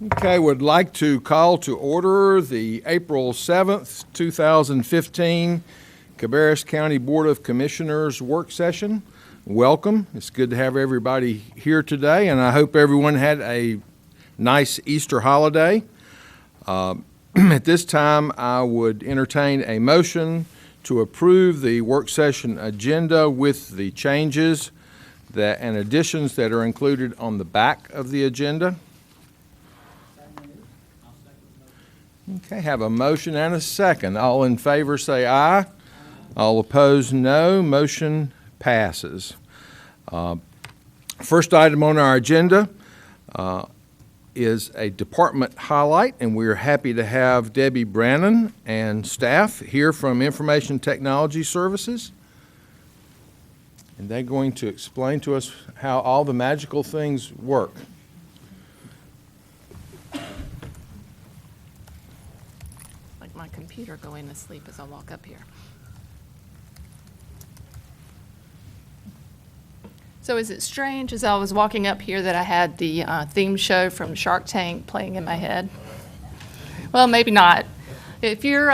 Okay, would like to call to order the April 7th, 2015 Cabarrus County Board of Commissioners work session. Welcome. It's good to have everybody here today, and I hope everyone had a nice Easter holiday. At this time, I would entertain a motion to approve the work session agenda with the changes and additions that are included on the back of the agenda. Okay, have a motion and a second. All in favor say aye. All opposed, no. Motion passes. First item on our agenda is a department highlight, and we're happy to have Debbie Brannon and staff here from Information Technology Services. And they're going to explain to us how all the magical things work. My computer going to sleep as I walk up here. So is it strange as I was walking up here that I had the theme show from Shark Tank playing in my head? Well, maybe not. If you're,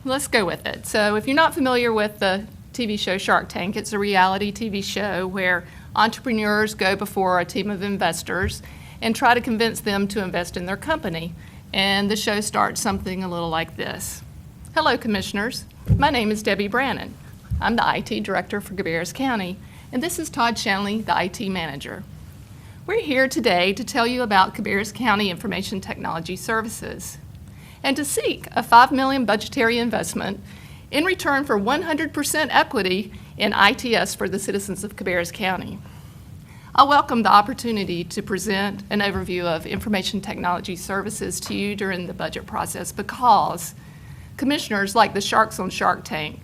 let's go with it. So if you're not familiar with the TV show Shark Tank, it's a reality TV show where entrepreneurs go before a team of investors and try to convince them to invest in their company. And the show starts something a little like this. Hello, Commissioners. My name is Debbie Brannon. I'm the IT Director for Cabarrus County, and this is Todd Shanley, the IT Manager. We're here today to tell you about Cabarrus County Information Technology Services and to seek a $5 million budgetary investment in return for 100% equity in ITS for the citizens of Cabarrus County. I welcome the opportunity to present an overview of information technology services to you during the budget process because, commissioners, like the sharks on Shark Tank,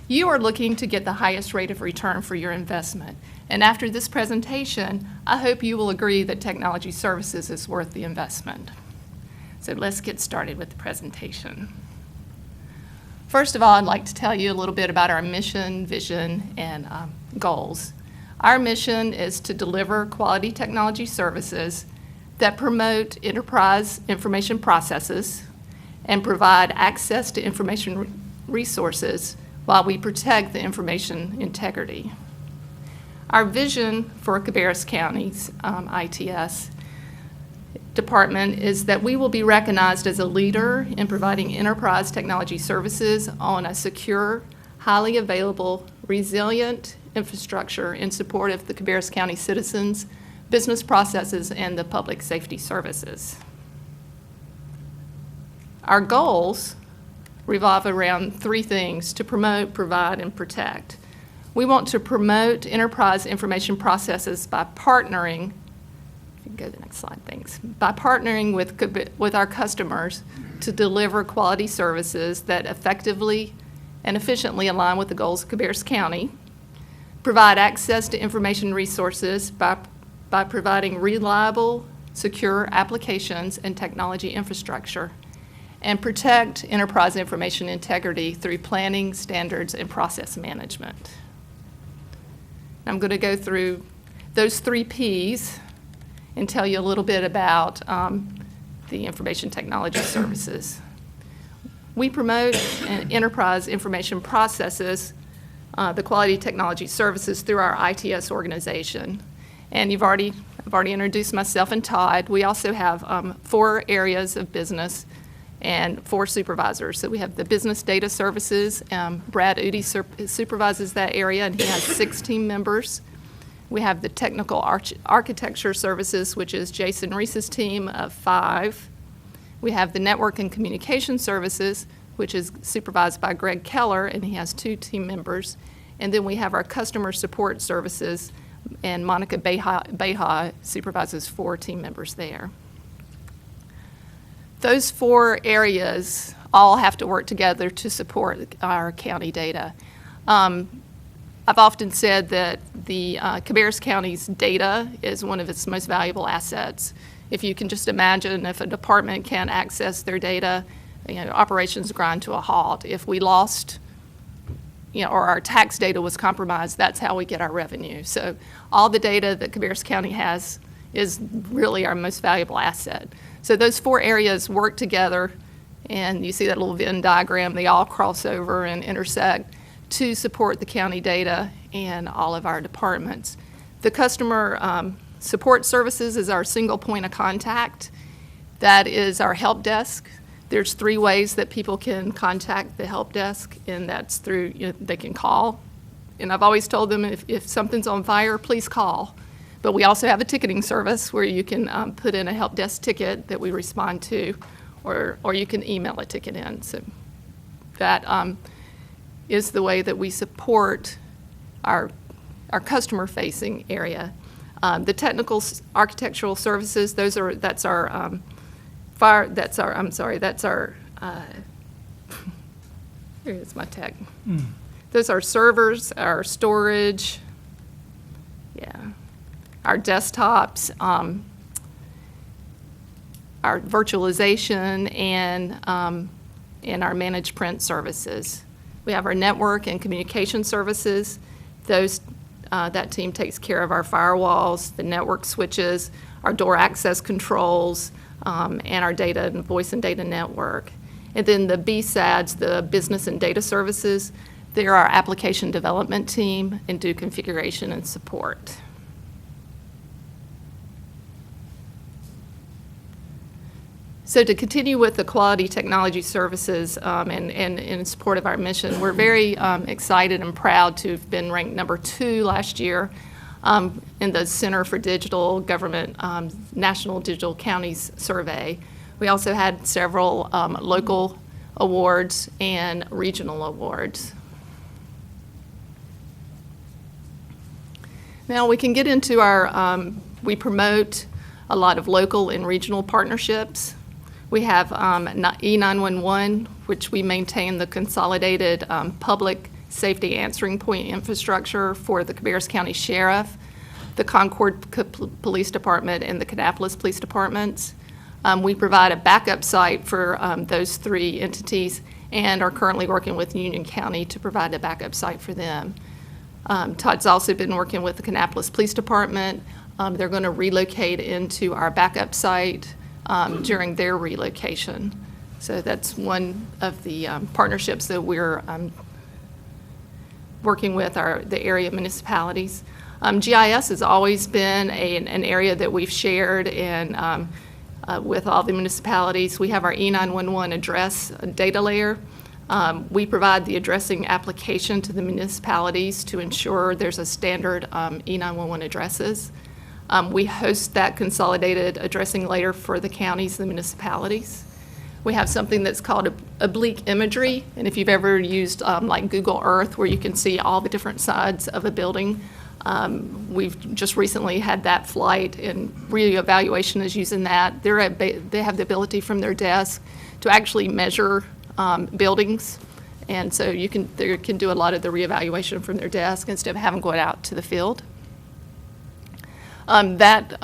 you are looking to get the highest rate of return for your investment. And after this presentation, I hope you will agree that technology services is worth the investment. So let's get started with the presentation. First of all, I'd like to tell you a little bit about our mission, vision, and goals. Our mission is to deliver quality technology services that promote enterprise information processes and provide access to information resources while we protect the information integrity. Our vision for Cabarrus County's ITS department is that we will be recognized as a leader in providing enterprise technology services on a secure, highly available, resilient infrastructure in support of the Cabarrus County citizens, business processes, and the public safety services. Our goals revolve around three things: to promote, provide, and protect. We want to promote enterprise information processes by partnering, if you can go to the next slide, thanks, by partnering with our customers to deliver quality services that effectively and efficiently align with the goals of Cabarrus County, provide access to information resources by providing reliable, secure applications and technology infrastructure, and protect enterprise information integrity through planning, standards, and process management. I'm going to go through those three Ps and tell you a little bit about the information technology services. We promote enterprise information processes, the quality technology services through our ITS organization. And I've already introduced myself and Todd. We also have 4 areas of business and 4 supervisors. So we have the business data services. Brad Udy supervises that area, and he has 6 team members. We have the technical architecture services, which is Jason Reese's team of 5. We have the network and communication services, which is supervised by Greg Keller, and he has 2 team members. And then we have our customer support services, and Monica Beha supervises 4 team members there. Those 4 areas all have to work together to support our county data. I've often said that the Cabarrus County's data is one of its most valuable assets. If you can just imagine if a department can't access their data, operations grind to a halt. If we lost, or our tax data was compromised, that's how we get our revenue. So all the data that Cabarrus County has is really our most valuable asset. So those 4 areas work together, and you see that little Venn diagram, they all cross over and intersect to support the county data and all of our departments. The customer support services is our single point of contact. That is our help desk. There's 3 ways that people can contact the help desk, and that's through, they can call. And I've always told them if something's on fire, please call. But we also have a ticketing service where you can put in a help desk ticket that we respond to, or you can email a ticket in. So that is the way that we support our customer-facing area. The technical architectural services, that's our here's my tech. Those are servers, our storage, our desktops, our virtualization, and our managed print services. We have our network and communication services. That team takes care of our firewalls, the network switches, our door access controls, and our data and voice and data network. And then the BSADs, the business and data services, they're our application development team and do configuration and support. So to continue with the quality technology services and in support of our mission, we're very excited and proud to have been ranked number 2 last year in the Center for Digital Government National Digital Counties Survey. We also had several local awards and regional awards. Now we can get into we promote a lot of local and regional partnerships. We have E911, which we maintain the consolidated public safety answering point infrastructure for the Cabarrus County Sheriff, the Concord Police Department, and the Kannapolis Police Departments. We provide a backup site for those 3 entities and are currently working with Union County to provide a backup site for them. Todd's also been working with the Kannapolis Police Department. They're going to relocate into our backup site during their relocation. So that's one of the partnerships that we're working with the area municipalities. GIS has always been an area that we've shared and with all the municipalities. We have our E911 address data layer. We provide the addressing application to the municipalities to ensure there's a standard E911 addresses. We host that consolidated addressing layer for the counties and the municipalities. We have something that's called oblique imagery, and if you've ever used like Google Earth where you can see all the different sides of a building, we've just recently had that flight, and reevaluation is using that. They have the ability from their desk to actually measure buildings, and so they can do a lot of the reevaluation from their desk instead of having to go out to the field. That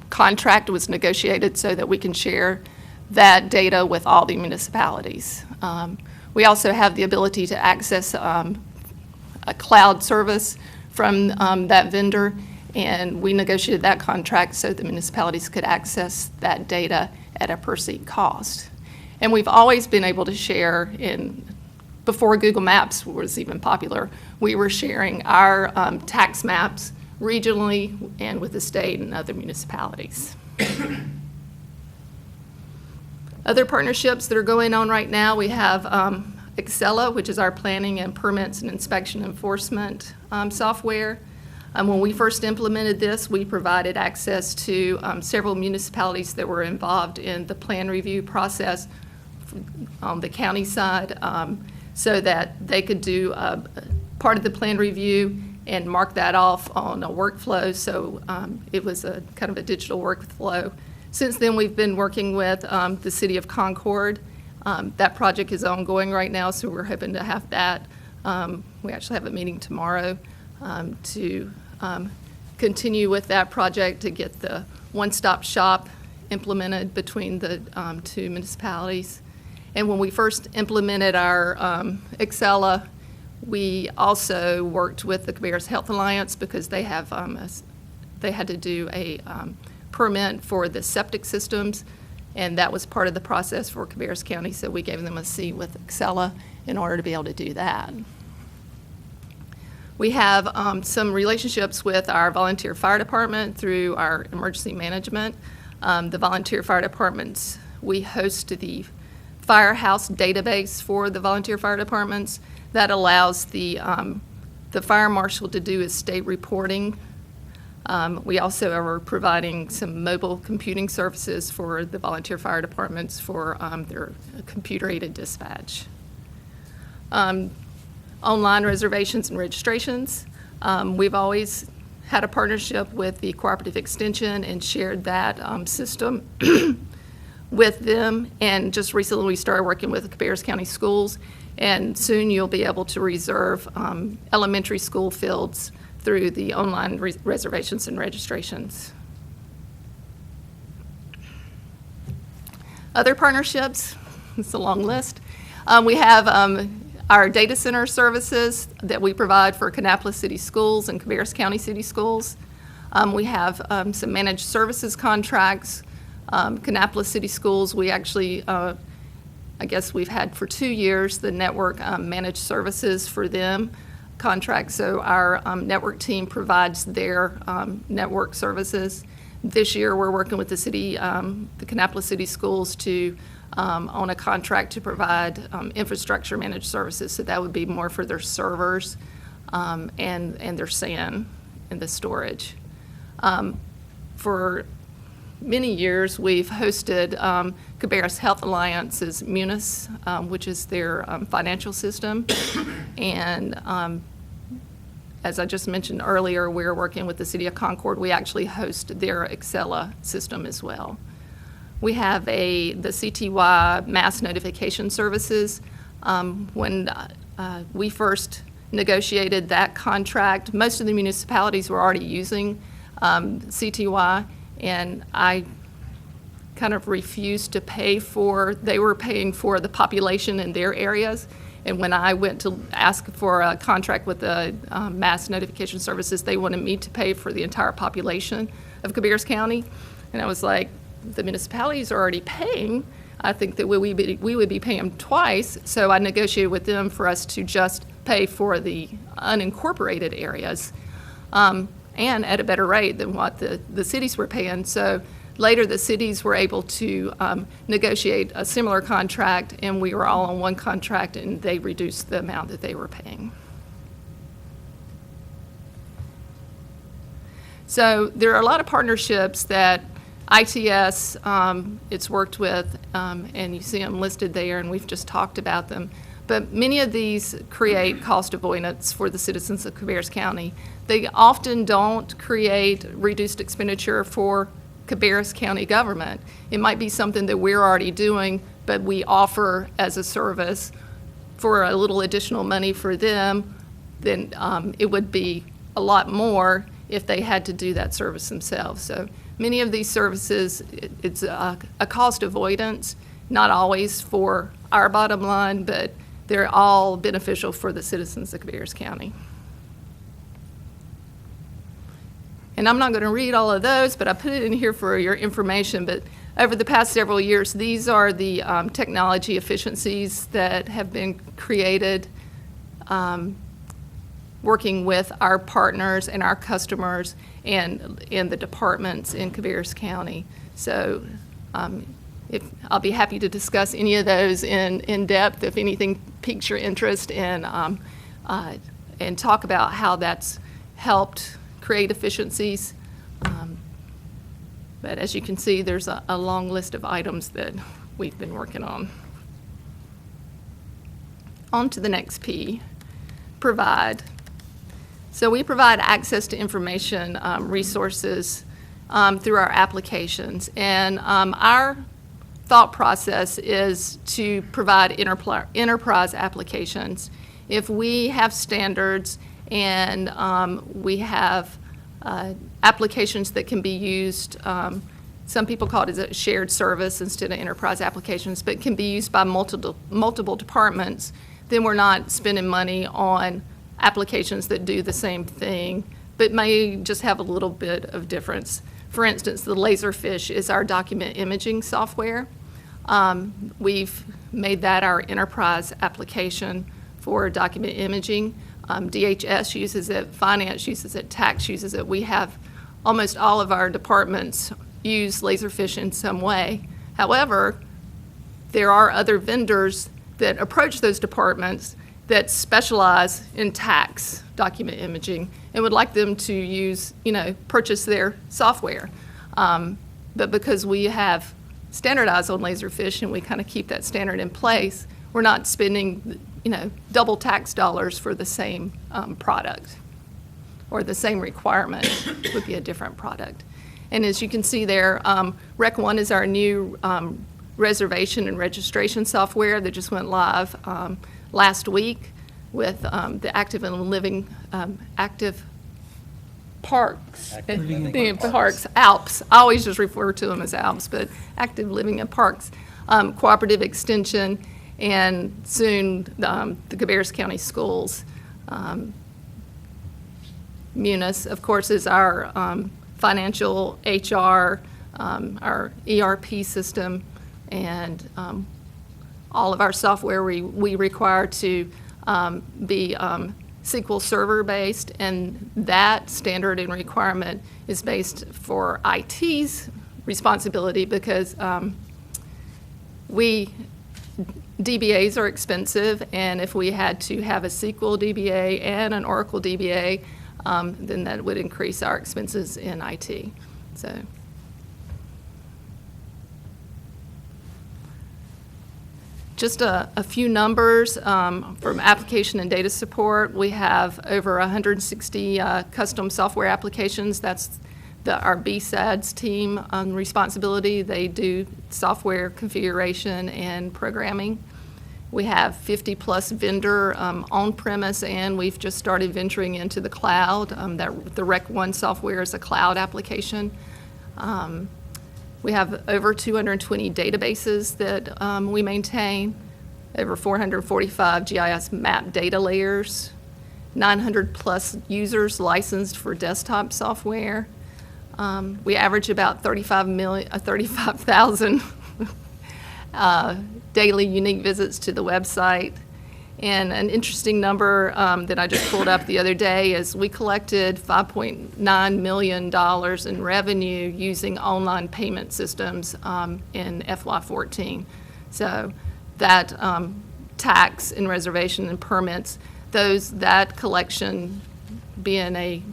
contract was negotiated so that we can share that data with all the municipalities. We also have the ability to access a cloud service from that vendor, and we negotiated that contract so the municipalities could access that data at a per seat cost. And we've always been able to share before Google Maps was even popular, we were sharing our tax maps regionally and with the state and other municipalities. Other partnerships that are going on right now, we have Excella, which is our planning and permits and inspection enforcement software. When we first implemented this, we provided access to several municipalities that were involved in the plan review process on the county side, so that they could do part of the plan review and mark that off on a workflow. So it was a kind of a digital workflow. Since then, we've been working with the City of Concord. That project is ongoing right now, so we're hoping to have that. We actually have a meeting tomorrow to continue with that project to get the one-stop shop implemented between the 2 municipalities. And when we first implemented our Excella, we also worked with the Cabarrus Health Alliance because they have they had to do a permit for the septic systems And that was part of the process for Cabarrus County, so we gave them a seat with Excella in order to be able to do that. We have some relationships with our volunteer fire department through our emergency management. The volunteer fire departments, we host the firehouse database for the volunteer fire departments. That allows the fire marshal to do his state reporting. We also are providing some mobile computing services for the volunteer fire departments for their computer-aided dispatch. Online reservations and registrations. We've always had a partnership with the Cooperative Extension and shared that system with them. And just recently we started working with Cabarrus County Schools, and soon you'll be able to reserve elementary school fields through the online reservations and registrations. Other partnerships, it's a long list. We have our data center services that we provide for Kannapolis City Schools and Cabarrus County City Schools. We have some managed services contracts. Kannapolis City Schools, we actually, I guess we've had for 2 years the network managed services for them contract. So our network team provides their network services. This year we're working with the city, the Kannapolis City Schools to on a contract to provide infrastructure managed services. So that would be more for their servers and their SAN and the storage. For many years, we've hosted Cabarrus Health Alliance's Munis, which is their financial system. And as I just mentioned earlier, we're working with the City of Concord. We actually host their Excella system as well. We have the CTY mass notification services. When we first negotiated that contract, most of the municipalities were already using CTY, and I kind of refused to pay for, they were paying for the population in their areas. And when I went to ask for a contract with the mass notification services, they wanted me to pay for the entire population of Cabarrus County. And I was like, the municipalities are already paying. I think that we would be paying them twice. So I negotiated with them for us to just pay for the unincorporated areas and at a better rate than what the cities were paying. So later the cities were able to negotiate a similar contract, and we were all on one contract, and they reduced the amount that they were paying. So there are a lot of partnerships that ITS, it's worked with, and you see them listed there, and we've just talked about them. But many of these create cost avoidance for the citizens of Cabarrus County. They often don't create reduced expenditure for Cabarrus County government. It might be something that we're already doing, but we offer as a service for a little additional money for them. Then it would be a lot more if they had to do that service themselves. So many of these services, it's a cost avoidance, not always for our bottom line, but they're all beneficial for the citizens of Cabarrus County. And I'm not going to read all of those, but I put it in here for your information. But over the past several years, these are the technology efficiencies that have been created working with our partners and our customers and the departments in Cabarrus County. So I'll be happy to discuss any of those in depth if anything piques your interest, and talk about how that's helped create efficiencies. But as you can see, there's a long list of items that we've been working on. On to the next P, provide. So we provide access to information resources through our applications. And our thought process is to provide enterprise applications. If we have standards and we have applications that can be used, some people call it a shared service instead of enterprise applications, but can be used by multiple departments, then we're not spending money on applications that do the same thing, but may just have a little bit of difference. For instance, the Laserfish is our document imaging software. We've made that our enterprise application for document imaging. DHS uses it, finance uses it, tax uses it. We have almost all of our departments use Laserfish in some way. However, there are other vendors that approach those departments that specialize in tax document imaging and would like them to use, purchase their software. But because we have standardized on Laserfish and we kind of keep that standard in place, we're not spending, double tax dollars for the same product, or the same requirement would be a different product. And as you can see there, Rec 1 is our new reservation and registration software that just went live last week with the active and living active parks. Parks, ALPS. I always just refer to them as ALPS, but active living and parks, cooperative extension, and soon the Cabarrus County Schools. Munis, of course, is our financial HR, our ERP system, and all of our software we require to be SQL Server based, and that standard and requirement is based for IT's responsibility because DBAs are expensive, and if we had to have a SQL DBA and an Oracle DBA, then that would increase our expenses in IT. So. Just a few numbers from application and data support. We have over 160 custom software applications. That's our BSADS team responsibility. They do software configuration and programming. We have 50-plus vendor on-premise, and we've just started venturing into the cloud. The Rec 1 software is a cloud application. We have over 220 databases that we maintain, over 445 GIS map data layers, 900-plus users licensed for desktop software. We average about 35,000 daily unique visits to the website. And an interesting number that I just pulled up the other day is we collected $5.9 million in revenue using online payment systems in FY14. So that tax and reservation and permits, that collection being a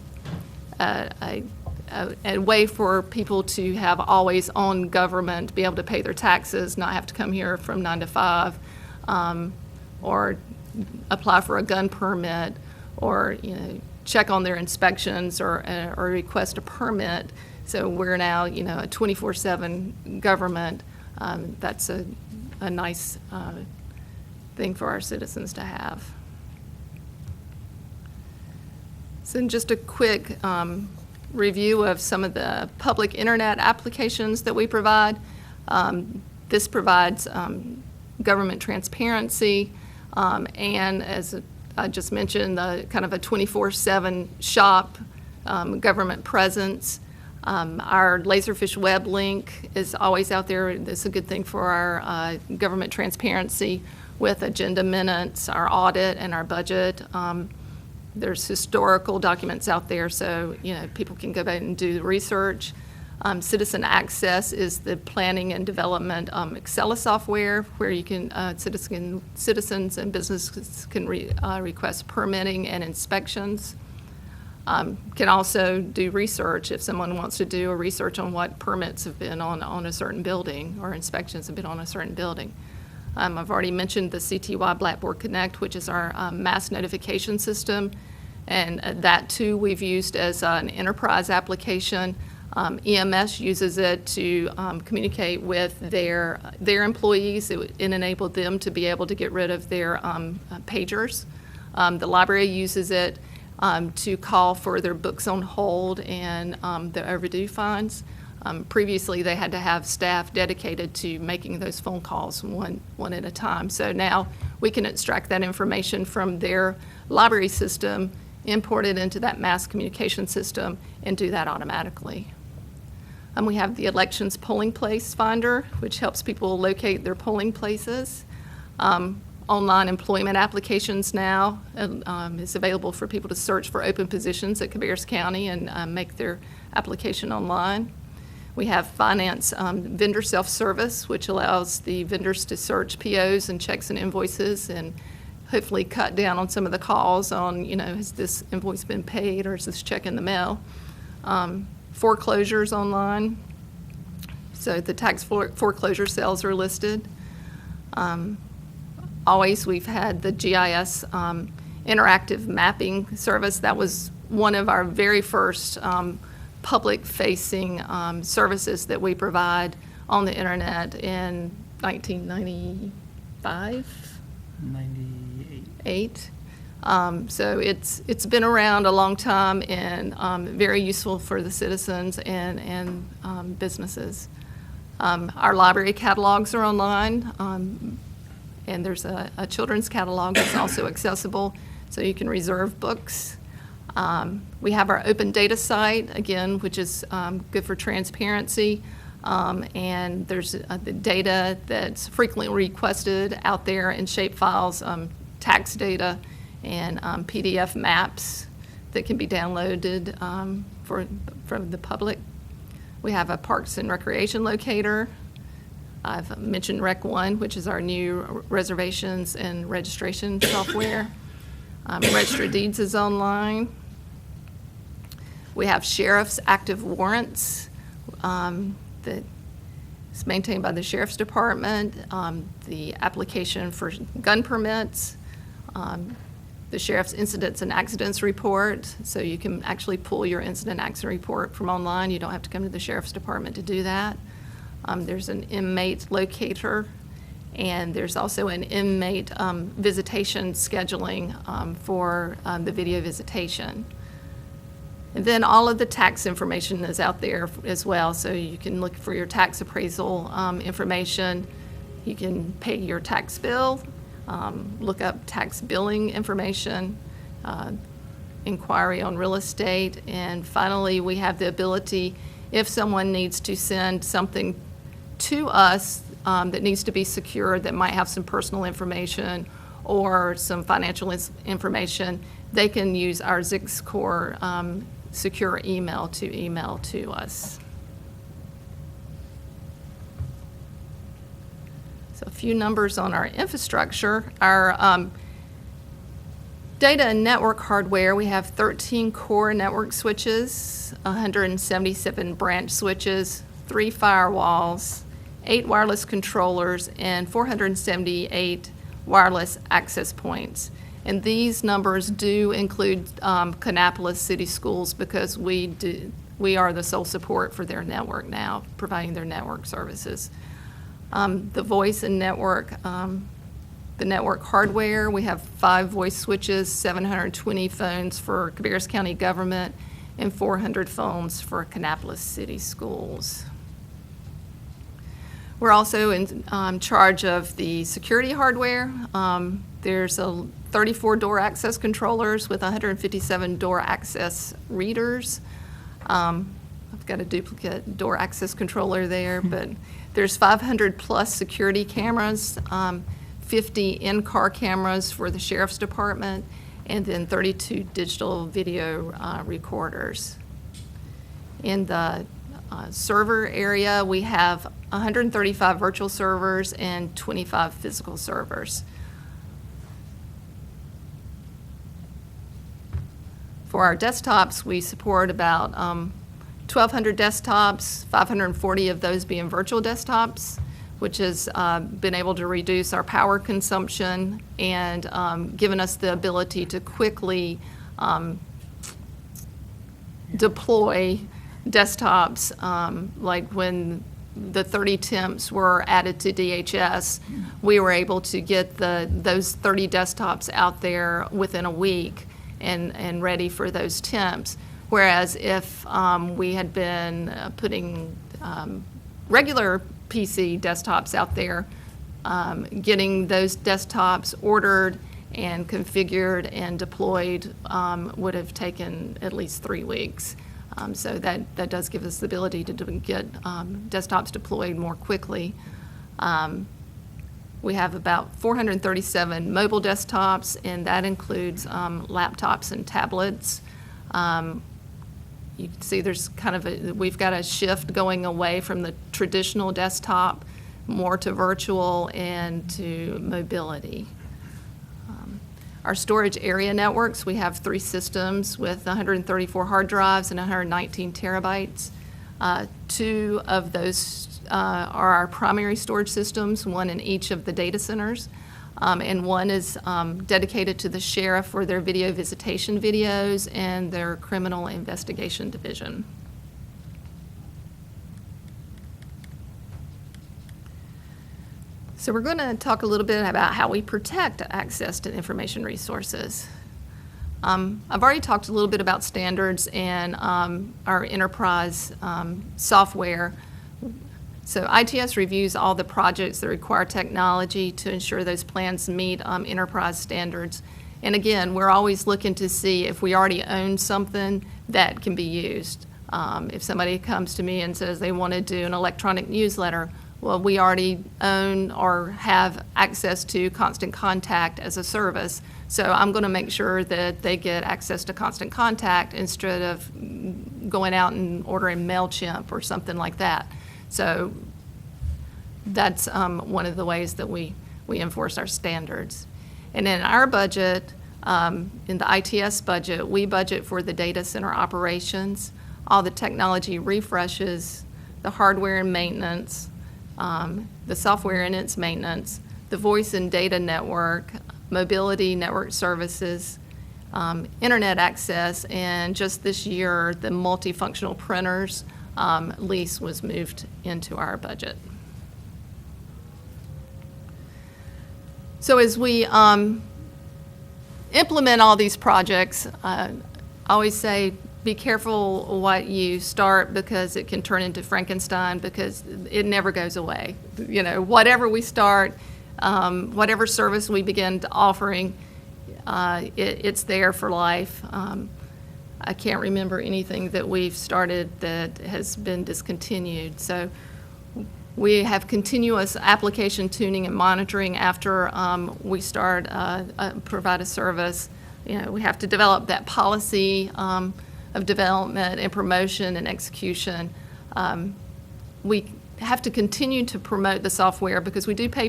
way for people to have always on government, be able to pay their taxes, not have to come here from 9 to 5, or apply for a gun permit, or check on their inspections, or request a permit. So we're now a 24/7 government. That's a nice thing for our citizens to have. So just a quick review of some of the public internet applications that we provide. This provides government transparency, and as I just mentioned, kind of a 24/7 shop, government presence. Our Laserfish web link is always out there. It's a good thing for our government transparency with agenda minutes, our audit, and our budget. There's historical documents out there, so people can go back and do the research. Citizen Access is the planning and development Excel software where you can citizens and businesses can request permitting and inspections. Can also do research if someone wants to do a research on what permits have been on a certain building or inspections have been on a certain building. I've already mentioned the CTY Blackboard Connect, which is our mass notification system, and that too we've used as an enterprise application. EMS uses it to communicate with their employees. It enabled them to be able to get rid of their pagers. The library uses it to call for their books on hold and their overdue fines. Previously, they had to have staff dedicated to making those phone calls one at a time. So now we can extract that information from their library system, import it into that mass communication system, and do that automatically. We have the Elections Polling Place Finder, which helps people locate their polling places. Online employment applications now is available for people to search for open positions at Cabarrus County and make their application online. We have finance vendor self-service, which allows the vendors to search POs and checks and invoices and hopefully cut down on some of the calls on, has this invoice been paid or is this check in the mail? Foreclosures online. So the tax foreclosure sales are listed. Always we've had the GIS interactive mapping service. That was one of our very first public-facing services that we provide on the internet in 1995? 98. So it's been around a long time and very useful for the citizens and businesses. Our library catalogs are online, and there's a children's catalog that's also accessible, so you can reserve books. We have our open data site, again, which is good for transparency, and there's the data that's frequently requested out there in shape files, tax data, and PDF maps that can be downloaded from the public. We have a Parks and Recreation locator. I've mentioned Rec One, which is our new reservations and registration software. Register of Deeds is online. We have Sheriff's Active Warrants that is maintained by the Sheriff's Department, the application for gun permits, the Sheriff's Incidents and Accidents Report, so you can actually pull your incident accident report from online. You don't have to come to the Sheriff's Department to do that. There's an inmate locator, and there's also an inmate visitation scheduling for the video visitation. And then all of the tax information is out there as well, so you can look for your tax appraisal information. You can pay your tax bill, look up tax billing information, inquiry on real estate, and finally we have the ability, if someone needs to send something to us that needs to be secured, that might have some personal information or some financial information, they can use our ZixCore secure email to us. So a few numbers on our infrastructure. Our data and network hardware, we have 13 core network switches, 177 branch switches, 3 firewalls, 8 wireless controllers, and 478 wireless access points. And these numbers do include Kannapolis City Schools because we are the sole support for their network now, providing their network services. The voice and network, the network hardware, we have 5 voice switches, 720 phones for Cabarrus County government, and 400 phones for Kannapolis City Schools. We're also in charge of the security hardware. There's 34 door access controllers with 157 door access readers. I've got a duplicate door access controller there, but there's 500 plus security cameras, 50 in-car cameras for the Sheriff's Department, and then 32 digital video recorders. In the server area, we have 135 virtual servers and 25 physical servers. For our desktops, we support about 1,200 desktops, 540 of those being virtual desktops, which has been able to reduce our power consumption and given us the ability to quickly deploy desktops, like when the 30 temps were added to DHS, we were able to get those 30 desktops out there within a week and ready for those temps. Whereas if we had been putting regular PC desktops out there, getting those desktops ordered and configured and deployed would have taken at least 3 weeks. So that does give us the ability to get desktops deployed more quickly. We have about 437 mobile desktops, and that includes laptops and tablets. You can see there's we've got a shift going away from the traditional desktop more to virtual and to mobility. Our storage area networks, we have 3 systems with 134 hard drives and 119 terabytes. 2 of those are our primary storage systems, 1 in each of the data centers, and 1 is dedicated to the sheriff for their video visitation videos and their criminal investigation division. So we're going to talk a little bit about how we protect access to information resources. I've already talked a little bit about standards and our enterprise software. So ITS reviews all the projects that require technology to ensure those plans meet enterprise standards. And again, we're always looking to see if we already own something that can be used. If somebody comes to me and says they want to do an electronic newsletter, well, we already own or have access to Constant Contact as a service. So I'm going to make sure that they get access to Constant Contact instead of going out and ordering MailChimp or something like that. So that's one of the ways that we enforce our standards. And in our budget, in the ITS budget, we budget for the data center operations, all the technology refreshes, the hardware and maintenance, the software and its maintenance, the voice and data network, mobility network services, internet access, and just this year, the multifunctional printers lease was moved into our budget. So as we implement all these projects, I always say, be careful what you start because it can turn into Frankenstein because it never goes away. You know, whatever we start, whatever service we begin offering, it's there for life. I can't remember anything that we've started that has been discontinued. So we have continuous application tuning and monitoring after we start provide a service. You know, we have to develop that policy of development and promotion and execution. We have to continue to promote the software because we do pay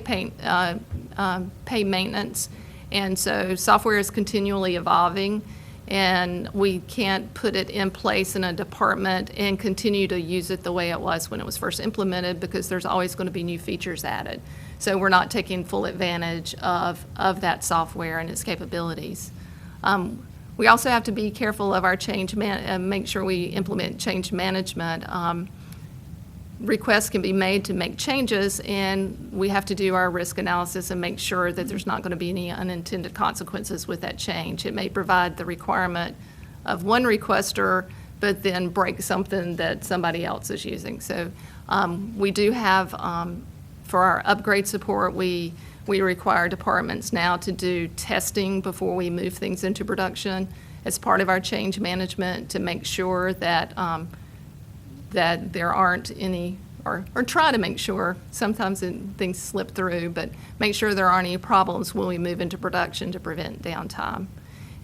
maintenance, and so software is continually evolving, and we can't put it in place in a department and continue to use it the way it was when it was first implemented because there's always going to be new features added. So we're not taking full advantage of that software and its capabilities. We also have to be careful of our make sure we implement change management. Requests can be made to make changes, and we have to do our risk analysis and make sure that there's not going to be any unintended consequences with that change. It may provide the requirement of one requester, but then break something that somebody else is using. So we do have, for our upgrade support, we require departments now to do testing before we move things into production as part of our change management to make sure that that there aren't any, or try to make sure, sometimes things slip through, but make sure there aren't any problems when we move into production to prevent downtime.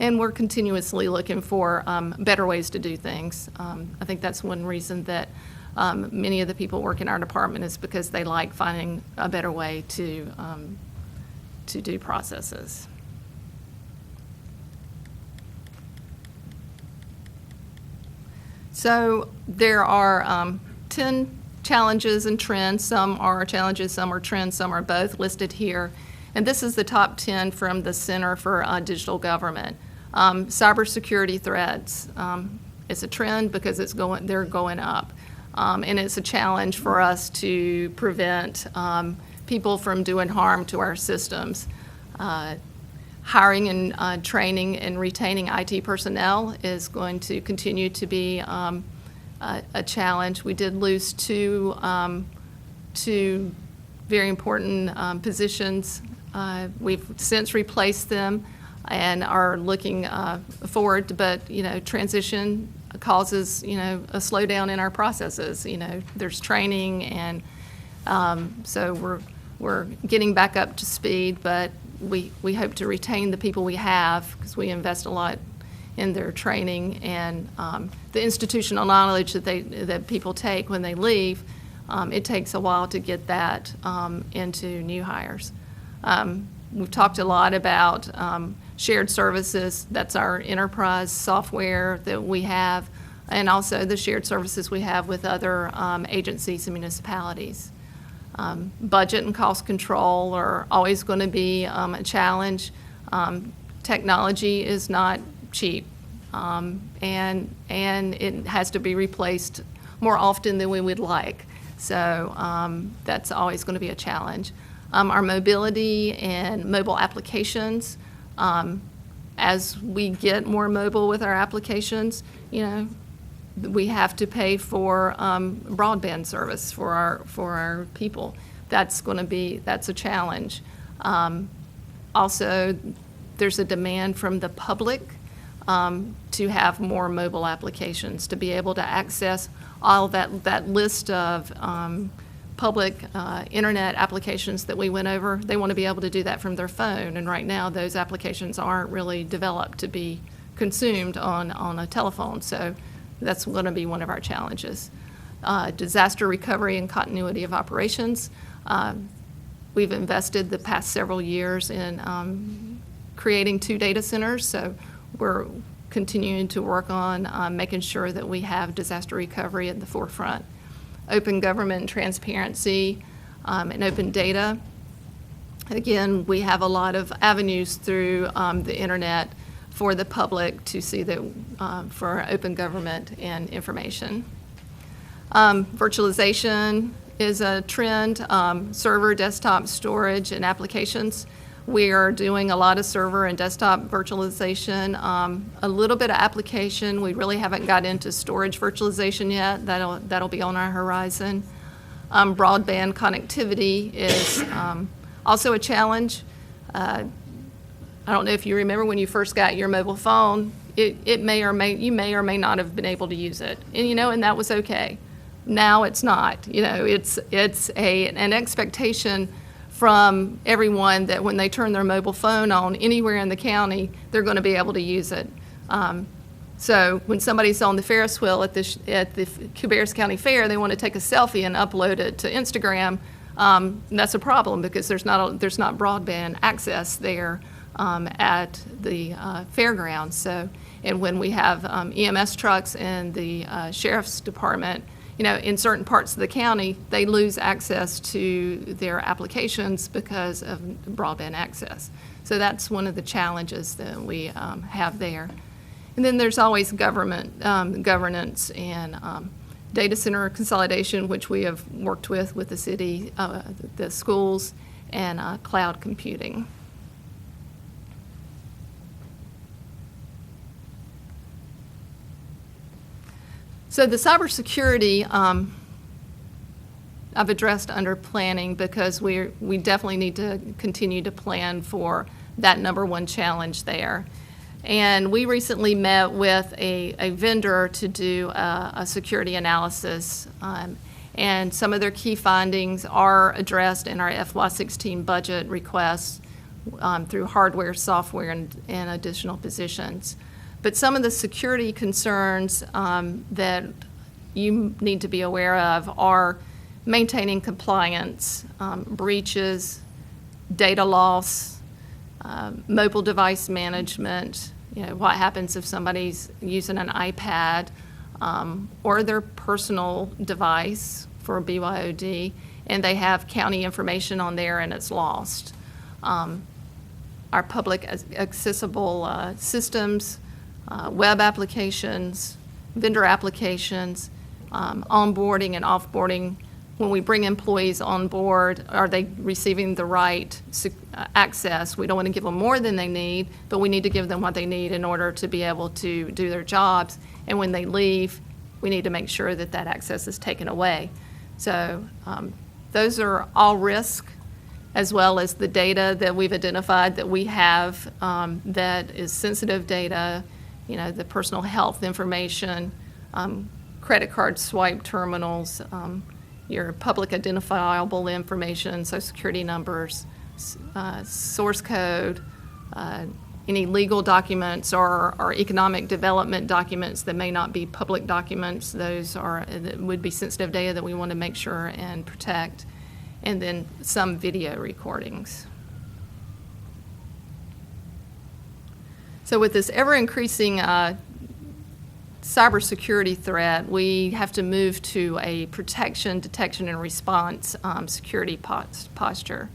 And we're continuously looking for better ways to do things. I think that's one reason that many of the people work in our department is because they like finding a better way to do processes. So there are 10 challenges and trends. Some are challenges, some are trends, some are both listed here. And this is the top 10 from the Center for Digital Government. Cybersecurity threats. It's a trend because they're going up. And it's a challenge for us to prevent people from doing harm to our systems. Hiring and training and retaining IT personnel is going to continue to be a challenge. We did lose two very important positions. We've since replaced them and are looking forward, but transition causes, a slowdown in our processes. There's training, and so we're getting back up to speed, but we hope to retain the people we have because we invest a lot in their training and the institutional knowledge that people take when they leave. It takes a while to get that into new hires. We've talked a lot about shared services. That's our enterprise software that we have, and also the shared services we have with other agencies and municipalities. Budget and cost control are always going to be a challenge. Technology is not cheap, and it has to be replaced more often than we would like. So that's always going to be a challenge. Our mobility and mobile applications, as we get more mobile with our applications, we have to pay for broadband service for our people. That's a challenge. Also, there's a demand from the public to have more mobile applications, to be able to access all that list of public internet applications that we went over. They want to be able to do that from their phone, and right now those applications aren't really developed to be consumed on a telephone, so that's going to be one of our challenges. Disaster recovery and continuity of operations. We've invested the past several years in creating 2 data centers, so we're continuing to work on making sure that we have disaster recovery at the forefront. Open government and transparency and open data. Again, we have a lot of avenues through the internet for the public to see that for open government and information. Virtualization is a trend, server, desktop, storage, and applications. We are doing a lot of server and desktop virtualization, a little bit of application. We really haven't got into storage virtualization yet. That'll be on our horizon. Broadband connectivity is also a challenge. I don't know if you remember when you first got your mobile phone, you may or may not have been able to use it, and that was okay. Now it's not. It's an expectation from everyone that when they turn their mobile phone on anywhere in the county, they're going to be able to use it. So when somebody's on the Ferris wheel at the Cabarrus County Fair, they want to take a selfie and upload it to Instagram. That's a problem because there's not broadband access there at the fairgrounds. So, and when we have EMS trucks and the sheriff's department, in certain parts of the county, they lose access to their applications because of broadband access. So that's one of the challenges that we have there. And then there's always government governance and data center consolidation, which we have worked with the city, the schools, and cloud computing. So the cybersecurity I've addressed under planning because we definitely need to continue to plan for that number one challenge there. And we recently met with a vendor to do a security analysis, and some of their key findings are addressed in our FY16 budget requests through hardware, software, and additional positions. But some of the security concerns that you need to be aware of are maintaining compliance, breaches, data loss, mobile device management. What happens if somebody's using an iPad or their personal device for BYOD and they have county information on there and it's lost. Our public accessible systems, web applications, vendor applications, onboarding and offboarding. When we bring employees on board, are they receiving the right access? We don't want to give them more than they need, but we need to give them what they need in order to be able to do their jobs. And when they leave, we need to make sure that that access is taken away. So those are all risk, as well as the data that we've identified that we have that is sensitive data, the personal health information, credit card swipe terminals, your public identifiable information, social security numbers, source code, any legal documents or economic development documents that may not be public documents. Those that would be sensitive data that we want to make sure and protect, and then some video recordings. So with this ever-increasing cybersecurity threat, we have to move to a protection, detection, and response security posture.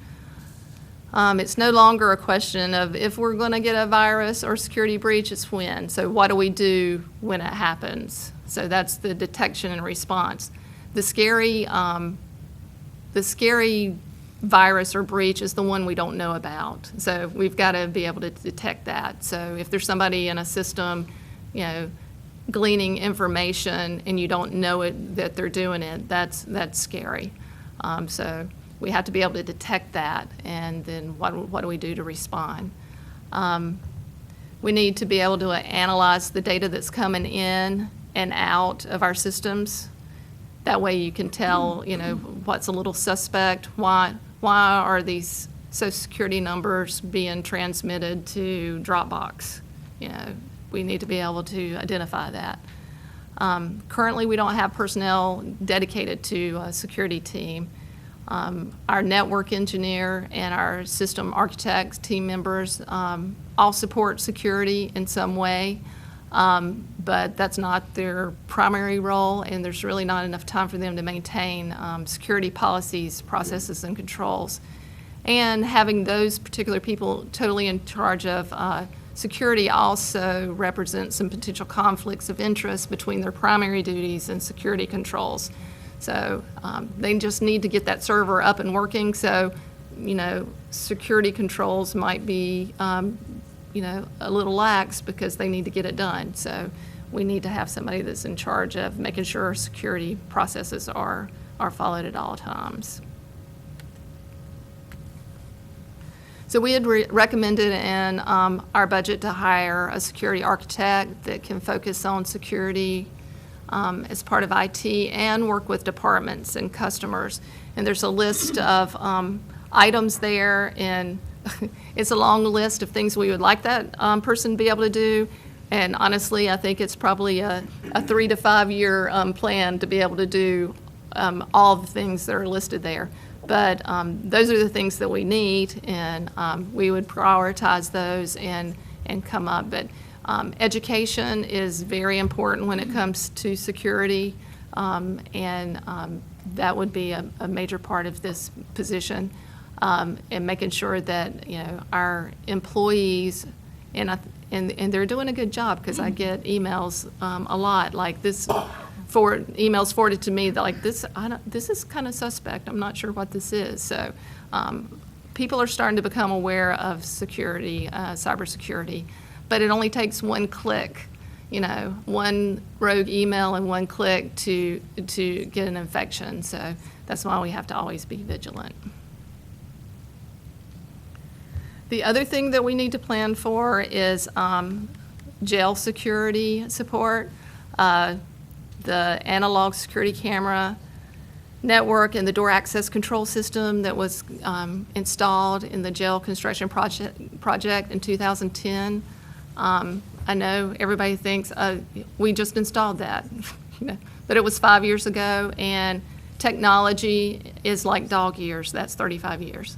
It's no longer a question of if we're going to get a virus or security breach, it's when. So what do we do when it happens? So that's the detection and response. The scary virus or breach is the one we don't know about. So we've got to be able to detect that. So if there's somebody in a system, gleaning information and you don't know that they're doing it, that's scary. So we have to be able to detect that, and then what do we do to respond? We need to be able to analyze the data that's coming in and out of our systems. That way you can tell, what's a little suspect, why are these social security numbers being transmitted to Dropbox? We need to be able to identify that. Currently, we don't have personnel dedicated to a security team. Our network engineer and our system architects, team members, all support security in some way, but that's not their primary role, and there's really not enough time for them to maintain security policies, processes, and controls. And having those particular people totally in charge of security also represents some potential conflicts of interest between their primary duties and security controls. So they just need to get that server up and working. So, security controls might be, a little lax because they need to get it done. So we need to have somebody that's in charge of making sure security processes are followed at all times. So we had recommended in our budget to hire a security architect that can focus on security as part of IT and work with departments and customers. And there's a list of items there, and it's a long list of things we would like that person to be able to do. And honestly, I think it's probably a 3 to 5 year plan to be able to do all the things that are listed there. But those are the things that we need, and we would prioritize those and come up. But education is very important when it comes to security, and that would be a major part of this position, and making sure that our employees and they're doing a good job, because I get emails a lot like this. Emails forwarded to me that like this is kind of suspect. I'm not sure what this is. So people are starting to become aware of security, cybersecurity, but it only takes one click, one rogue email and one click to get an infection. So that's why we have to always be vigilant. The other thing that we need to plan for is jail security support. The analog security camera network and the door access control system that was installed in the jail construction project in 2010. I know everybody thinks we just installed that, but it was 5 years ago, and technology is like dog years. That's 35 years.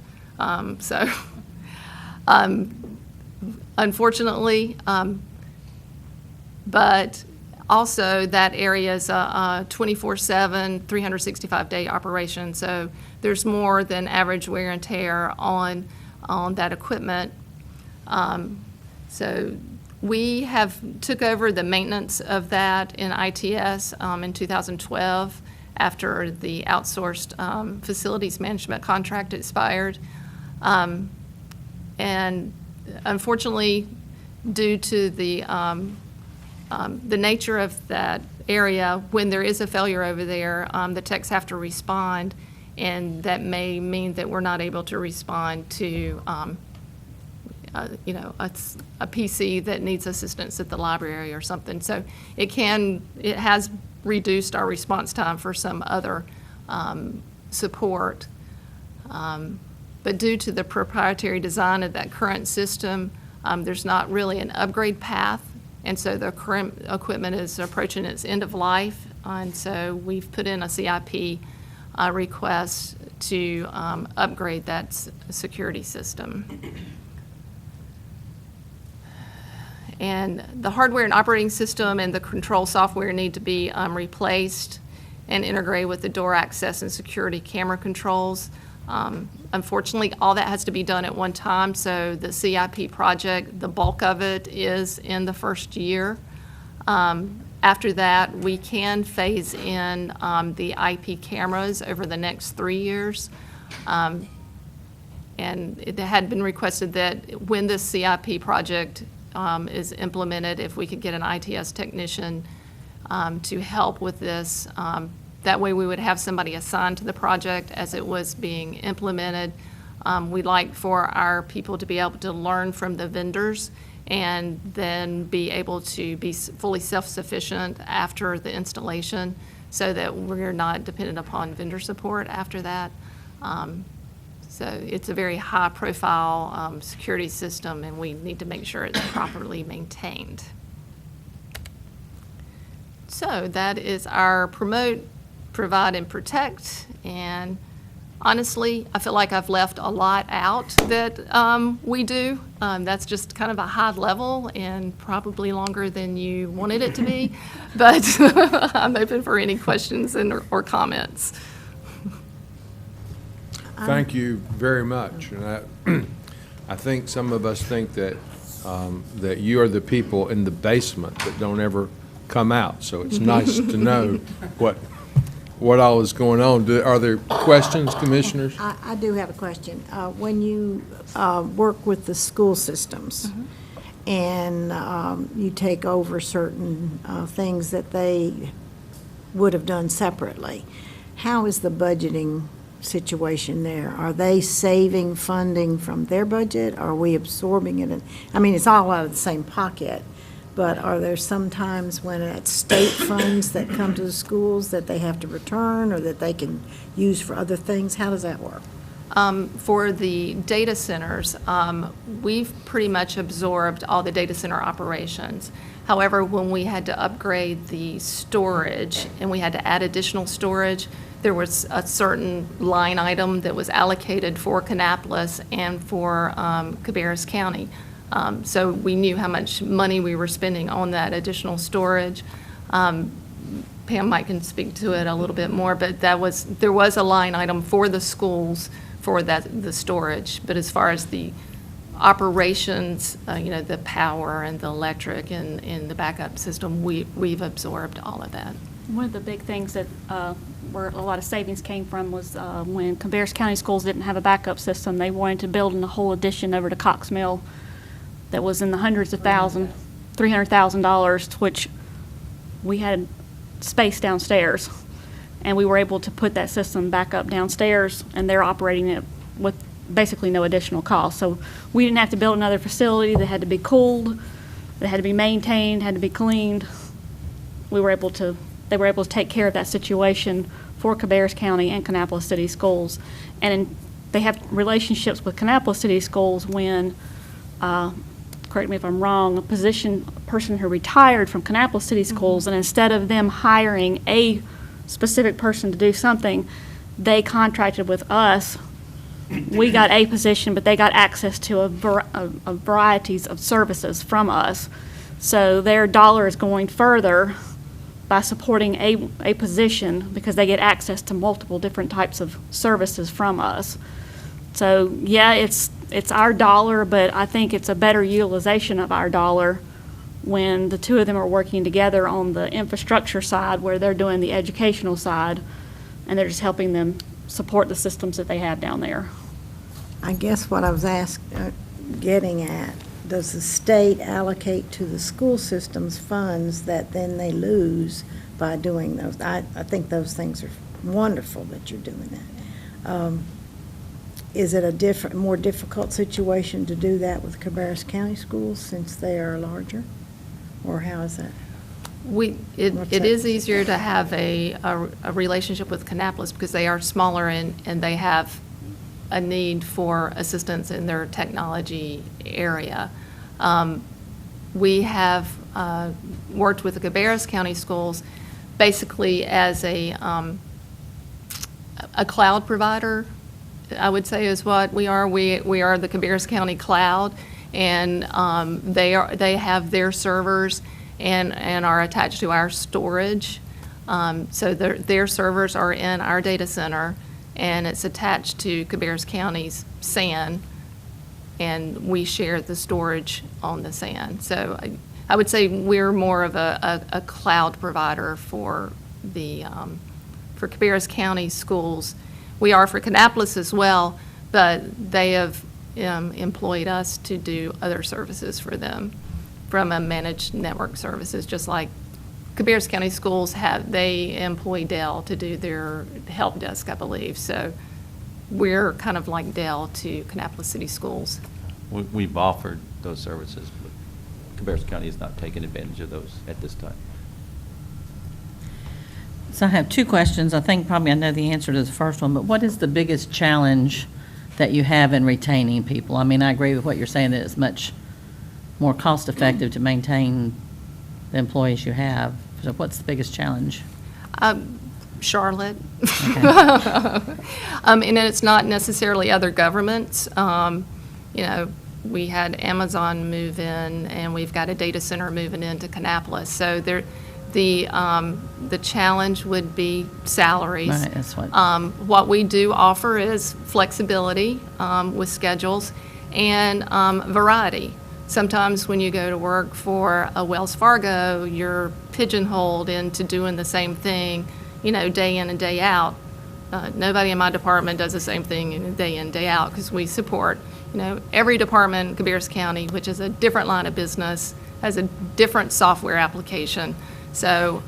Unfortunately, but also, that area is a 24/7, 365-day operation, so there's more than average wear and tear on that equipment. So we took over the maintenance of that in ITS in 2012 after the outsourced facilities management contract expired. And unfortunately, due to the nature of that area, when there is a failure over there, the techs have to respond, and that may mean that we're not able to respond to a PC that needs assistance at the library or something. So it has reduced our response time for some other support. But due to the proprietary design of that current system, there's not really an upgrade path, and so the current equipment is approaching its end of life, and so we've put in a CIP request to upgrade that security system. And the hardware and operating system and the control software need to be replaced and integrate with the door access and security camera controls. Unfortunately, all that has to be done at one time, so the CIP project, the bulk of it is in the first year. After that, we can phase in the IP cameras over the next 3 years. And it had been requested that when this CIP project is implemented, if we could get an ITS technician to help with this. That way we would have somebody assigned to the project as it was being implemented. We'd like for our people to be able to learn from the vendors and then be able to be fully self-sufficient after the installation so that we're not dependent upon vendor support after that. So it's a very high-profile security system, and we need to make sure it's properly maintained. So that is our promote, provide, and protect. And honestly, I feel like I've left a lot out that we do. That's just kind of a high level and probably longer than you wanted it to be. But I'm open for any questions or comments. Thank you very much. And I think some of us think that that you are the people in the basement that don't ever come out. So it's nice to know what all is going on. Are there questions, commissioners? I do have a question. When you work with the school systems and you take over certain things that they would have done separately, how is the budgeting situation there? Are they saving funding from their budget? Are we absorbing it? I mean, it's all out of the same pocket, but are there some times when it's state funds that come to the schools that they have to return or that they can use for other things? How does that work? For the data centers, we've pretty much absorbed all the data center operations. However, when we had to upgrade the storage and we had to add additional storage, there was a certain line item that was allocated for Kannapolis and for Cabarrus County. So we knew how much money we were spending on that additional storage. Pam might can speak to it a little bit more, but there was a line item for the schools for the storage. But as far as the operations, the power and the electric and the backup system, we've absorbed all of that. One of the big things that where a lot of savings came from was when Cabarrus County Schools didn't have a backup system. They wanted to build a whole addition over to Cox Mill that was in the hundreds of thousands, $300,000, which we had space downstairs. And we were able to put that system back up downstairs, and they're operating it with basically no additional cost. So we didn't have to build another facility that had to be cooled, that had to be maintained, had to be cleaned. They were able to take care of that situation for Cabarrus County and Kannapolis City Schools. And they have relationships with Kannapolis City Schools when, correct me if I'm wrong, a person who retired from Kannapolis City Schools, and instead of them hiring a specific person to do something, they contracted with us. We got a position, but they got access to a varieties of services from us. So their dollar is going further by supporting a position because they get access to multiple different types of services from us. So yeah, it's our dollar, but I think it's a better utilization of our dollar when the two of them are working together on the infrastructure side where they're doing the educational side, and they're just helping them support the systems that they have down there. I guess what I was getting at, does the state allocate to the school systems funds that then they lose by doing those? I think those things are wonderful that you're doing that. is it a more difficult situation to do that with Cabarrus County schools since they are larger? Or how is that? What's It that? is easier to have a relationship with Kannapolis because they are smaller and they have a need for assistance in their technology area. We have worked with the Cabarrus County schools basically as a cloud provider, I would say is what we are. We are the Cabarrus County Cloud, and they have their servers and are attached to our storage. So their servers are in our data center, and it's attached to Cabarrus County's SAN, and we share the storage on the SAN. So I would say we're more of a cloud provider for for Cabarrus County schools. We are for Kannapolis as well, but they have employed us to do other services for them from a managed network services, just like Cabarrus County schools they employ Dell to do their help desk, I believe. So we're kind of like Dell to Kannapolis City Schools. We've offered those services, but Cabarrus County is not taking advantage of those at this time. So I have two questions. I think probably I know the answer to the first one, but what is the biggest challenge that you have in retaining people? I mean, I agree with what you're saying, that it's much more cost-effective to maintain the employees you have. So what's the biggest challenge? Charlotte. Okay. And it's not necessarily other governments. We had Amazon move in, and we've got a data center moving into Kannapolis. So the challenge would be salaries. Right, that's what. What we do offer is flexibility with schedules and variety. Sometimes when you go to work for a Wells Fargo, you're pigeonholed into doing the same thing, day in and day out. Nobody in my department does the same thing day in, day out, because we support, every department in Cabarrus County, which is a different line of business, has a different software application. So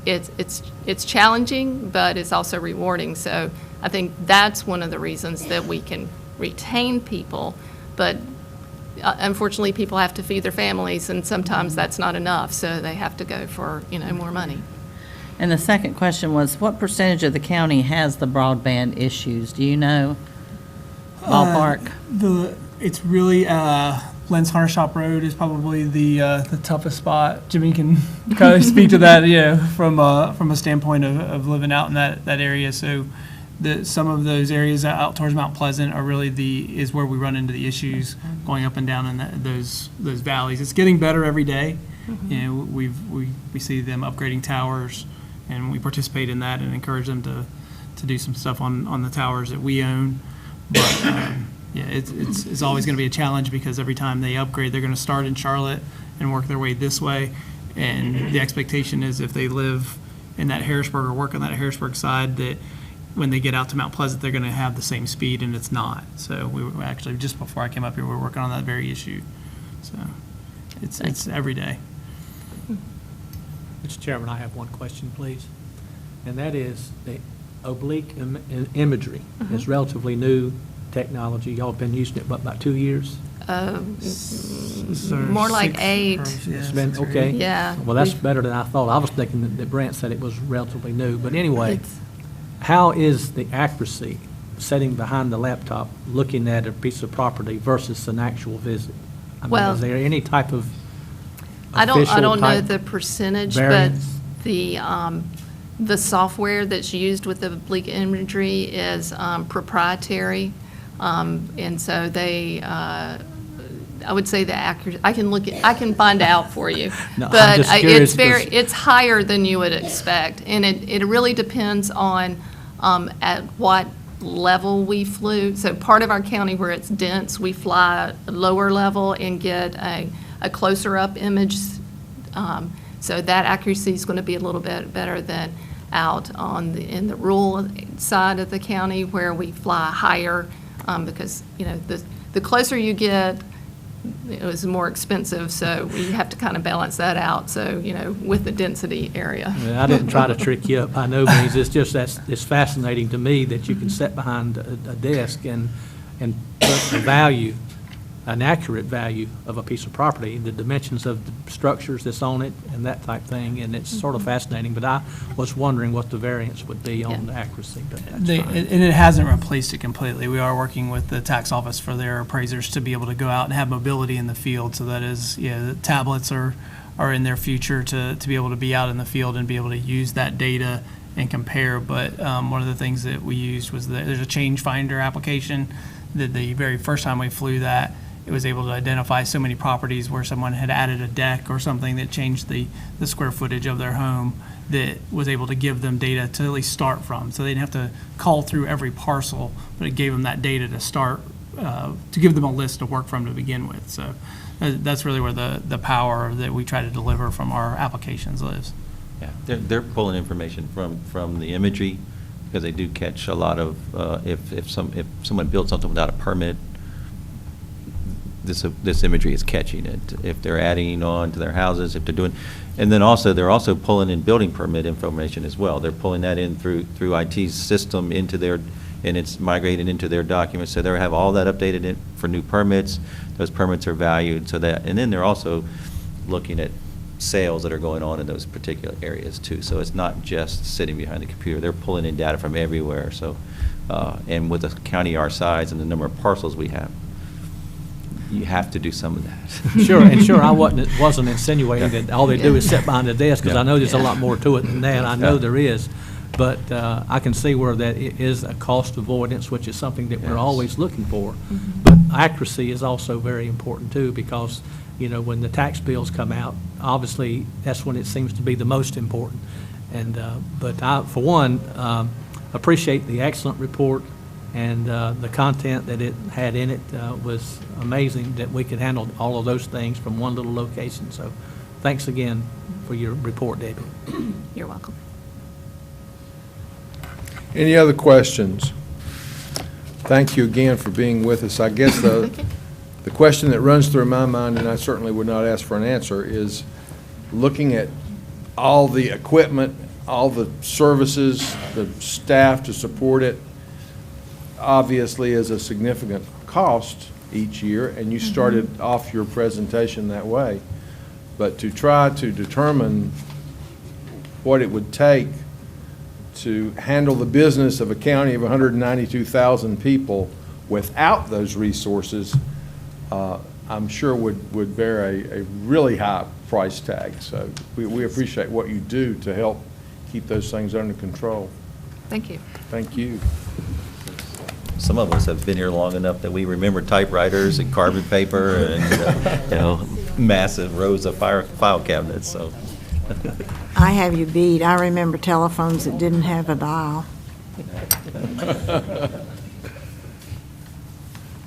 it's challenging, but it's also rewarding. So I think that's one of the reasons that we can retain people, but unfortunately, people have to feed their families, and sometimes that's not enough, so they have to go for, more money. And the second question was, what percentage of the county has the broadband issues? Do you know? Ballpark? It's really, Lens Hunter Shop Road is probably the toughest spot. Jimmy can kind of speak to that, from a standpoint of living out in that area. So some of those areas out towards Mount Pleasant are really is where we run into the issues going up and down in those valleys. It's getting better every day. We see them upgrading towers, and we participate in that and encourage them to do some stuff on the towers that we own. But it's always going to be a challenge, because every time they upgrade, they're going to start in Charlotte and work their way this way. And the expectation is if they live in that Harrisburg or work on that Harrisburg side, that when they get out to Mount Pleasant, they're going to have the same speed, and it's not. So we were actually, just before I came up here, we were working on that very issue. So it's every day. Mr. Chairman, I have one question, please. And that is the oblique imagery. It's relatively new technology. Y'all have been using it, about 2 years? More like 8. It's been, okay. Yeah. Well, that's better than I thought. I was thinking that Brent said it was relatively new. But anyway, how is the accuracy sitting behind the laptop looking at a piece of property versus an actual visit? I mean, is there any type of I don't know type the percentage, variance? but the software that's used with the oblique imagery is proprietary, and so I would say the accuracy. I can find out for you, No, I'm but just curious it's higher than you would expect, and it really depends on at what level we flew. So part of our county where it's dense, we fly lower level and get a closer up image. So that accuracy is going to be a little bit better than out in the rural side of the county where we fly higher, because the closer you get, it was more expensive, so we have to kind of balance that out, so, with the density area. I didn't try to trick you up by no means. It's just it's fascinating to me that you can sit behind a desk and put a value, an accurate value of a piece of property, the dimensions of the structures that's on it and that type thing, and it's sort of fascinating. But I was wondering what the variance would be on the accuracy, but that's fine. And it hasn't replaced it completely. We are working with the tax office for their appraisers to be able to go out and have mobility in the field. So that is, the tablets are in their future to be able to be out in the field and be able to use that data and compare. But one of the things that we used was there's a change finder application that the very first time we flew that, it was able to identify so many properties where someone had added a deck or something that changed the square footage of their home, that was able to give them data to at least start from. So they didn't have to call through every parcel, but it gave them that data to start, to give them a list to work from to begin with. So that's really where the power that we try to deliver from our applications lives. Yeah, they're pulling information from the imagery, because they do catch a lot of, if someone built something without a permit, this imagery is catching it. If they're adding on to their houses, if they're doing, and then they're also pulling in building permit information as well. They're pulling that in through IT's system into their, and it's migrated into their documents. So they have all that updated in for new permits. Those permits are valued, so that, and then they're also looking at sales that are going on in those particular areas too. So it's not just sitting behind the computer. They're pulling in data from everywhere. So, and with a county our size and the number of parcels we have, you have to do some of that. Sure, I wasn't insinuating that all they do is sit behind the desk, because I know there's a lot more to it than that. I know there is. But I can see where that is a cost avoidance, which is something that we're always looking for. But accuracy is also very important too, because, when the tax bills come out, obviously that's when it seems to be the most important. And but I, for one, appreciate the excellent report, and the content that it had in it was amazing, that we could handle all of those things from one little location. So thanks again for your report, Debbie. You're welcome. Any other questions? Thank you again for being with us. I guess the question that runs through my mind, and I certainly would not ask for an answer, is looking at all the equipment, all the services, the staff to support it, obviously is a significant cost each year, and you started off your presentation that way. But to try to determine what it would take to handle the business of a county of 192,000 people without those resources, I'm sure would bear a really high price tag. So we appreciate what you do to help keep those things under control. Thank you. Thank you. Some of us have been here long enough that we remember typewriters and carbon paper and, massive rows of file cabinets, so. I have you beat. I remember telephones that didn't have a dial.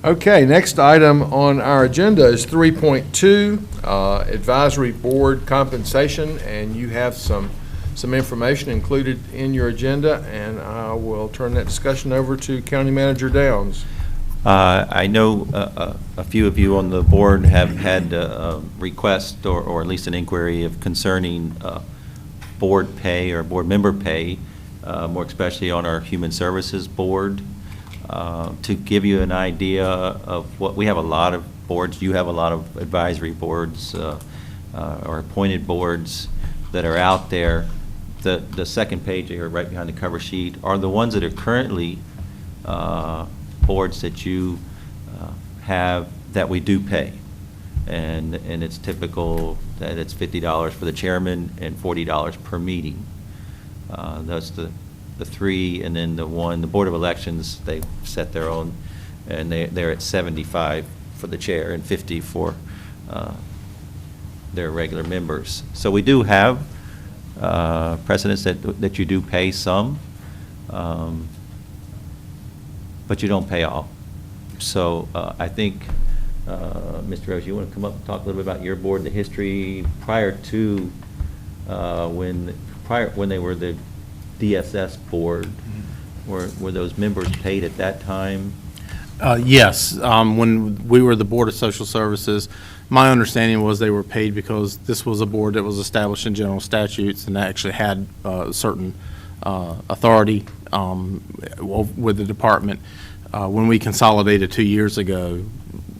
Okay, next item on our agenda is 3.2, Advisory Board Compensation, and you have some information included in your agenda, and I will turn that discussion over to County Manager Downs. I know a few of you on the board have had a request or at least an inquiry of concerning board pay or board member pay, more especially on our Human Services Board. To give you an idea of what, we have a lot of boards, you have a lot of advisory boards or appointed boards that are out there. The second page here, right behind the cover sheet, are the ones that are currently boards that you have that we do pay. And it's typical that it's $50 for the chairman and $40 per meeting. That's the three, and then the one, the Board of Elections, they set their own, and they're at $75 for the chair and $50 for their regular members. So we do have precedents that you do pay some, but you don't pay all. So I think, Mr. Rose, you want to come up and talk a little bit about your board, the history prior to when they were the DSS board? Were those members paid at that time? Yes, when we were the Board of Social Services, my understanding was they were paid because this was a board that was established in general statutes and actually had certain authority with the department. When we consolidated 2 years ago,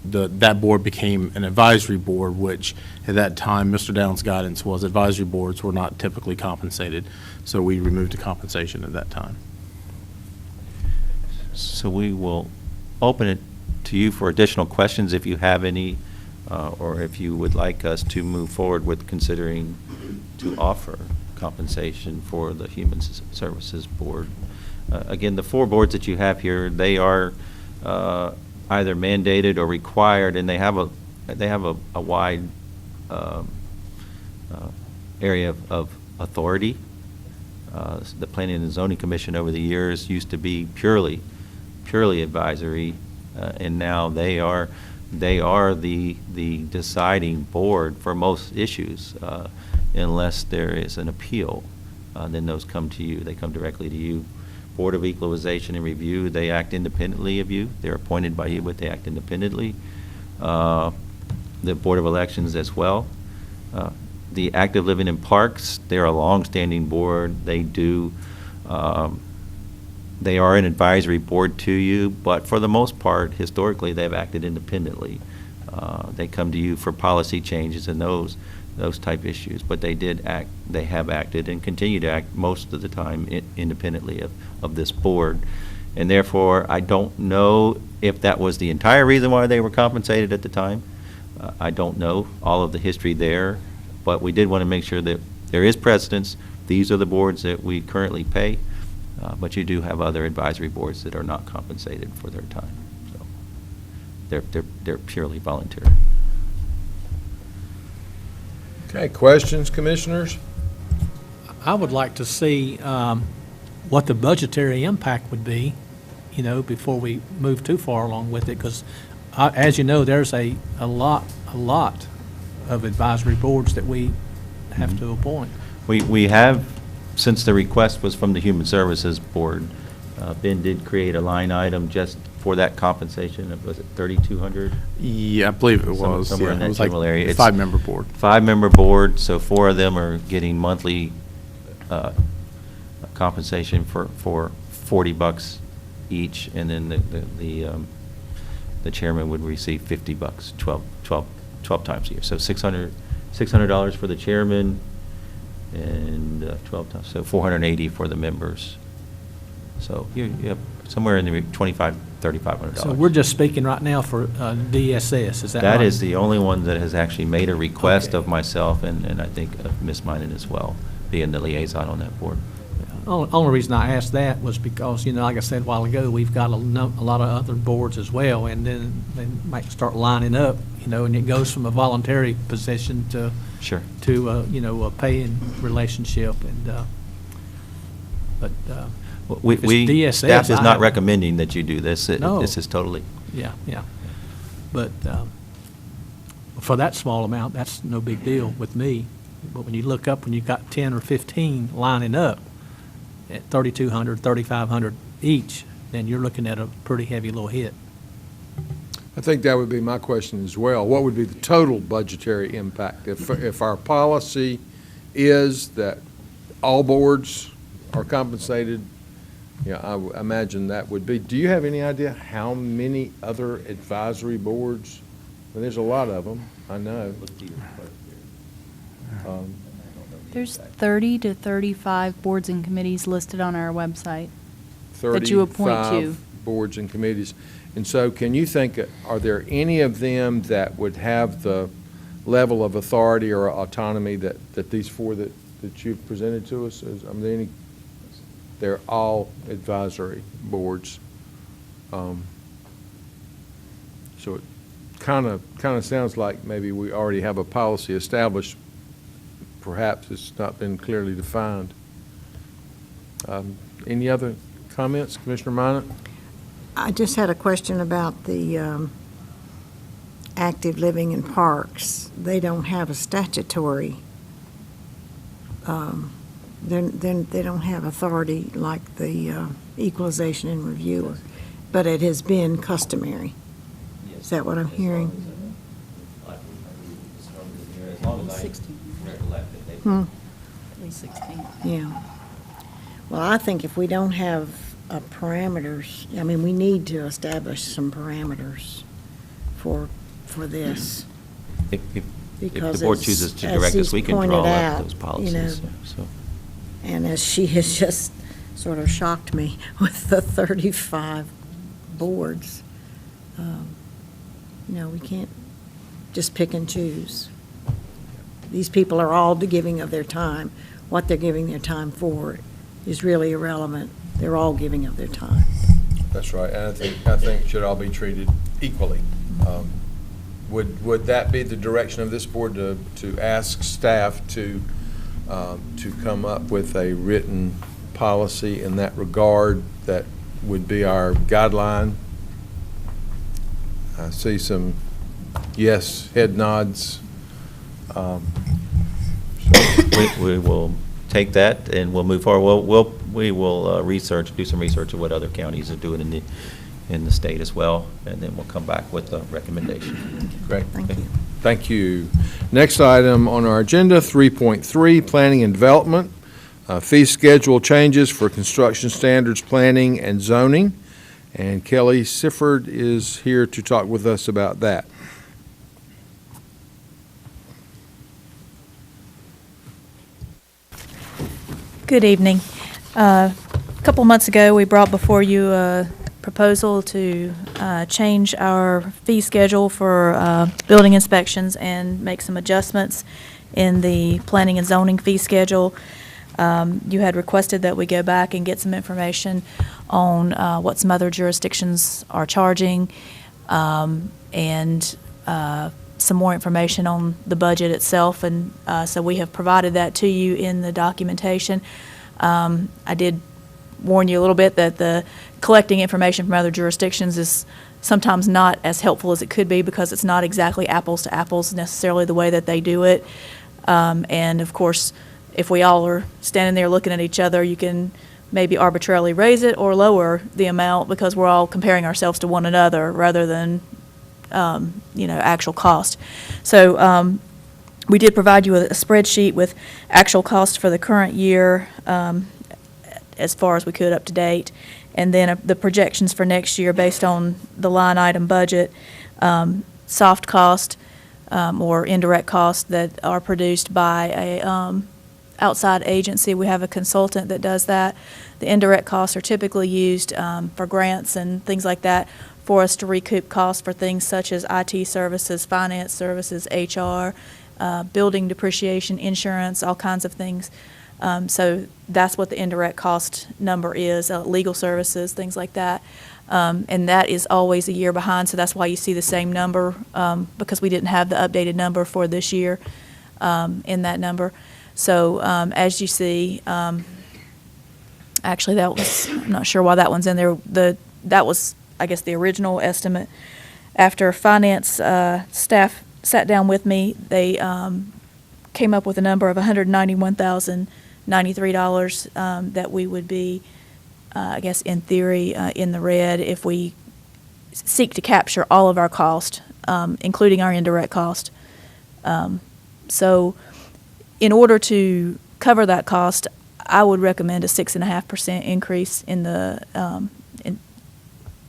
that board became an advisory board, which at that time, Mr. Downs' guidance was advisory boards were not typically compensated, so we removed the compensation at that time. So we will open it to you for additional questions if you have any, or if you would like us to move forward with considering to offer compensation for the Human Services Board. Again, the 4 boards that you have here, they are either mandated or required, and they have a wide area of authority. The Planning and Zoning Commission over the years used to be purely advisory, and now they are the deciding board for most issues, unless there is an appeal. Then those come to you. They come directly to you. Board of Equalization and Review, they act independently of you. They're appointed by you, but they act independently. The Board of Elections as well. The Active Living in Parks, they're a long-standing board. They are an advisory board to you, but for the most part, historically, they've acted independently. They come to you for policy changes and those type issues, but they have acted and continue to act most of the time independently of this board. And therefore, I don't know if that was the entire reason why they were compensated at the time. I don't know all of the history there, but we did want to make sure that there is precedence. These are the boards that we currently pay, but you do have other advisory boards that are not compensated for their time. So they're purely voluntary. Okay, questions, commissioners? I would like to see what the budgetary impact would be, before we move too far along with it, because as you know, there's a lot of advisory boards that we have to appoint. We have, since the request was from the Human Services Board, Ben did create a line item just for that compensation. Was it 3,200? Yeah, I believe it was. Somewhere in Yeah, it that was like general area. It's 5-member board. 5-member board, so 4 of them are getting monthly compensation for $40 each, and then the chairman would receive $50, 12 times a year. So $600 for the chairman, and 12 times, so $480 for the members. So you have somewhere in the $2,500-$3,500. So we're just speaking right now for DSS, is that right? That is the only one that has actually made a request Okay. of myself, and I think of Ms. Minor as well, being the liaison on that board. Only reason I asked that was because, like I said a while ago, we've got a lot of other boards as well, and then they might start lining up, and it goes from a voluntary position to Sure. a paying relationship, and but We, DSS, staff is I not have- recommending that you do this. No. This is totally, yeah. But for that small amount, that's no big deal with me. But when you look up, when you've got 10 or 15 lining up at 3,200, 3,500 each, then you're looking at a pretty heavy little hit. I think that would be my question as well. What would be the total budgetary impact? If our policy is that all boards are compensated, I imagine that would be. Do you have any idea how many other advisory boards? Well, there's a lot of them, I know. There's 30 to 35 boards and committees listed on our website that you appoint to. 35 boards and committees. And so can you think, are there any of them that would have the level of authority or autonomy that these 4 that you've presented to us? Are there any? They're all advisory boards. So it kind of sounds like maybe we already have a policy established. Perhaps it's not been clearly defined. Any other comments, Commissioner Minot? I just had a question about the active living in parks. They don't have a statutory, they don't have authority like the equalization and review but it has been customary. Is that what I'm hearing? At least 16. Yeah. Well, I think if we don't have parameters, I mean, we need to establish some parameters for this. If Because the board it's- chooses to as direct us, he's we can pointed draw out, up those you policies, know, so. And as she has just sort of shocked me with the 35 boards, we can't just pick and choose. These people are all giving of their time. What they're giving their time for is really irrelevant. They're all giving of their time. That's right, and I think should all be treated equally. Would that be the direction of this board to ask staff to come up with a written policy in that regard that would be our guideline? I see some yes, head nods. We will take that and we'll move forward. We will do some research of what other counties are doing in the state as well, and then we'll come back with a recommendation. Great. Thank you. Thank you. Next item on our agenda, 3.3, Planning and Development. Fee schedule changes for construction standards, planning, and zoning. And Kelly Sifford is here to talk with us about that. Good evening. A couple months ago, we brought before you a proposal to change our fee schedule for building inspections and make some adjustments in the planning and zoning fee schedule. You had requested that we go back and get some information on what some other jurisdictions are charging, and some more information on the budget itself, and so we have provided that to you in the documentation. I did warn you a little bit that the collecting information from other jurisdictions is sometimes not as helpful as it could be, because it's not exactly apples to apples necessarily the way that they do it. And of course, if we all are standing there looking at each other, you can maybe arbitrarily raise it or lower the amount because we're all comparing ourselves to one another rather than actual cost. So we did provide you with a spreadsheet with actual cost for the current year, as far as we could up to date, and then the projections for next year based on the line item budget, soft cost or indirect costs that are produced by a outside agency. We have a consultant that does that. The indirect costs are typically used for grants and things like that, for us to recoup costs for things such as IT services, finance services, HR, building depreciation, insurance, all kinds of things. So that's what the indirect cost number is, legal services, things like that. And that is always a year behind, so that's why you see the same number, because we didn't have the updated number for this year in that number. So as you see, actually I'm not sure why that one's in there. That was, I guess, the original estimate. After finance staff sat down with me, they came up with a number of $191,093 that we would be, I guess, in theory, in the red if we seek to capture all of our cost, including our indirect cost. So in order to cover that cost, I would recommend a 6.5% increase in the in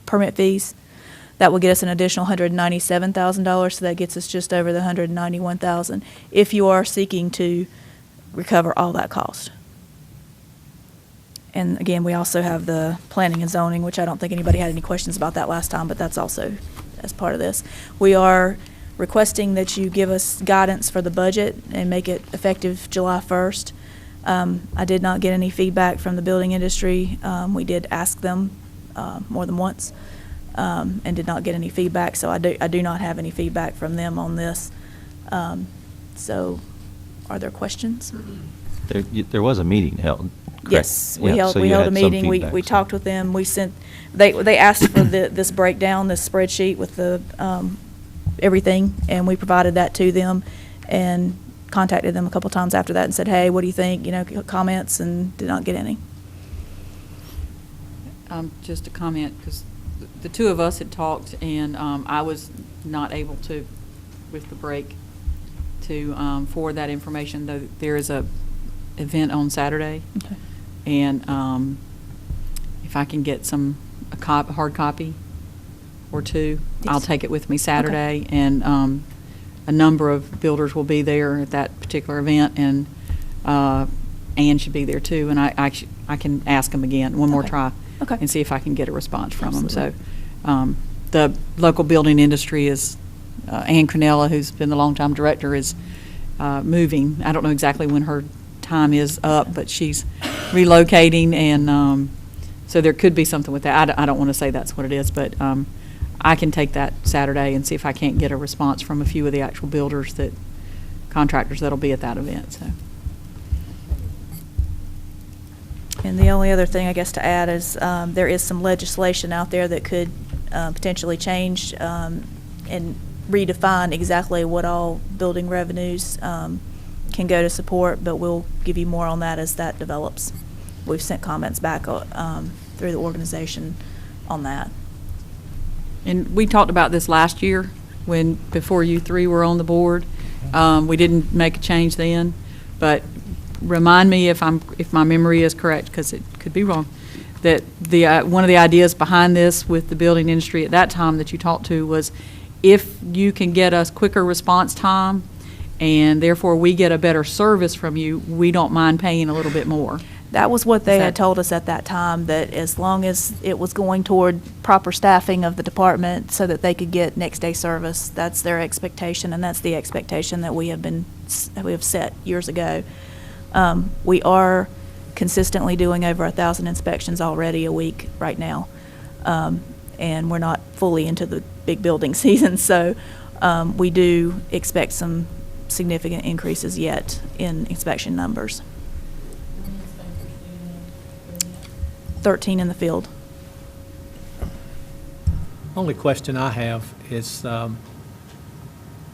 permit fees. That will get us an additional $197,000, so that gets us just over the $191,000 if you are seeking to recover all that cost. And again, we also have the planning and zoning, which I don't think anybody had any questions about that last time, but that's also as part of this. We are requesting that you give us guidance for the budget and make it effective July 1st. I did not get any feedback from the building industry. We did ask them more than once, and did not get any feedback, so I do not have any feedback from them on this. So are there questions? There was a meeting held, correct? Yes, we Yeah, held so we you held had a some meeting. We feedback, so- talked with them. They asked for this breakdown, this spreadsheet with the everything, and we provided that to them and contacted them a couple times after that and said, hey, what do you think? Comments, and did not get any. Just a comment, because the two of us had talked, and I was not able to, with the break, to forward that information, though there is a event on Saturday. Okay. And if I can get hard copy or two, I'll Yes. take it with me Saturday. And a number of builders will be there at that particular event, and Ann should be there too. And I can ask them again, one more Okay. try, Okay. and see if I can get a response from them. So Absolutely. the local building industry is, Ann Cronella, who's been the longtime director, is moving. I don't know exactly when her time is up, but she's relocating, and so there could be something with that. I don't want to say that's what it is, but I can take that Saturday and see if I can't get a response from a few of the actual builders, contractors that'll be at that event. So. And the only other thing, I guess, to add is there is some legislation out there that could potentially change and redefine exactly what all building revenues can go to support, but we'll give you more on that as that develops. We've sent comments back through the organization on that. And we talked about this last year before you three were on the board. We didn't make a change then, but remind me if my memory is correct, because it could be wrong, that one of the ideas behind this with the building industry at that time that you talked to was, if you can get us quicker response time and therefore we get a better service from you, we don't mind paying a little bit more. That was what they had told us at that time, that as long as it was going toward proper staffing of the department so that they could get next day service, that's their expectation, and that's the expectation that we have set years ago. We are consistently doing over 1,000 inspections already a week right now, and we're not fully into the big building season, so we do expect some significant increases yet in inspection numbers. 13 in the field. Only question I have is,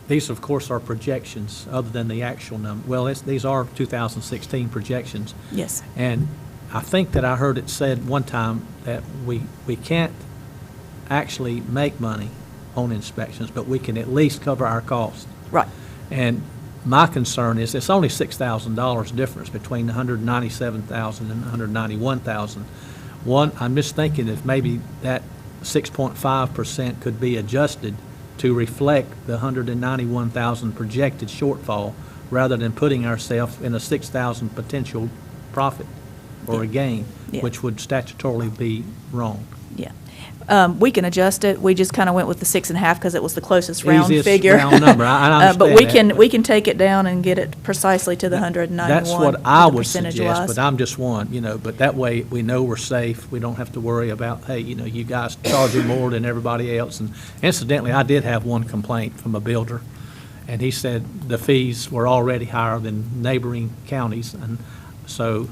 these, of course, are projections other than the actual number. Well, these are 2016 projections. Yes. And I think that I heard it said one time that we can't actually make money on inspections, but we can at least cover our costs. Right. And my concern is it's only $6,000 difference between $197,000 and $191,000. One, I'm just thinking if maybe that 6.5% could be adjusted to reflect the $191,000 projected shortfall, rather than putting ourselves in a $6,000 potential profit or a gain, Yeah. which would statutorily be wrong. Yeah. We can adjust it. We just kind of went with the 6.5 because it was the closest round Easiest figure. round number. I understand But we that, can, but- we can take it down and get it precisely to the 191. That's what I to the would suggest, percentage-wise. but I'm just one, but that way we know we're safe. We don't have to worry about, hey, you guys charging more than everybody else. And incidentally, I did have one complaint from a builder, and he said the fees were already higher than neighboring counties. And so,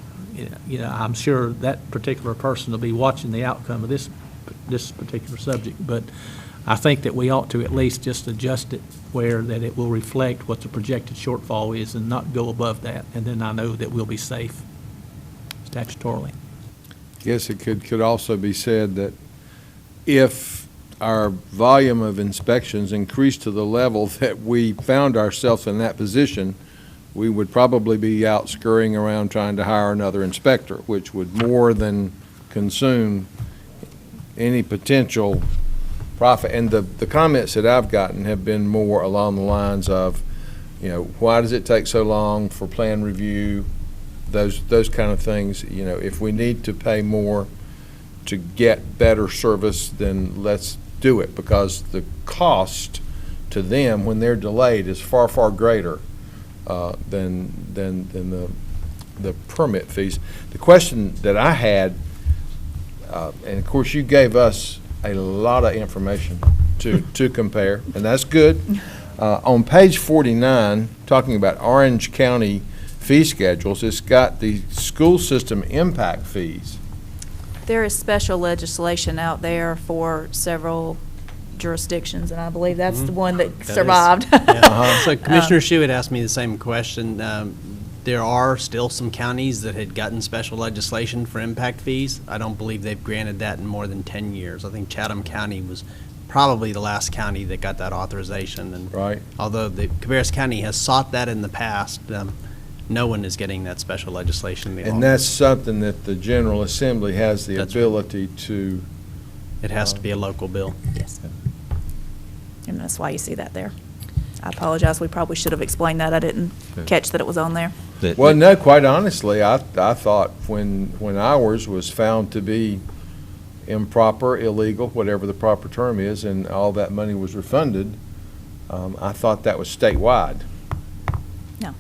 I'm sure that particular person will be watching the outcome of this particular subject. But I think that we ought to at least just adjust it where that it will reflect what the projected shortfall is and not go above that. And then I know that we'll be safe statutorily. Yes, it could also be said that if our volume of inspections increased to the level that we found ourselves in that position, we would probably be out scurrying around trying to hire another inspector, which would more than consume any potential profit. And the comments that I've gotten have been more along the lines of, why does it take so long for plan review, those kind of things. If we need to pay more to get better service, then let's do it, because the cost to them when they're delayed is far, far greater than the permit fees. The question that I had, and of course you gave us a lot of information to compare, and that's good. On page 49, talking about Orange County fee schedules, it's got the school system impact fees. There is special legislation out there for several jurisdictions, and I believe that's the one that survived. So Commissioner Shu had asked me the same question. There are still some counties that had gotten special legislation for impact fees. I don't believe they've granted that in more than 10 years. I think Chatham County was probably the last county that got that authorization. And Right. although the Cabarrus County has sought that in the past, no one is getting that special legislation any And longer. that's something that the General Assembly has the That's right. ability to, It has to be a local bill. Yes. And that's why you see that there. I apologize, we probably should have explained that. I didn't catch that it was on there. well, no, quite honestly, I thought when ours was found to be improper, illegal, whatever the proper term is, and all that money was refunded, I thought that was statewide. No.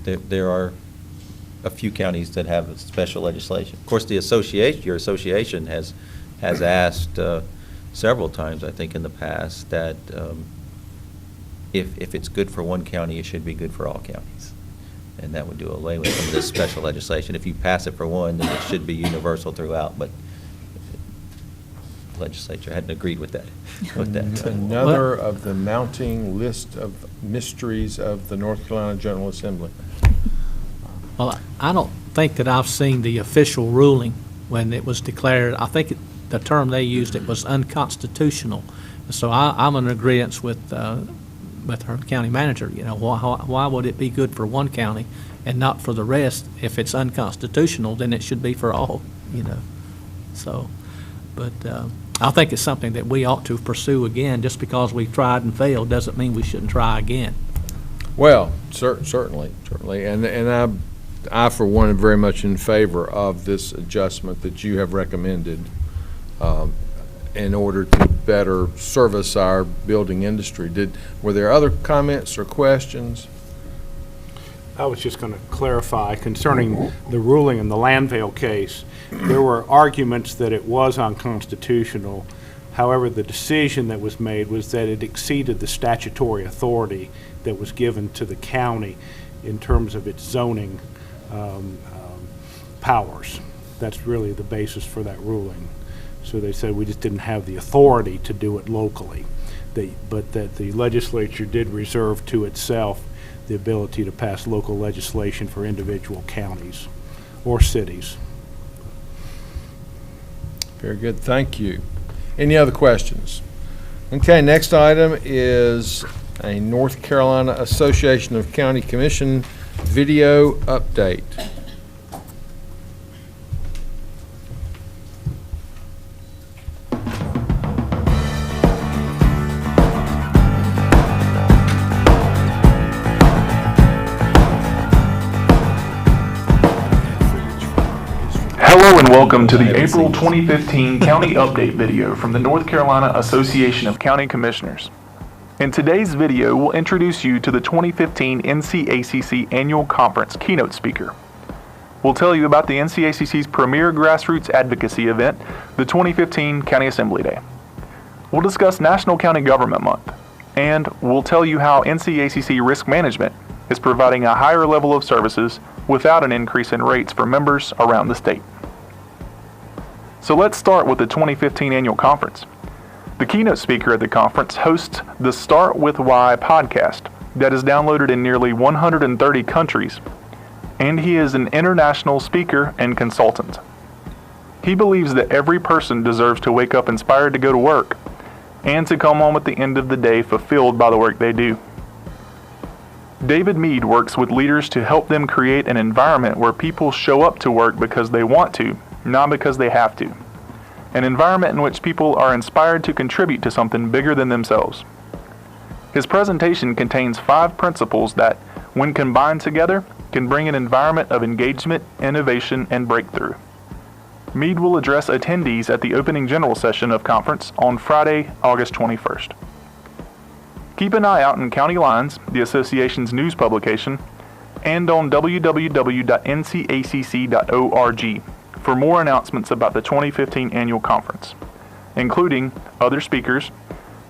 There are a few counties that have special legislation. Of course, your association has asked several times, I think, in the past, that if it's good for one county, it should be good for all counties. And that would do away with some of this special legislation. If you pass it for one, then it should be universal throughout, but the legislature hadn't agreed with that. Another of the mounting list of mysteries of the North Carolina General Assembly. Well, I don't think that I've seen the official ruling when it was declared. I think the term they used, it was unconstitutional. So I'm in agreeance with her county manager. You know, why would it be good for one county and not for the rest? If it's unconstitutional, then it should be for all, you know. So, but I think it's something that we ought to pursue again. Just because we tried and failed doesn't mean we shouldn't try again. Well, certainly, and I for one am very much in favor of this adjustment that you have recommended in order to better service our building industry. Were there other comments or questions? I was just going to clarify concerning the ruling in the Landvale case. There were arguments that it was unconstitutional. However, the decision that was made was that it exceeded the statutory authority that was given to the county in terms of its zoning powers. That's really the basis for that ruling. So they said we just didn't have the authority to do it locally, but that the legislature did reserve to itself the ability to pass local legislation for individual counties or cities. Very good, thank you. Any other questions? Okay, next item is a North Carolina Association of County Commission video update. Hello and welcome to the April 2015 County Update video from the North Carolina Association of County Commissioners. In today's video, we'll introduce you to the 2015 NCACC Annual Conference keynote speaker. We'll tell you about the NCACC's premier grassroots advocacy event, the 2015 County Assembly Day. We'll discuss National County Government Month, and we'll tell you how NCACC Risk Management is providing a higher level of services without an increase in rates for members around the state. So let's start with the 2015 annual conference. The keynote speaker at the conference hosts the Start With Why podcast that is downloaded in nearly 130 countries, and he is an international speaker and consultant. He believes that every person deserves to wake up inspired to go to work and to come home at the end of the day fulfilled by the work they do. David Mead works with leaders to help them create an environment where people show up to work because they want to, not because they have to. An environment in which people are inspired to contribute to something bigger than themselves. His presentation contains 5 principles that, when combined together, can bring an environment of engagement, innovation, and breakthrough. Mead will address attendees at the opening general session of conference on Friday, August 21st. Keep an eye out in County Lines, the association's news publication, and on www.ncacc.org for more announcements about the 2015 annual conference, including other speakers,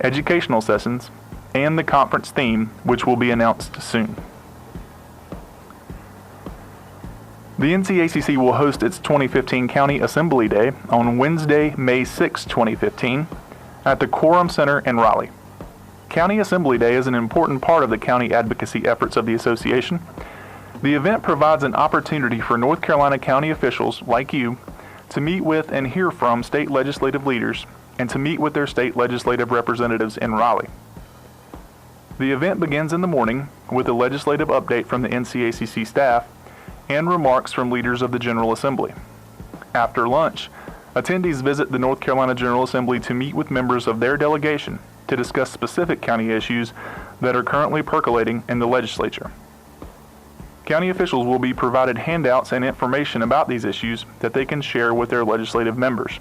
educational sessions, and the conference theme, which will be announced soon. The NCACC will host its 2015 County Assembly Day on Wednesday, May 6, 2015, at the Quorum Center in Raleigh. County Assembly Day is an important part of the county advocacy efforts of the association. The event provides an opportunity for North Carolina county officials like you to meet with and hear from state legislative leaders and to meet with their state legislative representatives in Raleigh. The event begins in the morning with a legislative update from the NCACC staff and remarks from leaders of the General Assembly. After lunch, attendees visit the North Carolina General Assembly to meet with members of their delegation to discuss specific county issues that are currently percolating in the legislature. County officials will be provided handouts and information about these issues that they can share with their legislative members.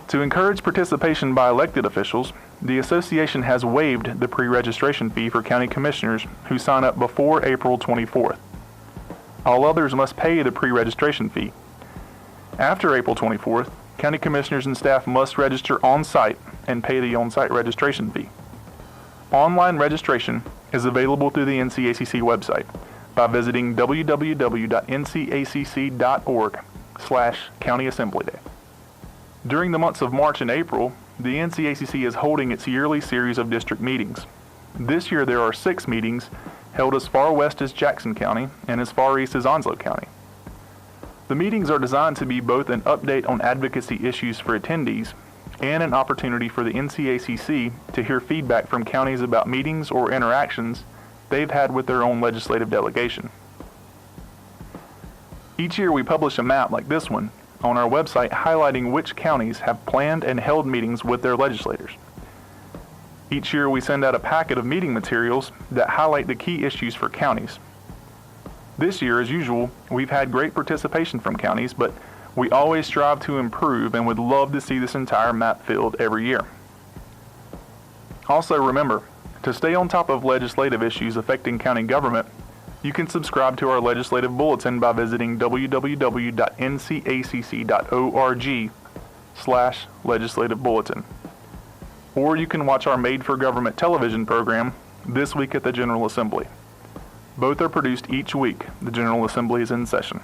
To encourage participation by elected officials, the association has waived the pre-registration fee for county commissioners who sign up before April 24th. All others must pay the pre-registration fee. After April 24th, county commissioners and staff must register on-site and pay the on-site registration fee. Online registration is available through the NCACC website by visiting www.ncacc.org/County Assembly Day. During the months of March and April, the NCACC is holding its yearly series of district meetings. This year there are 6 meetings held as far west as Jackson County and as far east as Onslow County. The meetings are designed to be both an update on advocacy issues for attendees and an opportunity for the NCACC to hear feedback from counties about meetings or interactions they've had with their own legislative delegation. Each year we publish a map like this one on our website highlighting which counties have planned and held meetings with their legislators. Each year we send out a packet of meeting materials that highlight the key issues for counties. This year, as usual, we've had great participation from counties, but we always strive to improve and would love to see this entire map filled every year. Also remember, to stay on top of legislative issues affecting county government, you can subscribe to our legislative bulletin by visiting www.ncacc.org/legislative bulletin. Or you can watch our Made for Government television program, This Week at the General Assembly. Both are produced each week the General Assembly is in session.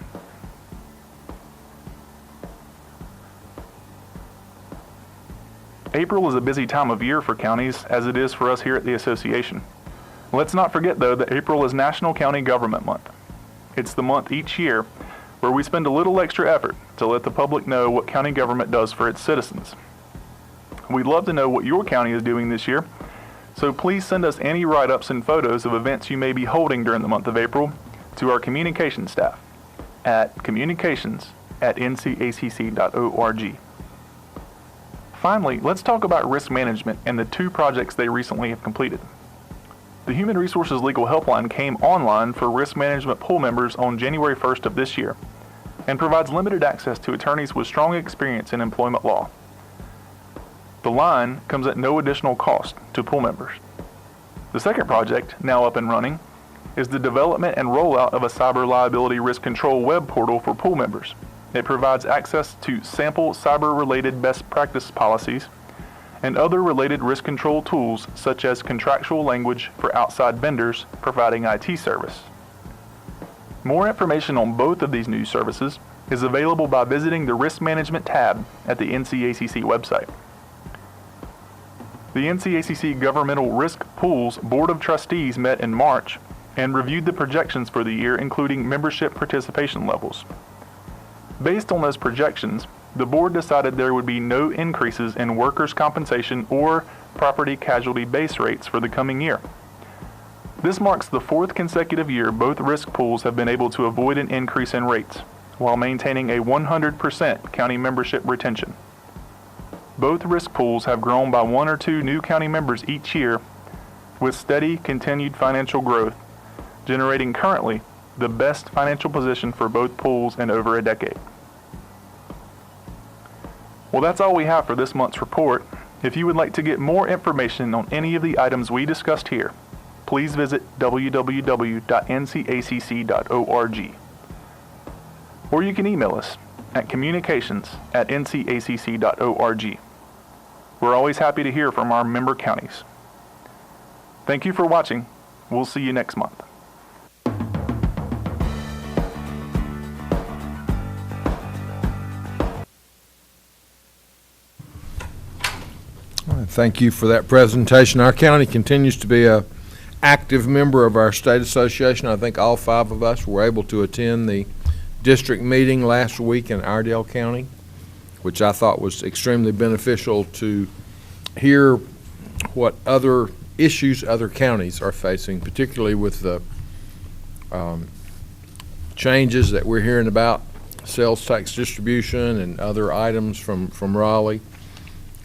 April is a busy time of year for counties, as it is for us here at the association. Let's not forget, though, that April is National County Government Month. It's the month each year where we spend a little extra effort to let the public know what county government does for its citizens. We'd love to know what your county is doing this year, so please send us any write-ups and photos of events you may be holding during the month of April to our communications staff at communications@ncacc.org. Finally, let's talk about risk management and the 2 projects they recently have completed. The Human Resources Legal Helpline came online for risk management pool members on January 1st of this year and provides limited access to attorneys with strong experience in employment law. The line comes at no additional cost to pool members. The second project, now up and running, is the development and rollout of a cyber liability risk control web portal for pool members. It provides access to sample cyber-related best practice policies and other related risk control tools such as contractual language for outside vendors providing IT service. More information on both of these new services is available by visiting the Risk Management tab at the NCACC website. The NCACC Governmental Risk Pools Board of Trustees met in March and reviewed the projections for the year, including membership participation levels. Based on those projections, the board decided there would be no increases in workers' compensation or property casualty base rates for the coming year. This marks the 4th consecutive year both risk pools have been able to avoid an increase in rates, while maintaining a 100% county membership retention. Both risk pools have grown by 1 or 2 new county members each year, with steady, continued financial growth, generating currently the best financial position for both pools in over a decade. Well, that's all we have for this month's report. If you would like to get more information on any of the items we discussed here, please visit www.ncacc.org. Or you can email us at communications@ncacc.org. We're always happy to hear from our member counties. Thank you for watching. We'll see you next month. Thank you for that presentation. Our county continues to be a active member of our state association. I think all 5 of us were able to attend the district meeting last week in Iredell County, which I thought was extremely beneficial to hear what other issues other counties are facing, particularly with the changes that we're hearing about, sales tax distribution and other items from Raleigh.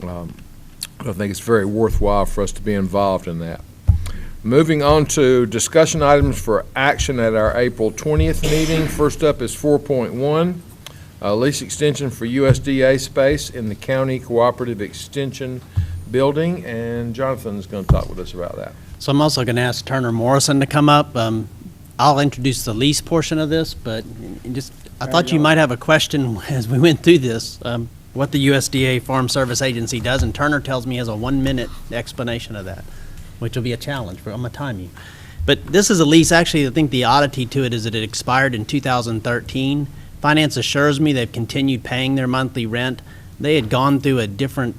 I think it's very worthwhile for us to be involved in that. Moving on to discussion items for action at our April 20th meeting. First up is 4.1, lease extension for USDA space in the County Cooperative Extension Building, and Jonathan's going to talk with us about that. So I'm also going to ask Turner Morrison to come up. I'll introduce the lease portion of this, but I thought you might have a question as we went through this, what the USDA Farm Service Agency does, and Turner tells me he has a 1-minute explanation of that, which will be a challenge, but I'm going to time you. But this is a lease. Actually, I think the oddity to it is that it expired in 2013. Finance assures me they've continued paying their monthly rent. They had gone through a different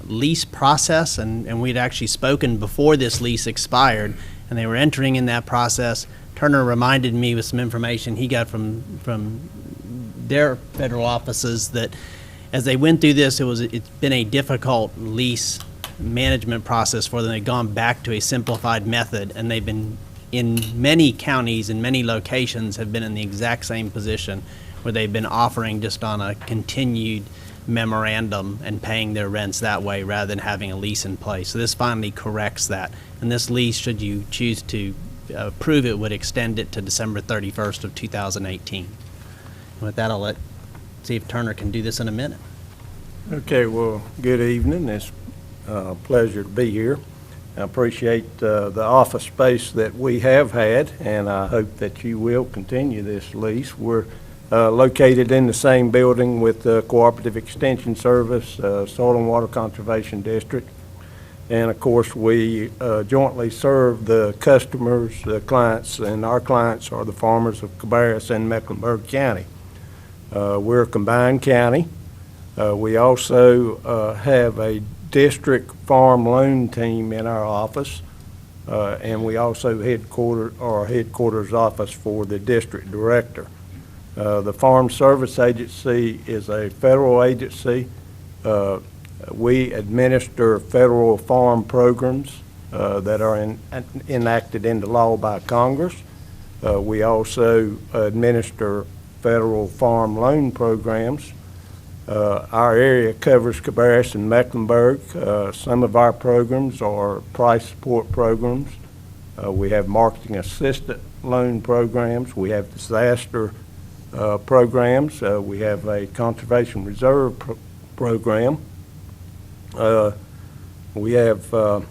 lease process, and we'd actually spoken before this lease expired, and they were entering in that process. Turner reminded me with some information he got from their federal offices that as they went through this, it's been a difficult lease management process for them. They've gone back to a simplified method, and they've been in many counties and many locations have been in the exact same position where they've been offering just on a continued memorandum and paying their rents that way rather than having a lease in place. So this finally corrects that. And this lease, should you choose to approve it, would extend it to December 31st of 2018. And with that, I'll see if Turner can do this in a minute. Okay, well, good evening. It's a pleasure to be here. I appreciate the office space that we have had, and I hope that you will continue this lease. We're located in the same building with the Cooperative Extension Service, Soil and Water Conservation District, and of course we jointly serve the customers, the clients, and our clients are the farmers of Cabarrus and Mecklenburg County. We're a combined county. We also have a district farm loan team in our office, and we also headquarters office for the district director. The Farm Service Agency is a federal agency. We administer federal farm programs that are enacted into law by Congress. We also administer federal farm loan programs. Our area covers Cabarrus and Mecklenburg. Some of our programs are price support programs. We have marketing assistant loan programs. We have disaster programs. We have a conservation reserve program. We have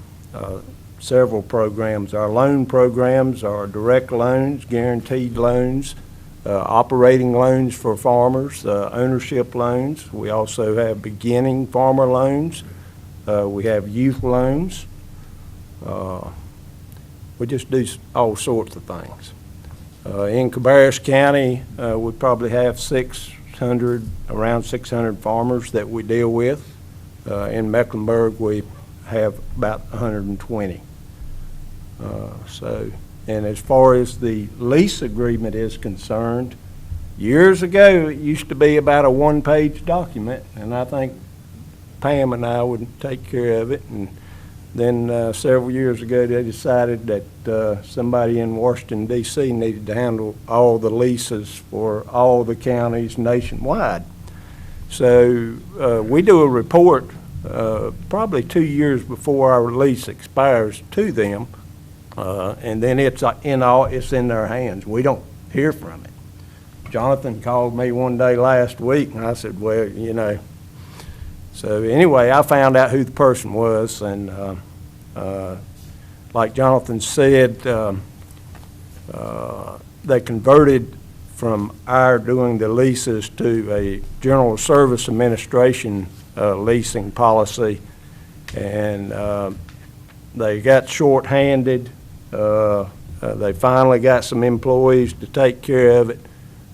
several programs. Our loan programs are direct loans, guaranteed loans, operating loans for farmers, ownership loans. We also have beginning farmer loans. We have youth loans. We just do all sorts of things. In Cabarrus County, we probably have around 600 farmers that we deal with. In Mecklenburg, we have about 120. And as far as the lease agreement is concerned, years ago, it used to be about a one-page document, and I think Pam and I would take care of it. And then several years ago, they decided that somebody in Washington, D.C. needed to handle all the leases for all the counties nationwide. So we do a report probably 2 years before our lease expires to them, and then it's in their hands. We don't hear from it. Jonathan called me one day last week, and I said, well, you know. So anyway, I found out who the person was, and like Jonathan said, they converted from our doing the leases to a General Service Administration leasing policy, and they got short-handed. They finally got some employees to take care of it.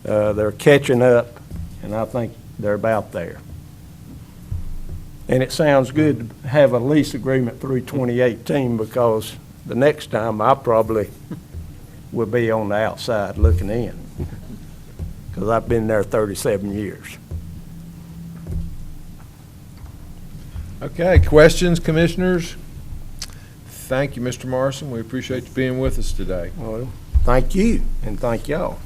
They're catching up, and I think they're about there. And it sounds good to have a lease agreement through 2018 because the next time I probably will be on the outside looking in, because I've been there 37 years. Okay, questions, commissioners? Thank you, Mr. Morrison. We appreciate you being with us today. Well, thank you, and thank y'all.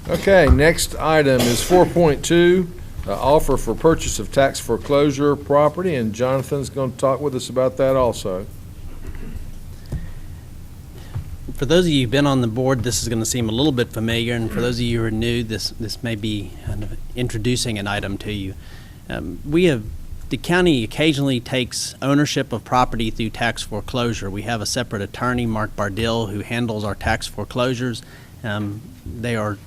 Okay, next item is 4.2, offer for purchase of tax foreclosure property, and Jonathan's going to talk with us about that also. For those of you who've been on the board, this is going to seem a little bit familiar, and for those of you who are new, this may be kind of introducing an item to you. The county occasionally takes ownership of property through tax foreclosure. We have a separate attorney, Mark Bardill, who handles our tax foreclosures. They are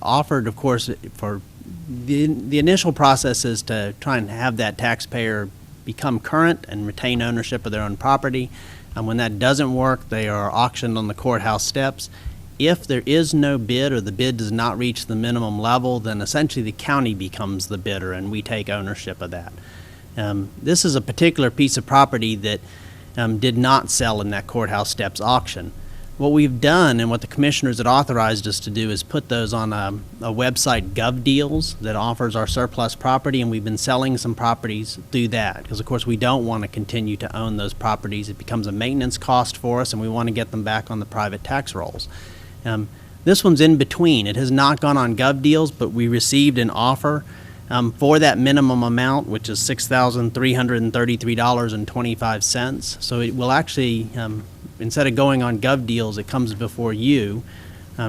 offered, of course, for the initial process is to try and have that taxpayer become current and retain ownership of their own property. And when that doesn't work, they are auctioned on the courthouse steps. If there is no bid or the bid does not reach the minimum level, then essentially the county becomes the bidder and we take ownership of that. This is a particular piece of property that did not sell in that courthouse steps auction. What we've done and what the commissioners had authorized us to do is put those on a website, GovDeals, that offers our surplus property, and we've been selling some properties through that because, of course, we don't want to continue to own those properties. It becomes a maintenance cost for us, and we want to get them back on the private tax rolls. This one's in between. It has not gone on GovDeals, but we received an offer for that minimum amount, which is $6,333.25. So it will actually, instead of going on GovDeals, it comes before you.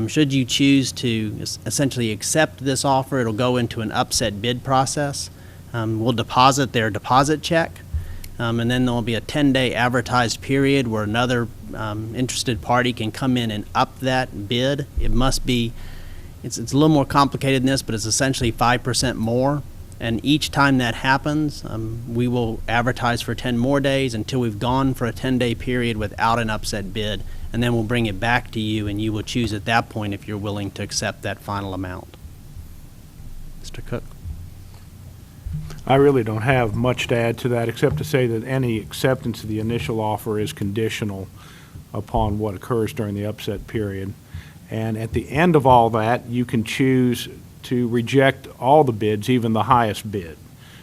Should you choose to essentially accept this offer, it'll go into an upset bid process. We'll deposit their deposit check, and then there'll be a 10-day advertised period where another interested party can come in and up that bid. It must be, it's a little more complicated than this, but it's essentially 5% more. And each time that happens, we will advertise for 10 more days until we've gone for a 10-day period without an upset bid, and then we'll bring it back to you, and you will choose at that point if you're willing to accept that final amount. Mr. Cook? I really don't have much to add to that, except to say that any acceptance of the initial offer is conditional upon what occurs during the upset period. And at the end of all that, you can choose to reject all the bids, even the highest bid.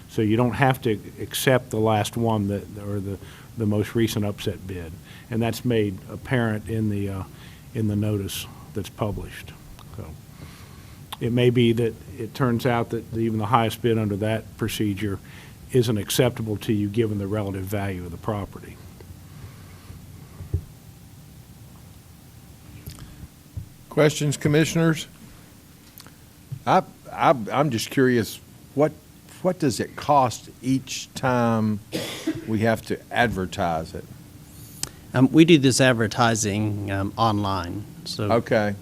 So you don't have to accept the last one or the most recent upset bid. And that's made apparent in the notice that's published. So it may be that it turns out that even the highest bid under that procedure isn't acceptable to you given the relative value of the property. Questions, commissioners? I'm just curious, what does it cost each time we have to advertise it? We do this advertising online. So Okay.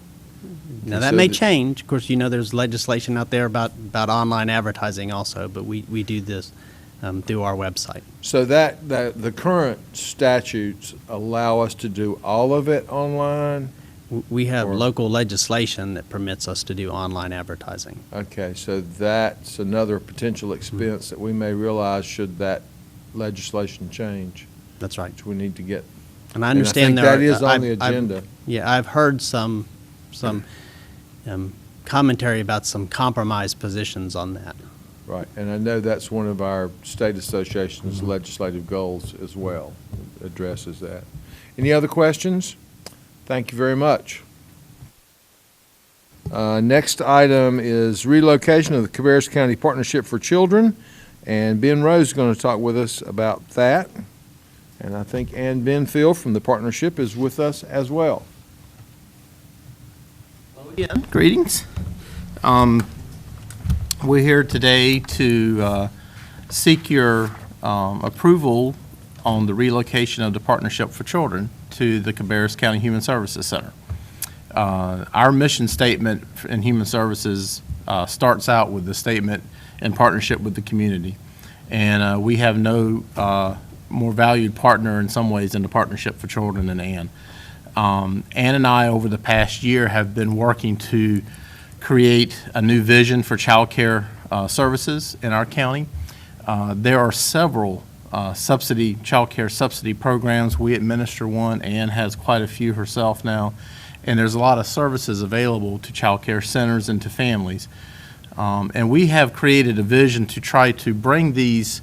now that may change. Of course, you know there's legislation out there about online advertising also, but we do this through our website. So that the current statutes allow us to do all of it online? We have local legislation that permits us to do online advertising. Okay, so that's another potential expense that we may realize should that legislation change. That's right. Which we need to get. And I understand and I think that is on the agenda. I've heard some commentary about some compromise positions on that. Right, and I know that's one of our state association's legislative goals as well, addresses that. Any other questions? Thank you very much. Next item is relocation of the Cabarrus County Partnership for Children, and Ben Rose is going to talk with us about that. And I think Ann Benfield from the partnership is with us as well. Greetings. We're here today to seek your approval on the relocation of the Partnership for Children to the Cabarrus County Human Services Center. Our mission statement in Human Services starts out with the statement in partnership with the community. And we have no more valued partner in some ways in the Partnership for Children than Ann. Ann and I, over the past year, have been working to create a new vision for child care services in our county. There are several subsidy, childcare subsidy programs. We administer one. Ann has quite a few herself now. And there's a lot of services available to childcare centers and to families. And we have created a vision to try to bring these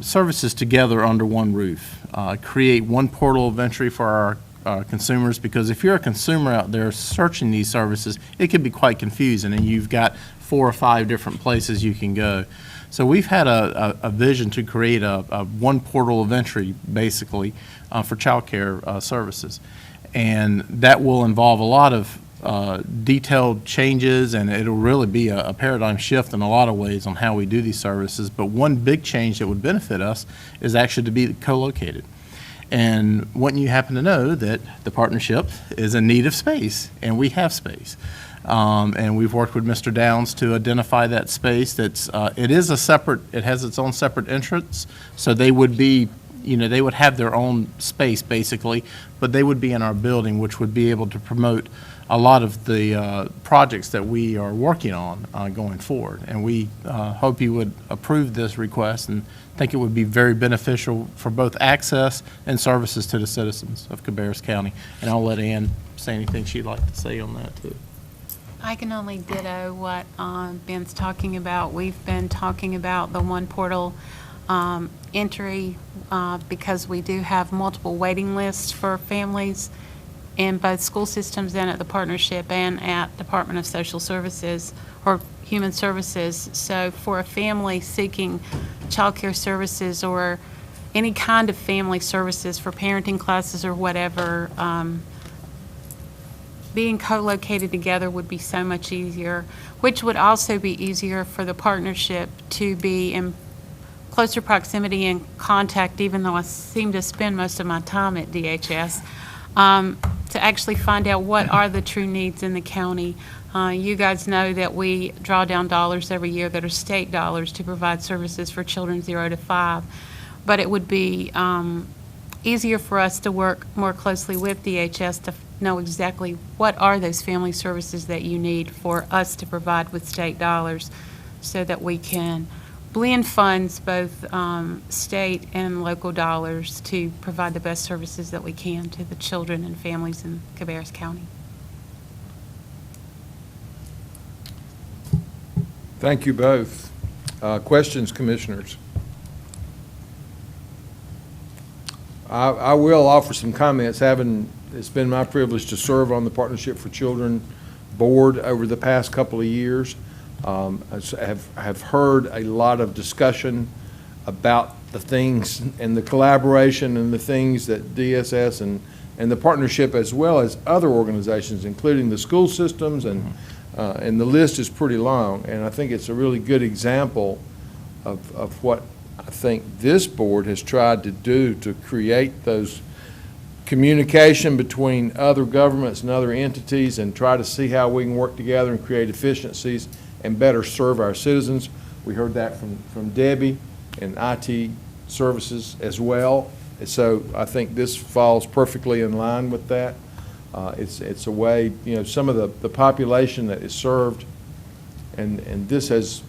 services together under one roof, create one portal of entry for our consumers, because if you're a consumer out there searching these services, it can be quite confusing, and you've got 4 or 5 different places you can go. So we've had a vision to create a one portal of entry, basically, for childcare services. And that will involve a lot of detailed changes, and it'll really be a paradigm shift in a lot of ways on how we do these services. But one big change that would benefit us is actually to be co-located. And wouldn't you happen to know that the partnership is in need of space, and we have space. And we've worked with Mr. Downs to identify that space. It has its own separate entrance, so they would be, they would have their own space basically, but they would be in our building, which would be able to promote a lot of the projects that we are working on going forward. And we hope you would approve this request and think it would be very beneficial for both access and services to the citizens of Cabarrus County. And I'll let Ann say anything she'd like to say on that too. I can only ditto what Ben's talking about. We've been talking about the one portal entry because we do have multiple waiting lists for families in both school systems and at the partnership and at Department of Social Services or Human Services. So for a family seeking child care services or any kind of family services for parenting classes or whatever, being co-located together would be so much easier, which would also be easier for the partnership to be in closer proximity and contact, even though I seem to spend most of my time at DHS, to actually find out what are the true needs in the county. You guys know that we draw down dollars every year that are state dollars to provide services for children 0 to 5, but it would be easier for us to work more closely with DHS to know exactly what are those family services that you need for us to provide with state dollars, so that we can blend funds, both state and local dollars, to provide the best services that we can to the children and families in Cabarrus County. Thank you both. Questions, commissioners? I will offer some comments. It's been my privilege to serve on the Partnership for Children board over the past couple of years. I have heard a lot of discussion about the things and the collaboration and the things that DSS and the partnership, as well as other organizations, including the school systems, and the list is pretty long. And I think it's a really good example of what I think this board has tried to do to create those communication between other governments and other entities, and try to see how we can work together and create efficiencies and better serve our citizens. We heard that from Debbie and IT services as well. And so I think this falls perfectly in line with that. It's a way, some of the population that is served, and this has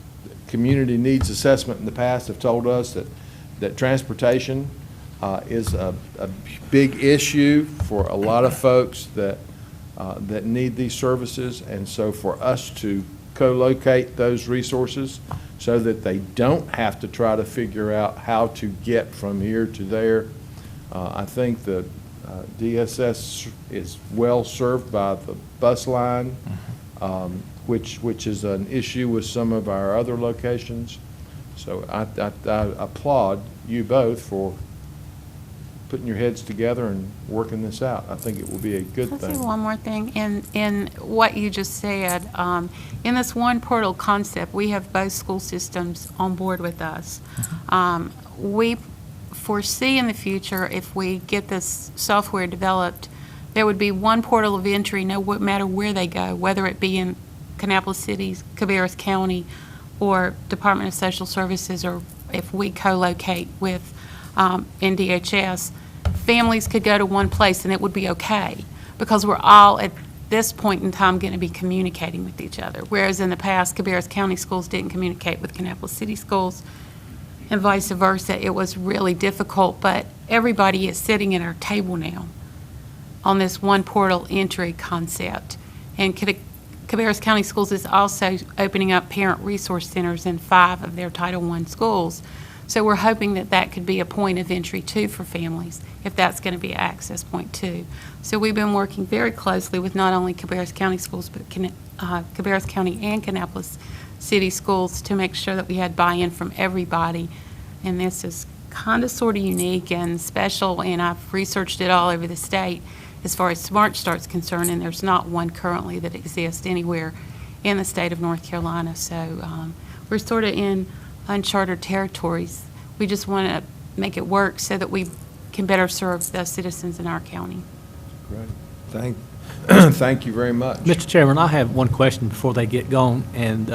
community needs assessment in the past have told us that transportation is a big issue for a lot of folks that need these services. And so for us to co-locate those resources so that they don't have to try to figure out how to get from here to there, I think that DSS is well served by the bus line, which is an issue with some of our other locations. So I applaud you both for putting your heads together and working this out. I think it will be a good thing. I'll say one more thing. In what you just said, in this one portal concept, we have both school systems on board with us. We foresee in the future, if we get this software developed, there would be one portal of entry no matter where they go, whether it be in Kannapolis City, Cabarrus County, or Department of Social Services, or if we co-locate with NDHS. Families could go to one place and it would be okay, because we're all at this point in time going to be communicating with each other. Whereas in the past, Cabarrus County schools didn't communicate with Kannapolis City schools, and vice versa, it was really difficult, but everybody is sitting at our table now on this one portal entry concept. And Cabarrus County Schools is also opening up parent resource centers in 5 of their Title I schools. So we're hoping that that could be a point of entry too for families, if that's going to be an access point too. So we've been working very closely with not only Cabarrus County Schools, but Cabarrus County and Kannapolis City Schools to make sure that we had buy-in from everybody. And this is kind of sort of unique and special, and I've researched it all over the state as far as Smart Start's concerned, and there's not one currently that exists anywhere in the state of North Carolina. So we're sort of in uncharted territories. We just want to make it work so that we can better serve the citizens in our county. Great. Thank you very much. Mr. Chairman, I have one question before they get going, and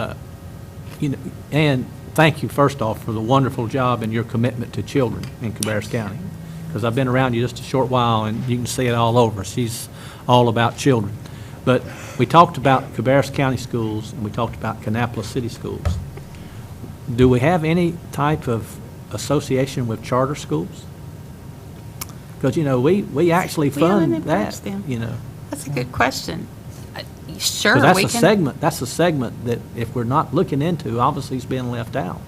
and thank you first off for the wonderful job and your commitment to children in Cabarrus County, because I've been around you just a short while and you can see it all over. She's all about children. But we talked about Cabarrus County schools and we talked about Kannapolis City Schools. Do we have any type of association with charter schools? Because, we actually fund that, That's a good question. Sure, 'Cause we that's can. that's a segment that if we're not looking into, obviously it's being left out.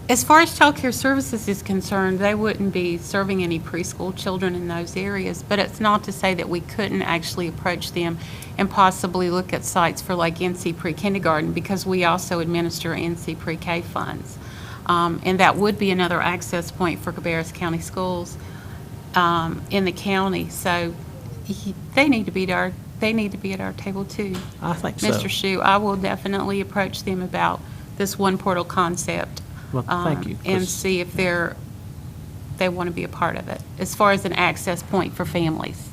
As far as child care services is concerned, they wouldn't be serving any preschool children in those areas, but it's not to say that we couldn't actually approach them and possibly look at sites for like NC pre-kindergarten, because we also administer NC pre-K funds. And that would be another access point for Cabarrus County Schools in the county. So they need to be at our table too. I think so. Mr. Shue, I will definitely approach them about this one portal concept. Well, thank you. And see if they want to be a part of it, as far as an access point for families.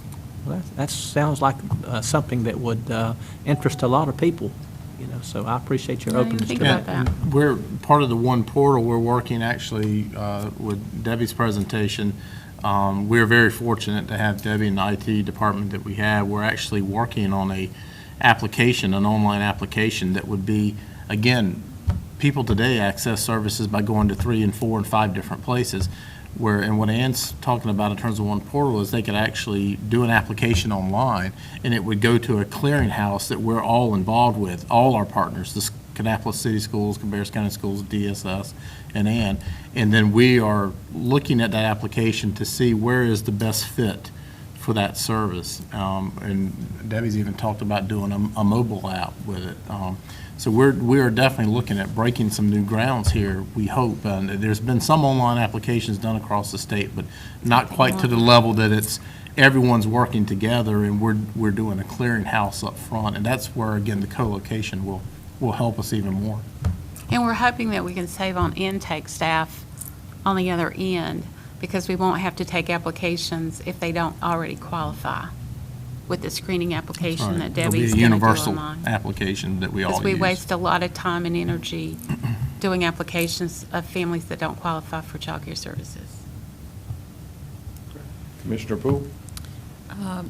Well, that sounds like something that would interest a lot of people, so I appreciate your openness to think that. about that. We're part of the One Portal. We're working actually with Debbie's presentation. We're very fortunate to have Debbie in the IT department that we have. We're actually working on an online application that would be, again, people today access services by going to 3 and 4 and 5 different places. And what Ann's talking about in terms of One Portal is they could actually do an application online, and it would go to a clearinghouse that we're all involved with, all our partners, the Kannapolis City Schools, Cabarrus County Schools, DSS, and Ann. And then we are looking at that application to see where is the best fit for that service. And Debbie's even talked about doing a mobile app with it. So we are definitely looking at breaking some new grounds here, we hope. There's been some online applications done across the state, but not quite to the level that everyone's working together and we're doing a clearinghouse up front. And that's where, again, the co-location will help us even more. And we're hoping that we can save on intake staff on the other end, because we won't have to take applications if they don't already qualify with the screening application that Debbie's going to do online. It'll be a universal application that we all use. Because we waste a lot of time and energy doing applications of families that don't qualify for child care services. Commissioner Poole?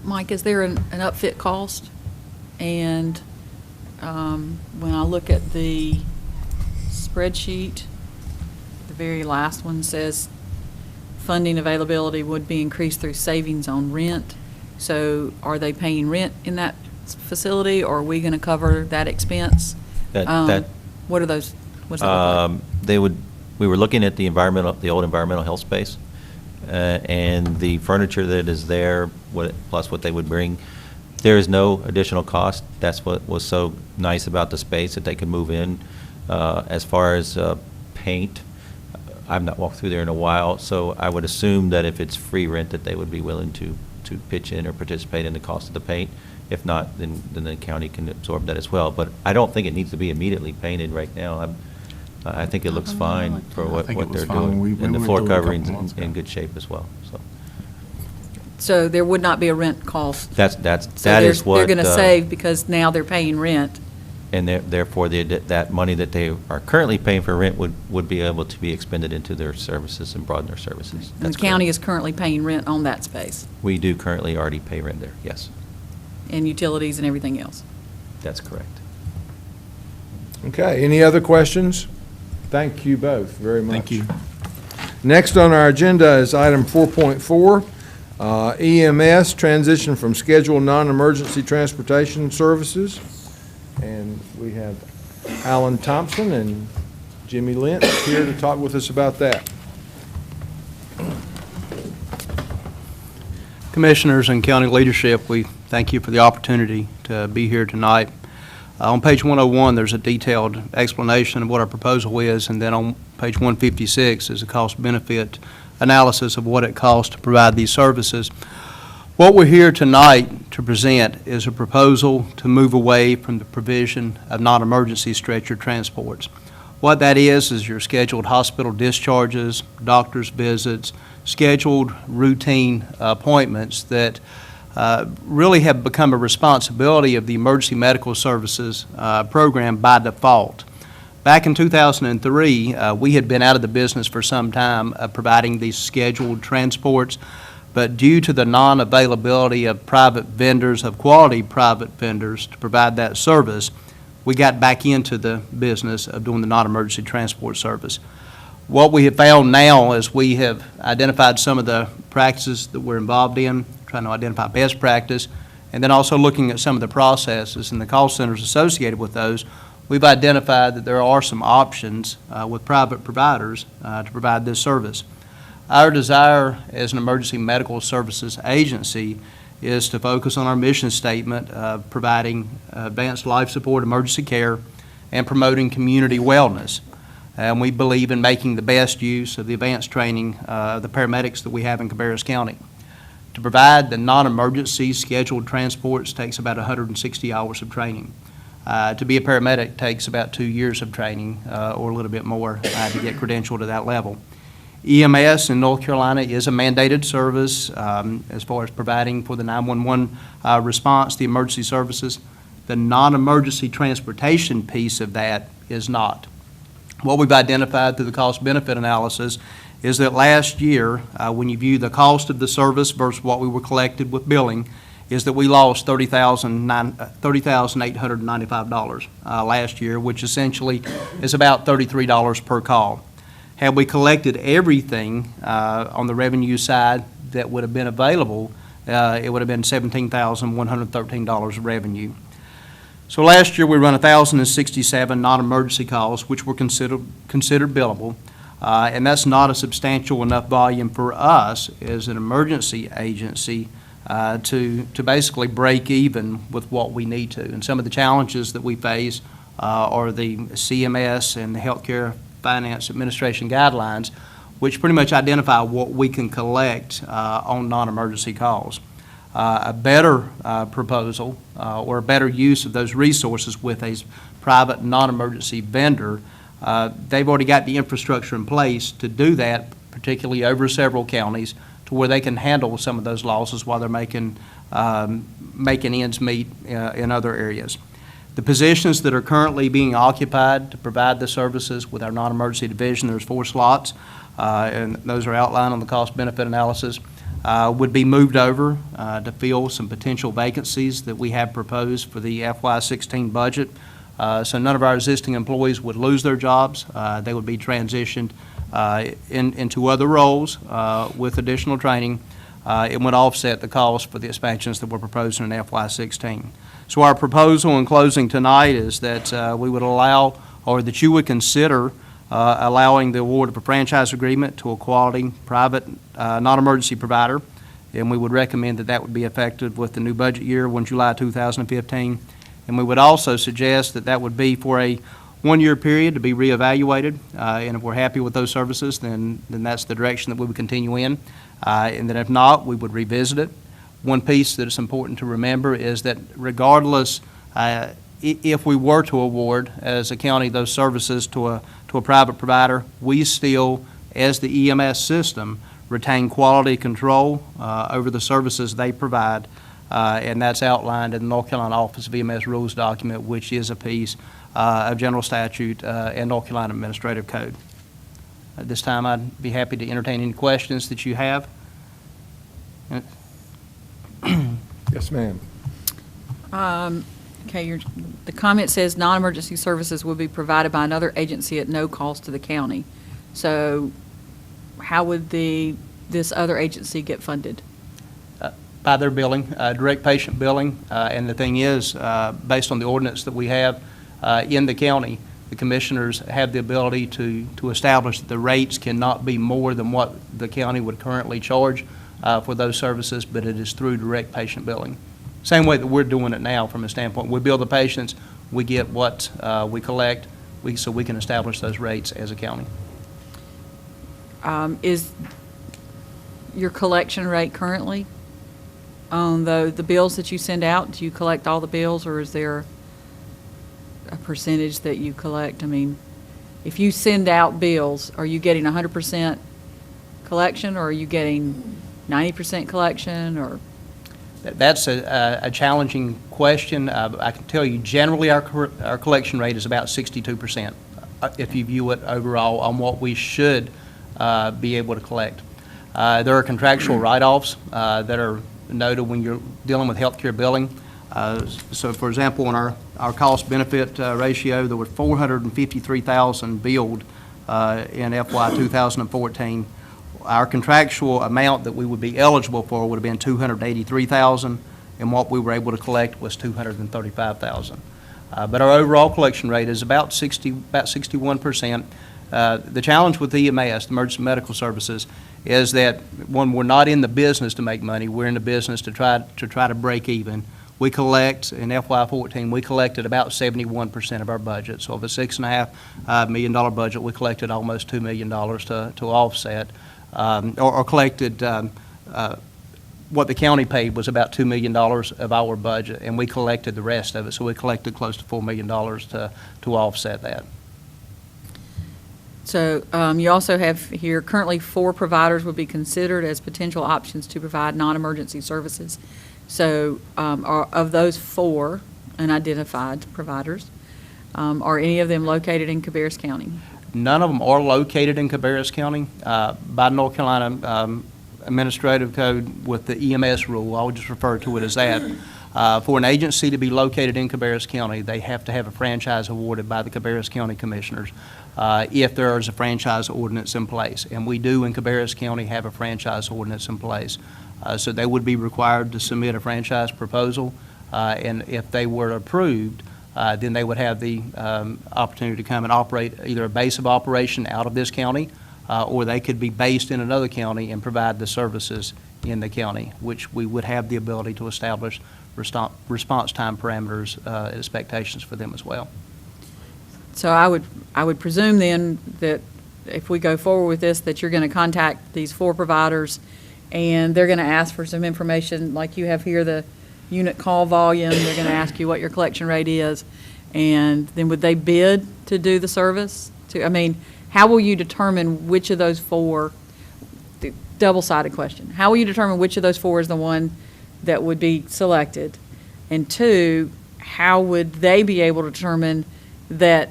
Mike, is there an upfit cost? And when I look at the spreadsheet, the very last one says funding availability would be increased through savings on rent. So are they paying rent in that facility, or are we going to cover that expense? What are those? What's that look like? We were looking at the old environmental health space, and the furniture that is there, plus what they would bring. There is no additional cost. That's what was so nice about the space, that they could move in. As far as paint, I've not walked through there in a while, so I would assume that if it's free rent, that they would be willing to pitch in or participate in the cost of the paint. If not, then the county can absorb that as well. But I don't think it needs to be immediately painted right now. I think it looks fine for what they're doing. And the floor covering's in good shape as well, so. So there would not be a rent cost? That is what. They're going to save because now they're paying rent. And therefore, that money that they are currently paying for rent would be able to be expended into their services and broaden their services. And the county is currently paying rent on that space? We do currently already pay rent there, yes. And utilities and everything else? That's correct. Okay, any other questions? Thank you both very much. Thank you. Next on our agenda is item 4.4, EMS, transition from scheduled non-emergency transportation services. And we have Alan Thompson and Jimmy Lynch here to talk with us about that. Commissioners and county leadership, we thank you for the opportunity to be here tonight. On page 101, there's a detailed explanation of what our proposal is, and then on page 156 is a cost-benefit analysis of what it costs to provide these services. What we're here tonight to present is a proposal to move away from the provision of non-emergency stretcher transports. What that is your scheduled hospital discharges, doctor's visits, scheduled routine appointments that really have become a responsibility of the Emergency Medical Services program by default. Back in 2003, we had been out of the business for some time providing these scheduled transports, but due to the non-availability of private vendors, of quality private vendors to provide that service, we got back into the business of doing the non-emergency transport service. What we have found now is we have identified some of the practices that we're involved in, trying to identify best practice, and then also looking at some of the processes and the cost centers associated with those. We've identified that there are some options with private providers to provide this service. Our desire as an emergency medical services agency is to focus on our mission statement of providing advanced life support emergency care and promoting community wellness. And we believe in making the best use of the advanced training of the paramedics that we have in Cabarrus County. To provide the non-emergency scheduled transports takes about 160 hours of training. To be a paramedic takes about 2 years of training or a little bit more to get credentialed to that level. EMS in North Carolina is a mandated service as far as providing for the 911 response, the emergency services. The non-emergency transportation piece of that is not. What we've identified through the cost-benefit analysis is that last year, when you view the cost of the service versus what we were collected with billing, is that we lost $30,895 last year, which essentially is about $33 per call. Had we collected everything on the revenue side that would have been available, it would have been $17,113 of revenue. So last year we run 1,067 non-emergency calls, which were considered billable, and that's not a substantial enough volume for us as an emergency agency to basically break even with what we need to. And some of the challenges that we face are the CMS and the Healthcare Finance Administration guidelines, which pretty much identify what we can collect on non-emergency calls. A better proposal or a better use of those resources with a private non-emergency vendor, they've already got the infrastructure in place to do that, particularly over several counties, to where they can handle some of those losses while they're making ends meet in other areas. The positions that are currently being occupied to provide the services with our non-emergency division, there's 4 slots, and those are outlined on the cost-benefit analysis, would be moved over to fill some potential vacancies that we have proposed for the FY16 budget. So none of our existing employees would lose their jobs. They would be transitioned into other roles with additional training. It would offset the cost for the expansions that we're proposing in FY16. So our proposal in closing tonight is that we would allow, or that you would consider allowing the award of a franchise agreement to a quality private non-emergency provider, and we would recommend that that would be effective with the new budget year, 1 July 2015. And we would also suggest that that would be for a 1-year period to be reevaluated, and if we're happy with those services, then that's the direction that we would continue in, and then if not, we would revisit it. One piece that is important to remember is that regardless, if we were to award as a county those services to a private provider, we still, as the EMS system, retain quality control over the services they provide, and that's outlined in the North Carolina Office of EMS Rules document, which is a piece of General Statute and North Carolina Administrative Code. At this time, I'd be happy to entertain any questions that you have. Yes, ma'am. Okay, the comment says non-emergency services will be provided by another agency at no cost to the county. So how would this other agency get funded? By their billing, direct patient billing. And the thing is, based on the ordinance that we have in the county, the commissioners have the ability to establish that the rates cannot be more than what the county would currently charge for those services, but it is through direct patient billing. Same way that we're doing it now from a standpoint. We bill the patients, we get what we collect, so we can establish those rates as a county. Is your collection rate currently on the bills that you send out? Do you collect all the bills, or is there a percentage that you collect? I mean, if you send out bills, are you getting 100% collection, or are you getting 90% collection, or? That's a challenging question. I can tell you, generally, our collection rate is about 62%, if you view it overall on what we should be able to collect. There are contractual write-offs that are noted when you're dealing with healthcare billing. So, for example, in our cost-benefit ratio, there were 453,000 billed in FY 2014. Our contractual amount that we would be eligible for would have been 283,000, and what we were able to collect was 235,000. But our overall collection rate is about 61%. The challenge with EMS, Emergency Medical Services, is that, one, we're not in the business to make money. We're in the business to try to break even. We collect, in FY14, we collected about 71% of our budget. So of a $6.5 million budget, we collected almost $2 million to offset, or collected, what the county paid was about $2 million of our budget, and we collected the rest of it. So we collected close to $4 million to offset that. So you also have here, currently 4 providers would be considered as potential options to provide non-emergency services. So of those 4 unidentified providers, are any of them located in Cabarrus County? None of them are located in Cabarrus County. By North Carolina Administrative Code with the EMS rule, I'll just refer to it as that. For an agency to be located in Cabarrus County, they have to have a franchise awarded by the Cabarrus County Commissioners if there is a franchise ordinance in place. And we do in Cabarrus County have a franchise ordinance in place. So they would be required to submit a franchise proposal, and if they were approved, then they would have the opportunity to come and operate either a base of operation out of this county, or they could be based in another county and provide the services in the county, which we would have the ability to establish response time parameters, expectations for them as well. So I would presume then that if we go forward with this, that you're going to contact these 4 providers, and they're going to ask for some information, like you have here, the unit call volume. They're going to ask you what your collection rate is, and then would they bid to do the service? I mean, how will you determine which of those 4? Double-sided question. How will you determine which of those 4 is the one that would be selected? And 2, how would they be able to determine that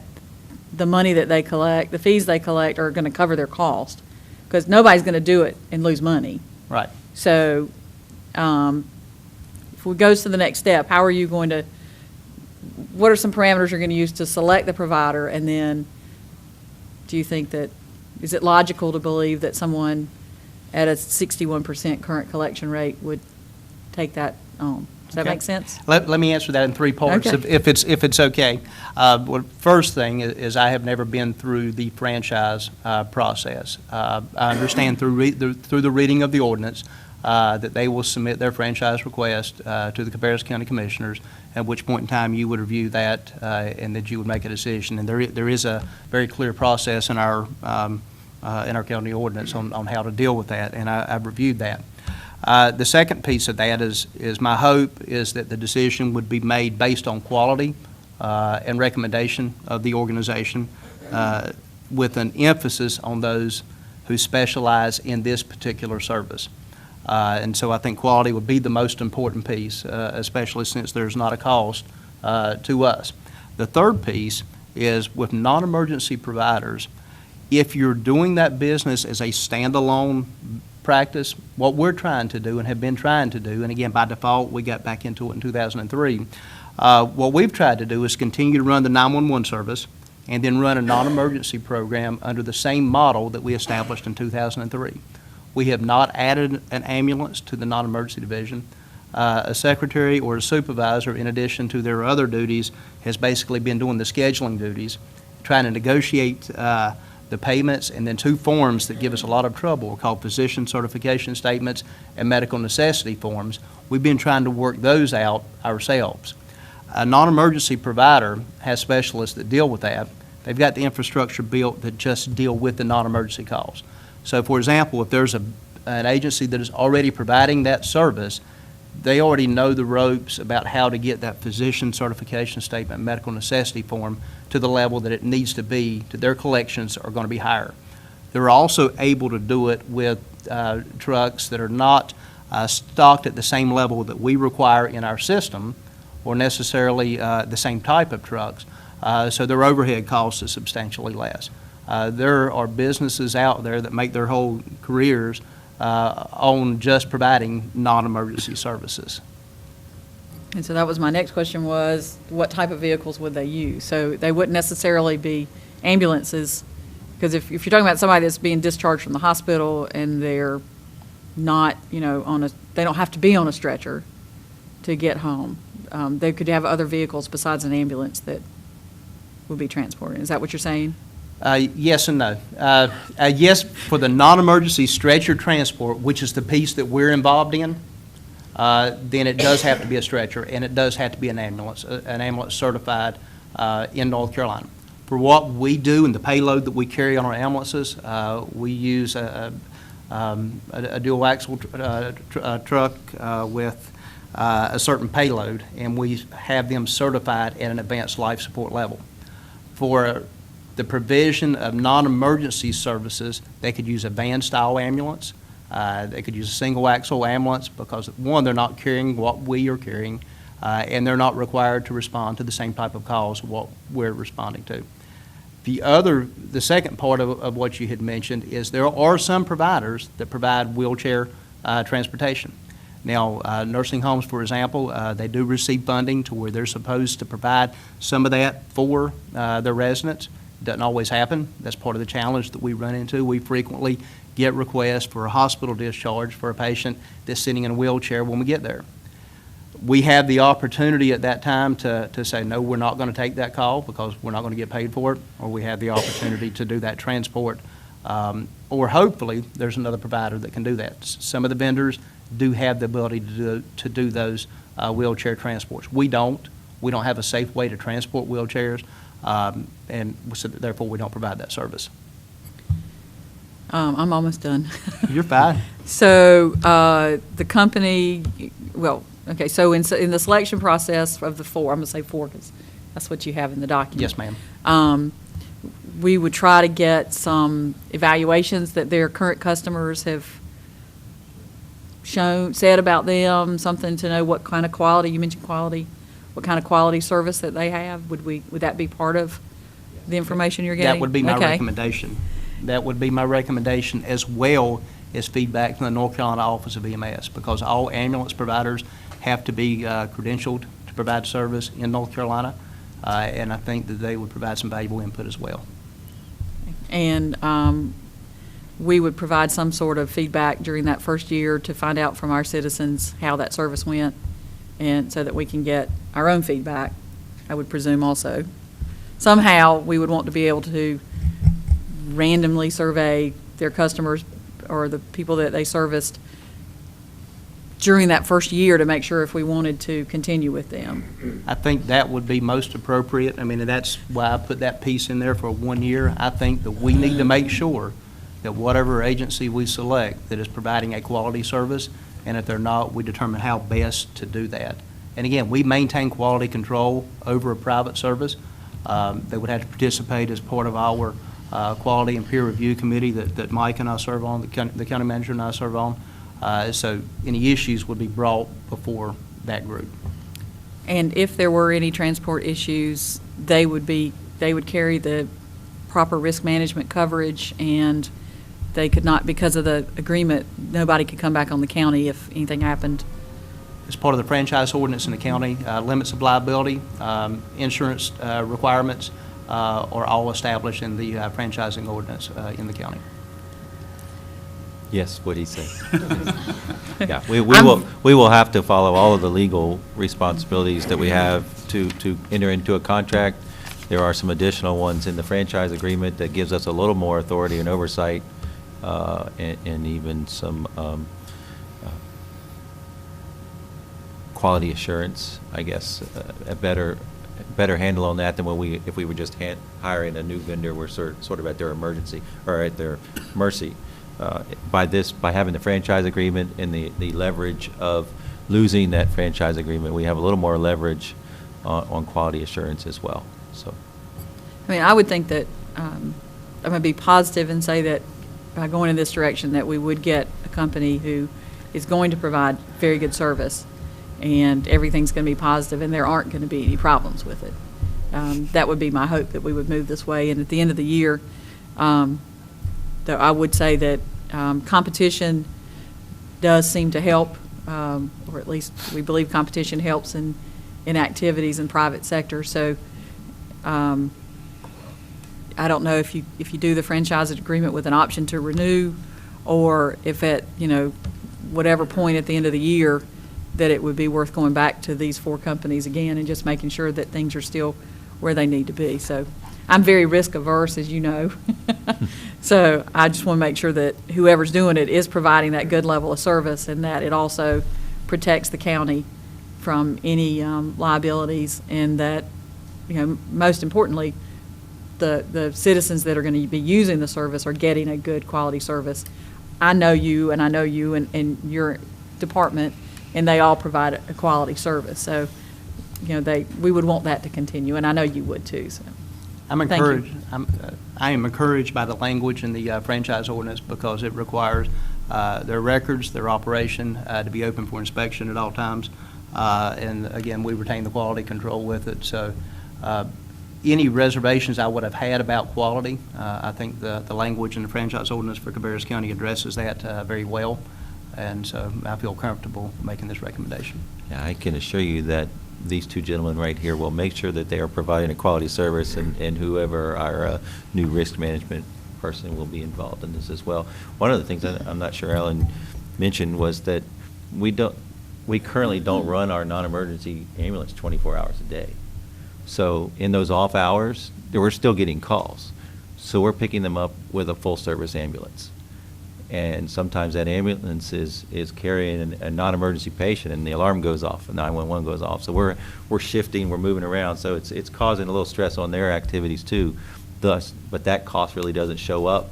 the money that they collect, the fees they collect, are going to cover their cost? Because nobody's going to do it and lose money. Right. So if we go to the next step, how are you going to, what are some parameters you're going to use to select the provider? And then do you think that, is it logical to believe that someone at a 61% current collection rate would take that on? Does that make sense? Let me answer that in 3 parts, Okay. if it's okay. Well, first thing is I have never been through the franchise process. I understand through the reading of the ordinance that they will submit their franchise request to the Cabarrus County Commissioners, at which point in time you would review that and that you would make a decision. And there is a very clear process in our county ordinance on how to deal with that, and I've reviewed that. The second piece of that is my hope is that the decision would be made based on quality and recommendation of the organization, with an emphasis on those who specialize in this particular service. And so I think quality would be the most important piece, especially since there's not a cost to us. The third piece is with non-emergency providers. If you're doing that business as a standalone practice, what we're trying to do and have been trying to do, and again, by default, we got back into it in 2003, What we've tried to do is continue to run the 911 service and then run a non-emergency program under the same model that we established in 2003. We have not added an ambulance to the non-emergency division. A secretary or a supervisor, in addition to their other duties, has basically been doing the scheduling duties, trying to negotiate the payments, and then two forms that give us a lot of trouble called physician certification statements and medical necessity forms. We've been trying to work those out ourselves. A non-emergency provider has specialists that deal with that. They've got the infrastructure built that just deal with the non-emergency calls. So, for example, if there's an agency that is already providing that service, they already know the ropes about how to get that physician certification statement, medical necessity form to the level that it needs to be, to their collections are going to be higher. They're also able to do it with trucks that are not stocked at the same level that we require in our system, or necessarily the same type of trucks. So their overhead cost is substantially less. There are businesses out there that make their whole careers on just providing non-emergency services. And so that was my next question, was what type of vehicles would they use? So they wouldn't necessarily be ambulances, because if you're talking about somebody that's being discharged from the hospital and they're not, they don't have to be on a stretcher to get home. They could have other vehicles besides an ambulance that would be transported. Is that what you're saying? Yes and no. Yes, for the non-emergency stretcher transport, which is the piece that we're involved in, then it does have to be a stretcher, and it does have to be an ambulance certified in North Carolina. For what we do and the payload that we carry on our ambulances, we use a dual axle truck with a certain payload, and we have them certified at an advanced life support level. For the provision of non-emergency services, they could use a van-style ambulance. They could use a single-axle ambulance because, one, they're not carrying what we are carrying, and they're not required to respond to the same type of calls what we're responding to. The second part of what you had mentioned is there are some providers that provide wheelchair transportation. Now, nursing homes, for example, they do receive funding to where they're supposed to provide some of that for their residents. It doesn't always happen. That's part of the challenge that we run into. We frequently get requests for a hospital discharge for a patient that's sitting in a wheelchair when we get there. We have the opportunity at that time to say, no, we're not going to take that call because we're not going to get paid for it, or we have the opportunity to do that transport, or hopefully there's another provider that can do that. Some of the vendors do have the ability to do those wheelchair transports. We don't have a safe way to transport wheelchairs, and so therefore we don't provide that service. I'm almost done. You're fine. So the company, so in the selection process of the four, I'm going to say four because that's what you have in the document. Yes, ma'am. We would try to get some evaluations that their current customers have said about them, something to know what kind of quality, you mentioned quality, what kind of quality service that they have. Would that be part of the information you're getting? That would be my recommendation. That would be my recommendation, as well as feedback from the North Carolina Office of EMS, because all ambulance providers have to be credentialed to provide service in North Carolina, and I think that they would provide some valuable input as well. And we would provide some sort of feedback during that first year to find out from our citizens how that service went, and so that we can get our own feedback, I would presume also. Somehow, we would want to be able to randomly survey their customers or the people that they serviced during that first year to make sure if we wanted to continue with them. I think that would be most appropriate. I mean, that's why I put that piece in there for 1 year. I think that we need to make sure that whatever agency we select that is providing a quality service, and if they're not, we determine how best to do that. And again, we maintain quality control over a private service. They would have to participate as part of our quality and peer review committee that Mike and I serve on, the county manager and I serve on. So any issues would be brought before that group. And if there were any transport issues, they would carry the proper risk management coverage, and they could not, because of the agreement, nobody could come back on the county if anything happened as part of the franchise ordinance in the county, limits of liability, insurance requirements are all established in the franchising ordinance in the county. Yes, what he said. Yeah, we will have to follow all of the legal responsibilities that we have to enter into a contract. There are some additional ones in the franchise agreement that gives us a little more authority and oversight, and even some quality assurance, I guess, a better handle on that than if we were just hiring a new vendor. We're sort of at their emergency or at their mercy. By having the franchise agreement and the leverage of losing that franchise agreement, we have a little more leverage on quality assurance as well. So, I mean, I would think that I'm going to be positive and say that by going in this direction that we would get a company who is going to provide very good service and everything's going to be positive and there aren't going to be any problems with it. That would be my hope, that we would move this way. And at the end of the year, though I would say that competition does seem to help, or at least we believe competition helps in activities in private sector. So I don't know if you do the franchise agreement with an option to renew, or if at whatever point at the end of the year that it would be worth going back to these 4 companies again and just making sure that things are still where they need to be. So I'm very risk averse, as you know. So I just want to make sure that whoever's doing it is providing that good level of service and that it also protects the county from any liabilities, and that, most importantly, the citizens that are going to be using the service are getting a good quality service. I know you and your department, and they all provide a quality service. So, we would want that to continue, and I know you would too. So, I'm encouraged. I am encouraged by the language in the franchise ordinance because it requires their records, their operation to be open for inspection at all times, and again, we retain the quality control with it. So, any reservations I would have had about quality, I think the language in the franchise ordinance for Cabarrus County addresses that very well. And so I feel comfortable making this recommendation. Yeah, I can assure you that these 2 gentlemen right here will make sure that they are providing a quality service, and whoever our new risk management person will be involved in this as well. One of the things that I'm not sure Alan mentioned was that we currently don't run our non-emergency ambulance 24 hours a day. So in those off hours, we're still getting calls. So we're picking them up with a full service ambulance. And sometimes that ambulance is carrying a non-emergency patient, and the alarm goes off, and 911 goes off. So we're shifting, we're moving around, so it's causing a little stress on their activities too. Thus, but that cost really doesn't show up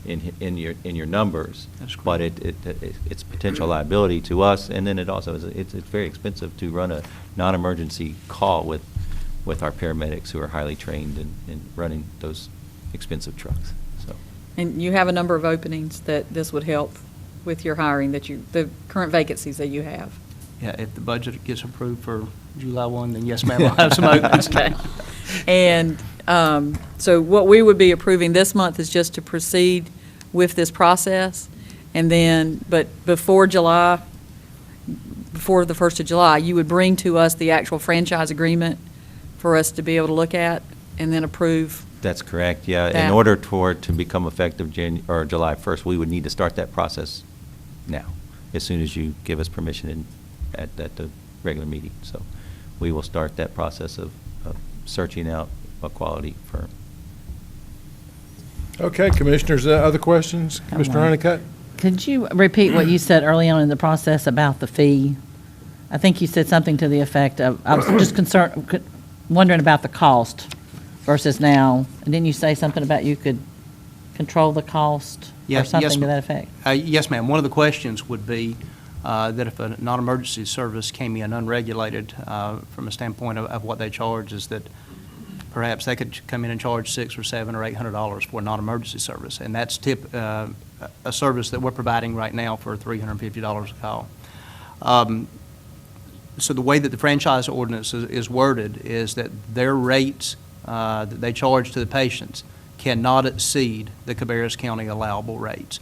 in your numbers. That's correct. But it's potential liability to us, and then it's very expensive to run a non-emergency call with our paramedics who are highly trained in running those expensive trucks. And you have a number of openings that this would help with your hiring, the current vacancies that you have. Yeah, if the budget gets approved for July 1, then yes, ma'am, we'll have some openings. Okay. And so what we would be approving this month is just to proceed with this process. And then, but before the 1st of July, you would bring to us the actual franchise agreement for us to be able to look at and then approve. That's correct, yeah. That. In order for it to become effective July 1st, we would need to start that process now, as soon as you give us permission at the regular meeting. So we will start that process of searching out a quality firm. Okay, Commissioners, other questions? Commissioner Honeycutt? Could you repeat what you said early on in the process about the fee? I think you said something to the effect of, I was just wondering about the cost versus now. And didn't you say something about you could control the cost or something to that effect? Yes, ma'am. One of the questions would be that if a non-emergency service came in unregulated from a standpoint of what they charge, is that perhaps they could come in and charge $600 or $700 or $800 for a non-emergency service. And that's a service that we're providing right now for $350 a call. So the way that the franchise ordinance is worded is that their rates that they charge to the patients cannot exceed the Cabarrus County allowable rates.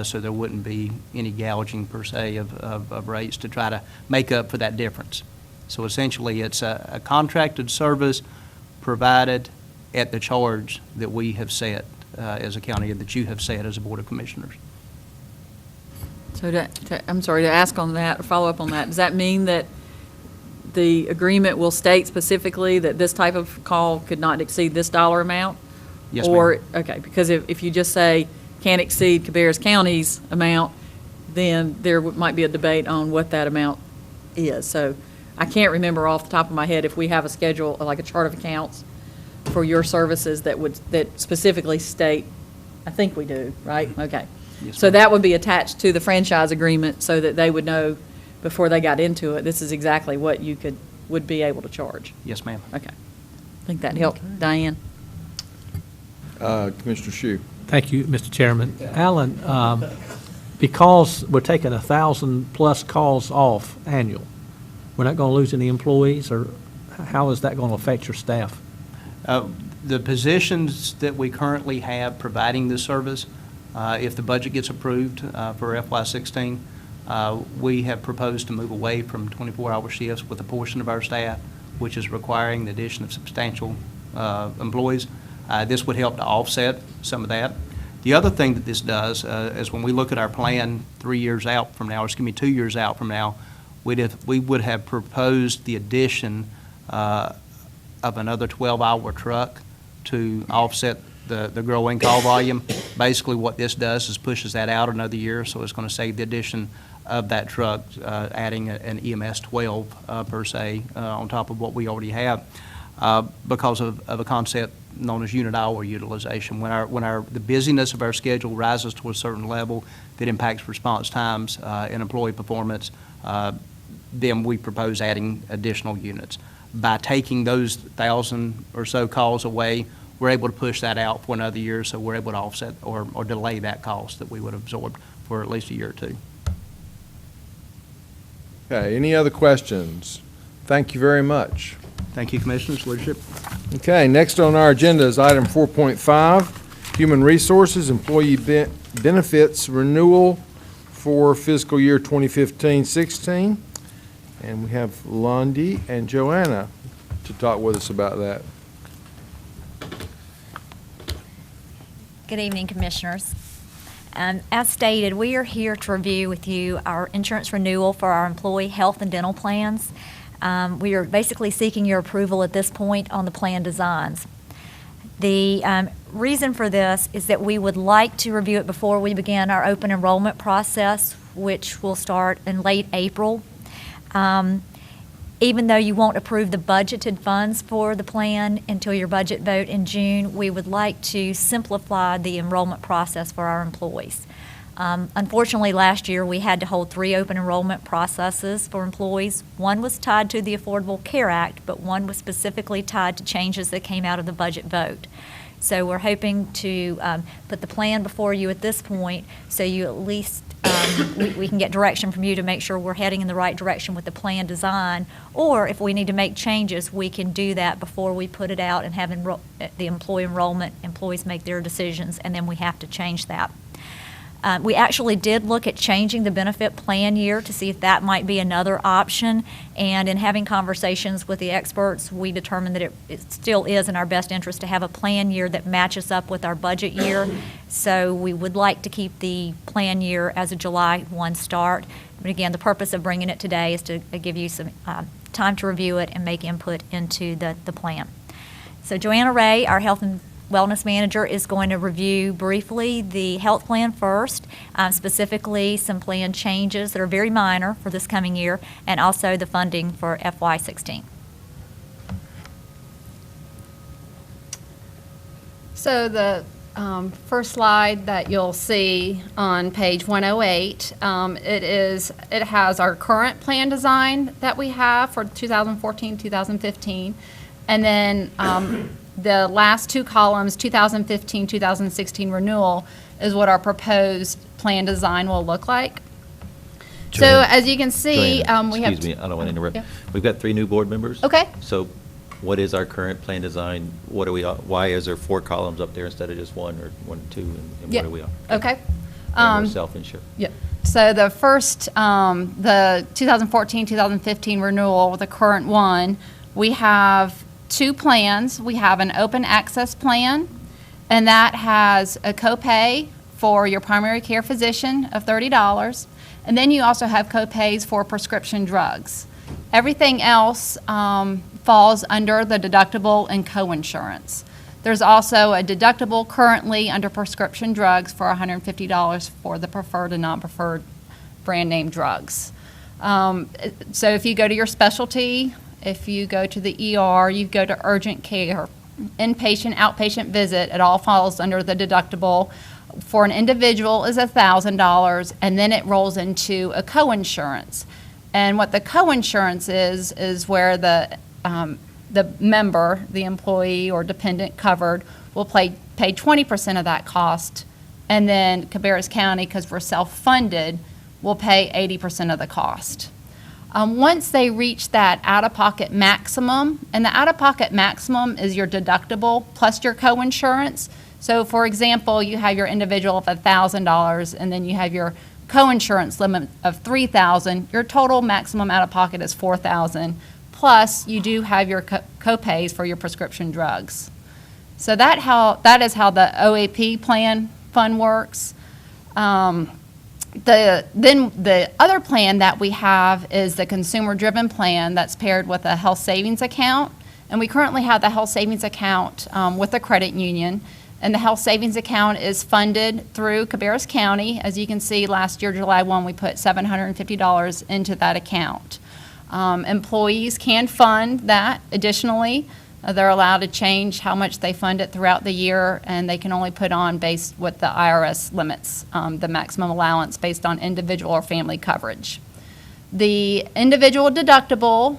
So there wouldn't be any gouging per se of rates to try to make up for that difference. So essentially, it's a contracted service provided at the charge that we have set as a county, that you have set as a Board of Commissioners. So I'm sorry, to ask on that, or follow up on that, does that mean that the agreement will state specifically that this type of call could not exceed this dollar amount? Yes, ma'am. Or, okay, because if you just say can't exceed Cabarrus County's amount, then there might be a debate on what that amount is. So I can't remember off the top of my head if we have a schedule, like a chart of accounts for your services that specifically state, I think we do, right? Okay. Yes, So ma'am. that would be attached to the franchise agreement so that they would know before they got into it, this is exactly what you would be able to charge. Yes, ma'am. Okay. I think that helped. Diane? Commissioner Shue. Thank you, Mr. Chairman. Alan, because we're taking 1,000+ calls off annual, we're not going to lose any employees, or how is that going to affect your staff? The positions that we currently have providing this service, if the budget gets approved for FY16, we have proposed to move away from 24-hour shifts with a portion of our staff, which is requiring the addition of substantial employees. This would help to offset some of that. The other thing that this does is when we look at our plan 3 years out from now, or excuse me, 2 years out from now, we would have proposed the addition of another 12-hour truck to offset the growing call volume. Basically, what this does is pushes that out another year, so it's going to save the addition of that truck, adding an EMS 12 per se on top of what we already have, because of a concept known as unit hour utilization. When the busyness of our schedule rises to a certain level that impacts response times and employee performance, then we propose adding additional units. By taking those 1,000 or so calls away, we're able to push that out for another year, so we're able to offset or delay that cost that we would have absorbed for at least a year or two. Okay, any other questions? Thank you very much. Thank you, Commissioners, leadership. Okay, next on our agenda is item 4.5, Human Resources Employee Benefits Renewal for fiscal year 2015-16. And we have Londi and Joanna to talk with us about that. Good evening, Commissioners. As stated, we are here to review with you our insurance renewal for our employee health and dental plans. We are basically seeking your approval at this point on the plan designs. The reason for this is that we would like to review it before we begin our open enrollment process, which will start in late April. Even though you won't approve the budgeted funds for the plan until your budget vote in June, we would like to simplify the enrollment process for our employees. Unfortunately, last year we had to hold 3 open enrollment processes for employees. One was tied to the Affordable Care Act, but one was specifically tied to changes that came out of the budget vote. So we're hoping to put the plan before you at this point, so you at least we can get direction from you to make sure we're heading in the right direction with the plan design, or if we need to make changes, we can do that before we put it out and have the employee enrollment, employees make their decisions, and then we have to change that. We actually did look at changing the benefit plan year to see if that might be another option, and in having conversations with the experts, we determined that it still is in our best interest to have a plan year that matches up with our budget year. So we would like to keep the plan year as a July 1 start. But again, the purpose of bringing it today is to give you some time to review it and make input into the plan. So Joanna Ray, our Health and Wellness Manager, is going to review briefly the health plan first, specifically some plan changes that are very minor for this coming year, and also the funding for FY16. So the first slide that you'll see on page 108, it has our current plan design that we have for 2014-2015, and then the last 2 columns, 2015-2016 renewal, is what our proposed plan design will look like. Joanna, So as you can see, Joanna, we have... Excuse me, I don't want to interrupt. Yeah. We've got 3 new board members. Okay. So what is our current plan design? What are we, why is there 4 columns up there instead of just 1 or 1 and 2? And Yeah. what are we on? Okay. And we're self-insured. Yep. So the first, the 2014-2015 renewal, the current one, we have 2 plans. We have an open access plan, and that has a copay for your primary care physician of $30. And then you also have copays for prescription drugs. Everything else falls under the deductible and coinsurance. There's also a deductible currently under prescription drugs for $150 for the preferred and non-preferred brand name drugs. So if you go to your specialty, if you go to the ER, you go to urgent care, inpatient, outpatient visit, it all falls under the deductible. For an individual is $1,000, and then it rolls into a coinsurance. And what the coinsurance is where the member, the employee or dependent covered, will pay 20% of that cost, and then Cabarrus County, because we're self-funded, will pay 80% of the cost. Once they reach that out-of-pocket maximum, and the out-of-pocket maximum is your deductible plus your coinsurance. So, for example, you have your individual of $1,000, and then you have your coinsurance limit of $3,000. Your total maximum out-of-pocket is $4,000. Plus, you do have your copays for your prescription drugs. So that is how the OAP plan fund works. Then the other plan that we have is the consumer-driven plan that's paired with a health savings account. And we currently have the health savings account with a credit union. And the health savings account is funded through Cabarrus County. As you can see, last year, July 1, we put $750 into that account. Employees can fund that additionally. They're allowed to change how much they fund it throughout the year, and they can only put on based what the IRS limits, the maximum allowance based on individual or family coverage. The individual deductible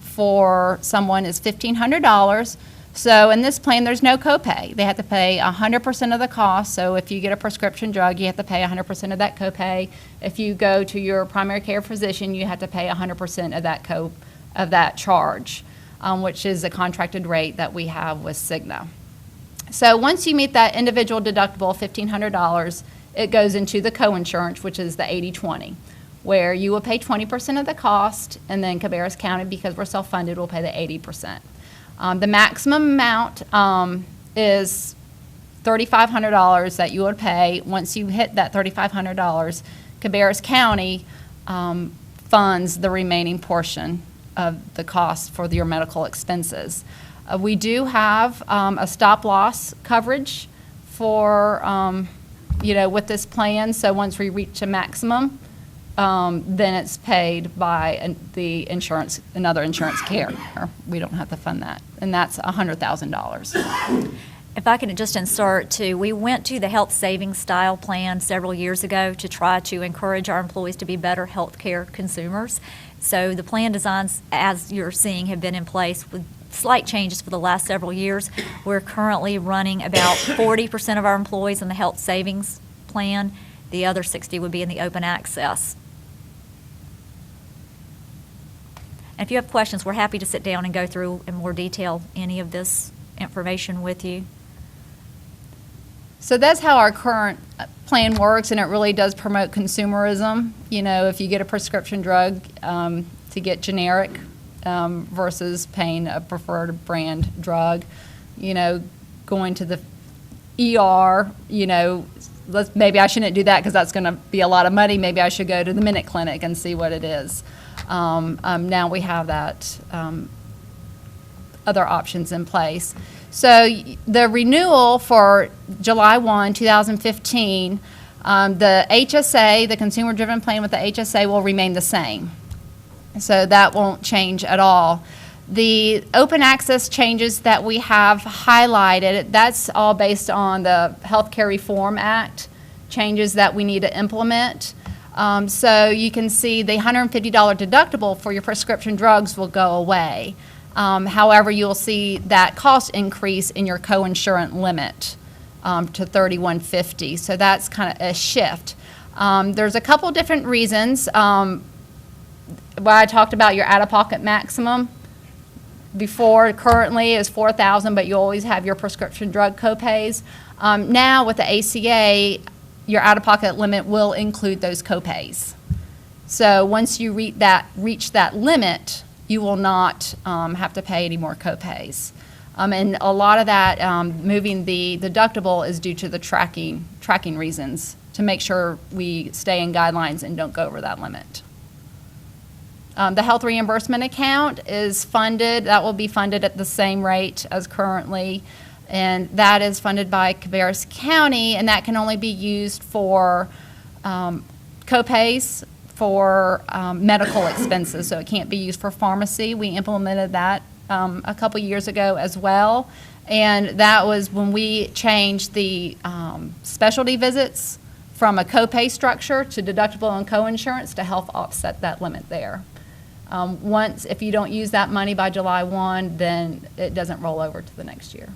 for someone is $1,500. So in this plan, there's no copay. They have to pay 100% of the cost. So if you get a prescription drug, you have to pay 100% of that copay. If you go to your primary care physician, you have to pay 100% of that charge, which is the contracted rate that we have with Cigna. So once you meet that individual deductible of $1,500, it goes into the coinsurance, which is the 80-20, where you will pay 20% of the cost, and then Cabarrus County, because we're self-funded, will pay the 80%. The maximum amount is $3,500 that you would pay. Once you hit that $3,500, Cabarrus County funds the remaining portion of the cost for your medical expenses. We do have a stop-loss coverage for, with this plan. So once we reach a maximum, then it's paid by another insurance carrier. We don't have to fund that, and that's $100,000. If I can just insert too, we went to the health savings style plan several years ago to try to encourage our employees to be better healthcare consumers. So the plan designs, as you're seeing, have been in place with slight changes for the last several years. We're currently running about 40% of our employees in the health savings plan. The other 60 would be in the open access. And if you have questions, we're happy to sit down and go through in more detail any of this information with you. So that's how our current plan works, and it really does promote consumerism. If you get a prescription drug, to get generic versus paying a preferred brand drug, going to the ER, maybe I shouldn't do that because that's going to be a lot of money. Maybe I should go to the Minute Clinic and see what it is. Now we have that other options in place. So the renewal for July 1, 2015, the HSA, the consumer-driven plan with the HSA will remain the same. So that won't change at all. The open access changes that we have highlighted, that's all based on the Healthcare Reform Act changes that we need to implement. So you can see the $150 deductible for your prescription drugs will go away. However, you'll see that cost increase in your coinsurance limit to $3,150. So that's kind of a shift. There's a couple different reasons why I talked about your out-of-pocket maximum. before, currently is $4,000, but you always have your prescription drug copays. Now with the ACA, your out-of-pocket limit will include those copays. So once you reach that limit, you will not have to pay any more copays. And a lot of that moving the deductible is due to the tracking reasons to make sure we stay in guidelines and don't go over that limit. The health reimbursement account is funded. That will be funded at the same rate as currently, and that is funded by Cabarrus County, and that can only be used for copays for medical expenses, so it can't be used for pharmacy. We implemented that a couple years ago as well, and that was when we changed the specialty visits from a copay structure to deductible and coinsurance to help offset that limit there. If you don't use that money by July 1, then it doesn't roll over to the next year.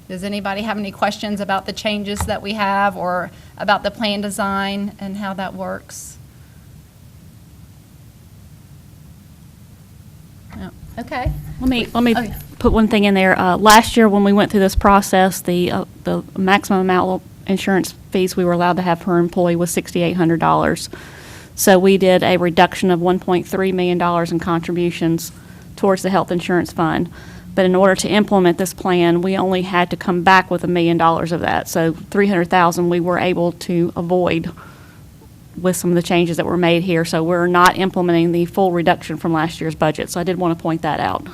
Does anybody have any questions about the changes that we have or about the plan design and how that works? No. Okay. Let me put one thing in there. Last year when we went through this process, the maximum amount of insurance fees we were allowed to have per employee was $6,800. So we did a reduction of $1.3 million in contributions towards the health insurance fund. But in order to implement this plan, we only had to come back with $1 million of that. So $300,000 we were able to avoid with some of the changes that were made here. So we're not implementing the full reduction from last year's budget. So I did want to point that out.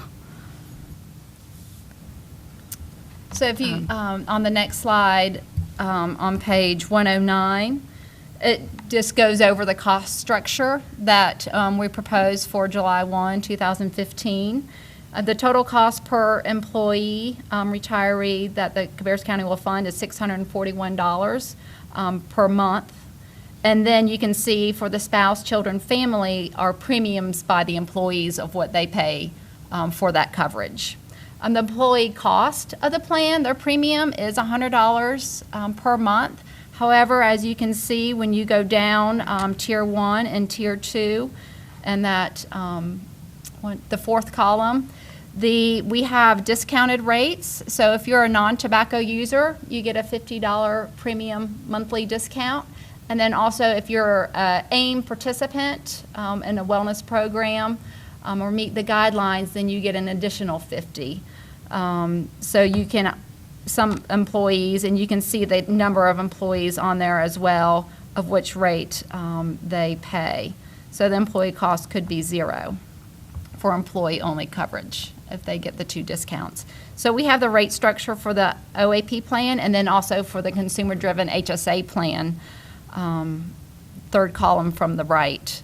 So if you, on the next slide, on page 109, it just goes over the cost structure that we proposed for July 1, 2015. The total cost per employee retiree that the Cabarrus County will fund is $641 per month. And then you can see for the spouse, children, family, are premiums by the employees of what they pay for that coverage. The employee cost of the plan, their premium is $100 per month. However, as you can see, when you go down Tier 1 and Tier 2, and that the fourth column, we have discounted rates. So if you're a non-tobacco user, you get a $50 premium monthly discount. And then also if you're an AIM participant in a wellness program or meet the guidelines, then you get an additional $50. So you can, some employees, and you can see the number of employees on there as well, of which rate they pay. So the employee cost could be $0 for employee-only coverage if they get the two discounts. So we have the rate structure for the OAP plan and then also for the consumer-driven HSA plan. Third column from the right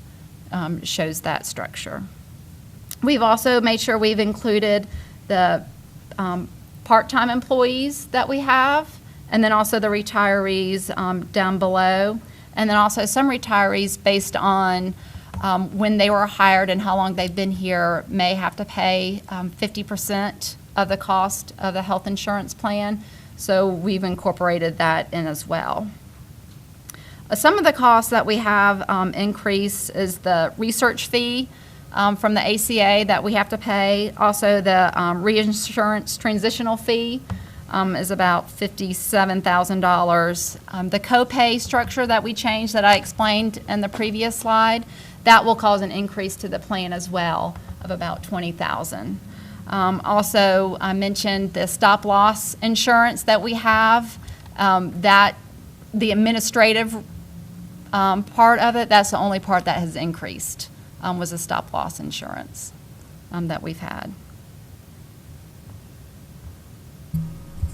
shows that structure. We've also made sure we've included the part-time employees that we have, and then also the retirees down below, and then also some retirees based on when they were hired and how long they've been here may have to pay 50% of the cost of the health insurance plan. So we've incorporated that in as well. Some of the costs that we have increase is the research fee from the ACA that we have to pay. Also, the reinsurance transitional fee is about $57,000. The copay structure that we changed that I explained in the previous slide, that will cause an increase to the plan as well of about $20,000. Also, I mentioned the stop loss insurance that we have. That the administrative part of it, that's the only part that has increased, was the stop loss insurance that we've had.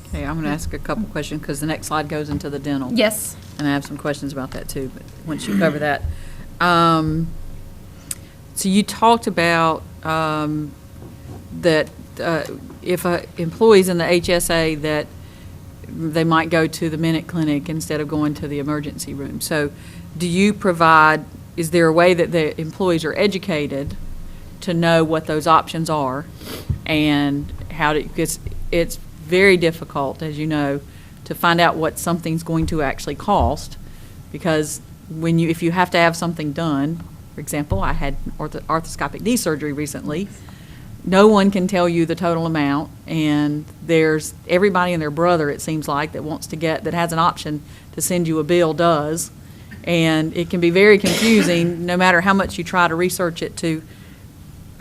Okay, I'm going to ask a couple questions because the next slide goes into the dental. Yes. And I have some questions about that too, but once you cover that. So you talked about that if employees in the HSA that they might go to the Minute Clinic instead of going to the emergency room. So do you provide, is there a way that the employees are educated to know what those options are and how to, because it's very difficult, as you know, to find out what something's going to actually cost, because if you have to have something done, for example, I had arthroscopic knee surgery recently, no one can tell you the total amount, and there's everybody and their brother, it seems like, that wants to get, that has an option to send you a bill does. And it can be very confusing, no matter how much you try to research it, to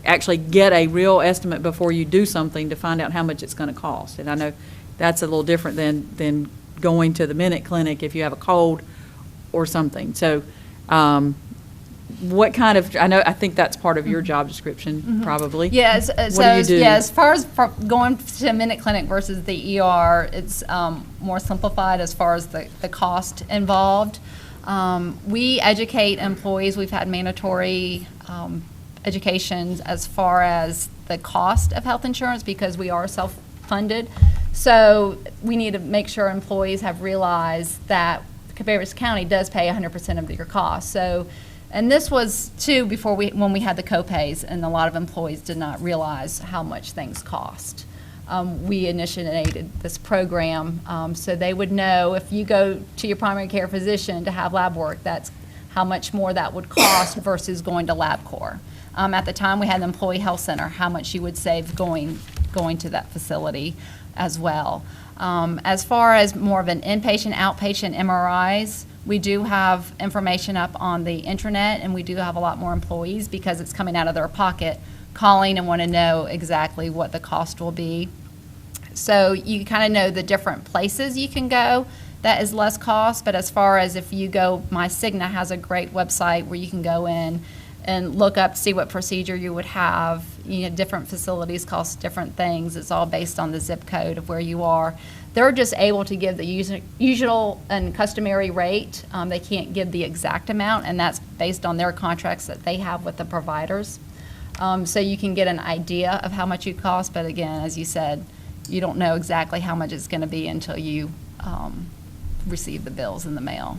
actually get a real estimate before you do something to find out how much it's going to cost. And I know that's a little different than going to the minute clinic if you have a cold or something. So what kind of, I think that's part of your job description, probably. Yes, What do you do? yeah, as far as going to a minute clinic versus the ER, it's more simplified as far as the cost involved. We educate employees. We've had mandatory educations as far as the cost of health insurance because we are self-funded. So we need to make sure employees have realized that Cabarrus County does pay 100% of your costs. So, and this was too before when we had the copays, and a lot of employees did not realize how much things cost. We initiated this program so they would know if you go to your primary care physician to have lab work, that's how much more that would cost versus going to LabCorp. At the time, we had an employee health center, how much you would save going to that facility as well. As far as more of an inpatient, outpatient MRIs, we do have information up on the intranet, and we do have a lot more employees because it's coming out of their pocket calling and want to know exactly what the cost will be. So you kind of know the different places you can go that is less cost, but as far as if you go, My Cigna has a great website where you can go in and look up, see what procedure you would have. You know, different facilities cost different things. It's all based on the zip code of where you are. They're just able to give the usual and customary rate. They can't give the exact amount, and that's based on their contracts that they have with the providers. So you can get an idea of how much it costs, but again, as you said, you don't know exactly how much it's going to be until you receive the bills in the mail.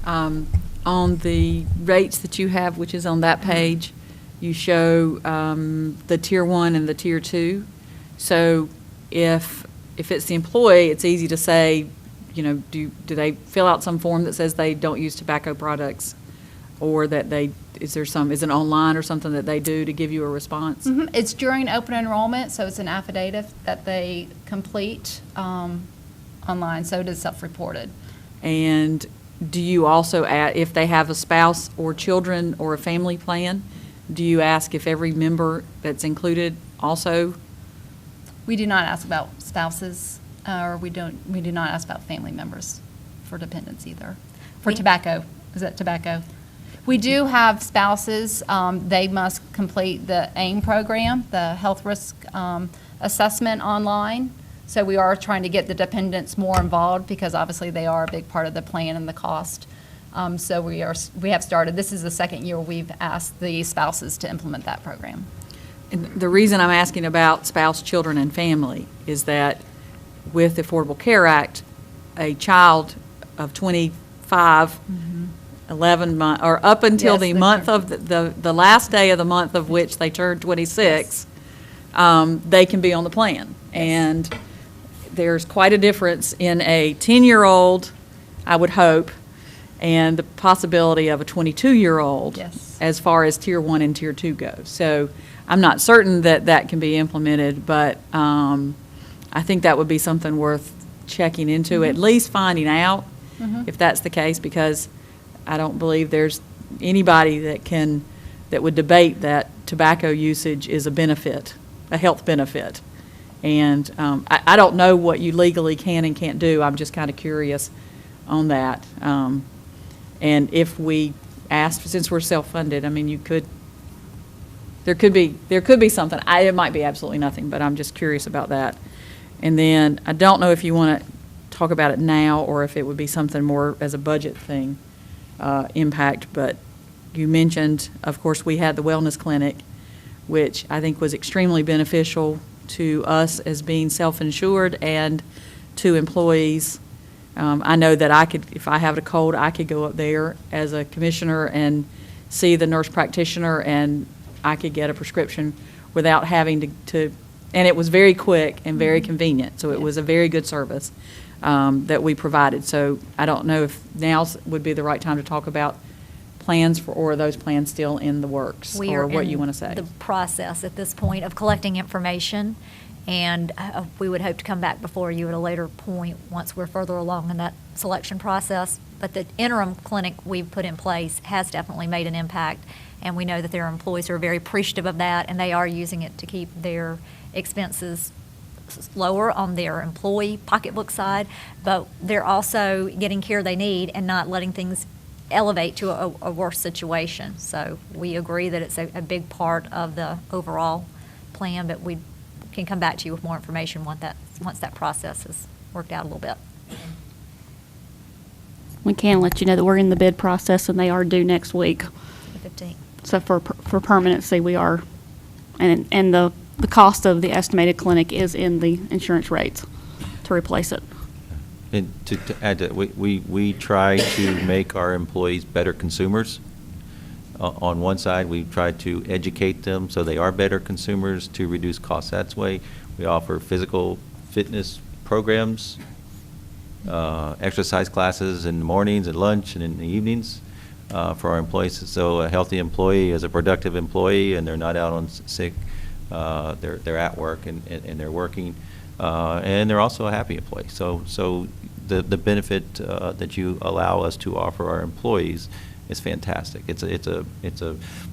On the rates that you have, which is on that page, you show the Tier 1 and the Tier 2. So if it's the employee, it's easy to say, you know, do they fill out some form that says they don't use tobacco products, or that is it online or something that they do to give you a response? Mm-hmm. It's during open enrollment, so it's an affidavit that they complete online, so it is self-reported. And do you also add, if they have a spouse or children or a family plan, do you ask if every member that's included also? We do not ask about spouses, or we do not ask about family members for dependents either. For tobacco, is that tobacco? We do have spouses. They must complete the AIM program, the health risk assessment online. So we are trying to get the dependents more involved because obviously they are a big part of the plan and the cost. So we have started. This is the second year we've asked the spouses to implement that program. And the reason I'm asking about spouse, children, and family is that with the Affordable Care Act, a child of 25, 11 months, or up until the month of the last day of the month of which they turn 26, they can be on the plan. And there's quite a difference in a 10-year-old, I would hope, and the possibility of a 22-year-old as far as Tier 1 and Tier 2 go. So I'm not certain that can be implemented, but I think that would be something worth checking into, at least finding out if that's the case, because I don't believe there's anybody that would debate that tobacco usage is a benefit, a health benefit. And I don't know what you legally can and can't do. I'm just kind of curious on that. And if we asked, since we're self-funded, I mean, there could be something. It might be absolutely nothing, but I'm just curious about that. And then I don't know if you want to talk about it now or if it would be something more as a budget thing, impact. But you mentioned, of course, we had the wellness clinic, which I think was extremely beneficial to us as being self-insured and to employees. I know that if I have a cold, I could go up there as a commissioner and see the nurse practitioner, and I could get a prescription without having to and it was very quick and very convenient. So it was a very good service that we provided. So I don't know if now would be the right time to talk about plans or are those plans still in the works? We or are what in you want to say? the process at this point of collecting information, and we would hope to come back before you at a later point once we're further along in that selection process. But the interim clinic we've put in place has definitely made an impact, and we know that their employees are very appreciative of that, and they are using it to keep their expenses lower on their employee pocketbook side, but they're also getting care they need and not letting things elevate to a worse situation. So we agree that it's a big part of the overall plan, but we can come back to you with more information once that process has worked out a little bit. We can let you know that we're in the bid process and they are due next week. The 15th. So for permanency, we are, and the cost of the estimated clinic is in the insurance rates to replace it. And to add to that, we try to make our employees better consumers. On one side, we try to educate them so they are better consumers to reduce costs that way. We offer physical fitness programs, exercise classes in the mornings, at lunch, and in the evenings for our employees. So a healthy employee is a productive employee, and they're not out on sick. They're at work and they're working, and they're also a happy employee. So the benefit that you allow us to offer our employees is fantastic. It's a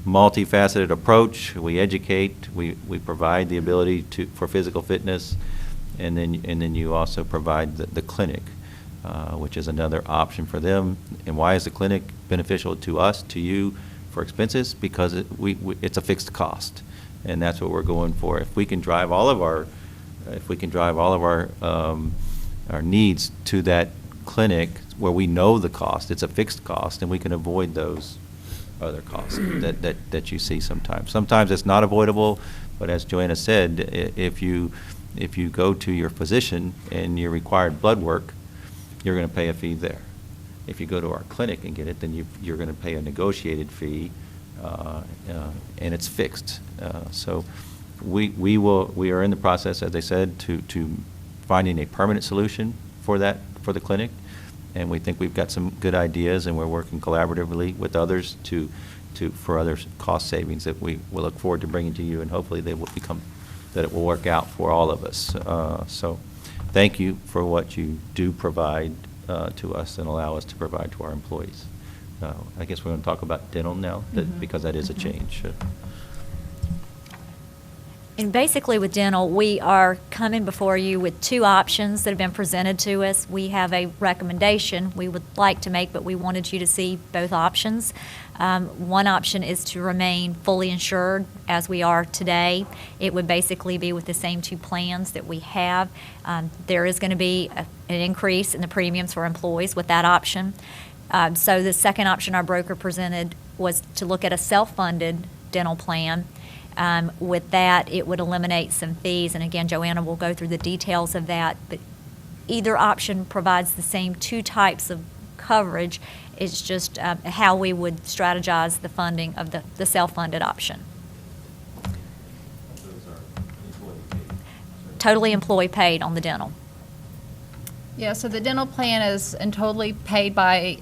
multifaceted approach. We educate, we provide the ability for physical fitness, and then you also provide the clinic, which is another option for them. And why is the clinic beneficial to us, to you, for expenses? Because it's a fixed cost, and that's what we're going for. If we can drive all of our our needs to that clinic where we know the cost, it's a fixed cost, and we can avoid those other costs that you see sometimes. Sometimes it's not avoidable, but as Joanna said, if you go to your physician and you're required blood work, you're going to pay a fee there. If you go to our clinic and get it, then you're going to pay a negotiated fee, and it's fixed. So we are in the process, as I said, to finding a permanent solution for the clinic, and we think we've got some good ideas, and we're working collaboratively with others for other cost savings that we will look forward to bringing to you, and hopefully that it will work out for all of us. So thank you for what you do provide to us and allow us to provide to our employees. I guess we're going to talk about dental now, because that is a change. And basically with dental, we are coming before you with two options that have been presented to us. We have a recommendation we would like to make, but we wanted you to see both options. One option is to remain fully insured as we are today. It would basically be with the same two plans that we have. There is going to be an increase in the premiums for employees with that option. So the second option our broker presented was to look at a self-funded dental plan. With that, it would eliminate some fees, and again, Joanna will go through the details of that, but either option provides the same two types of coverage. It's just how we would strategize the funding of the self-funded option. Totally employee paid on the dental. Yeah, so the dental plan is totally paid by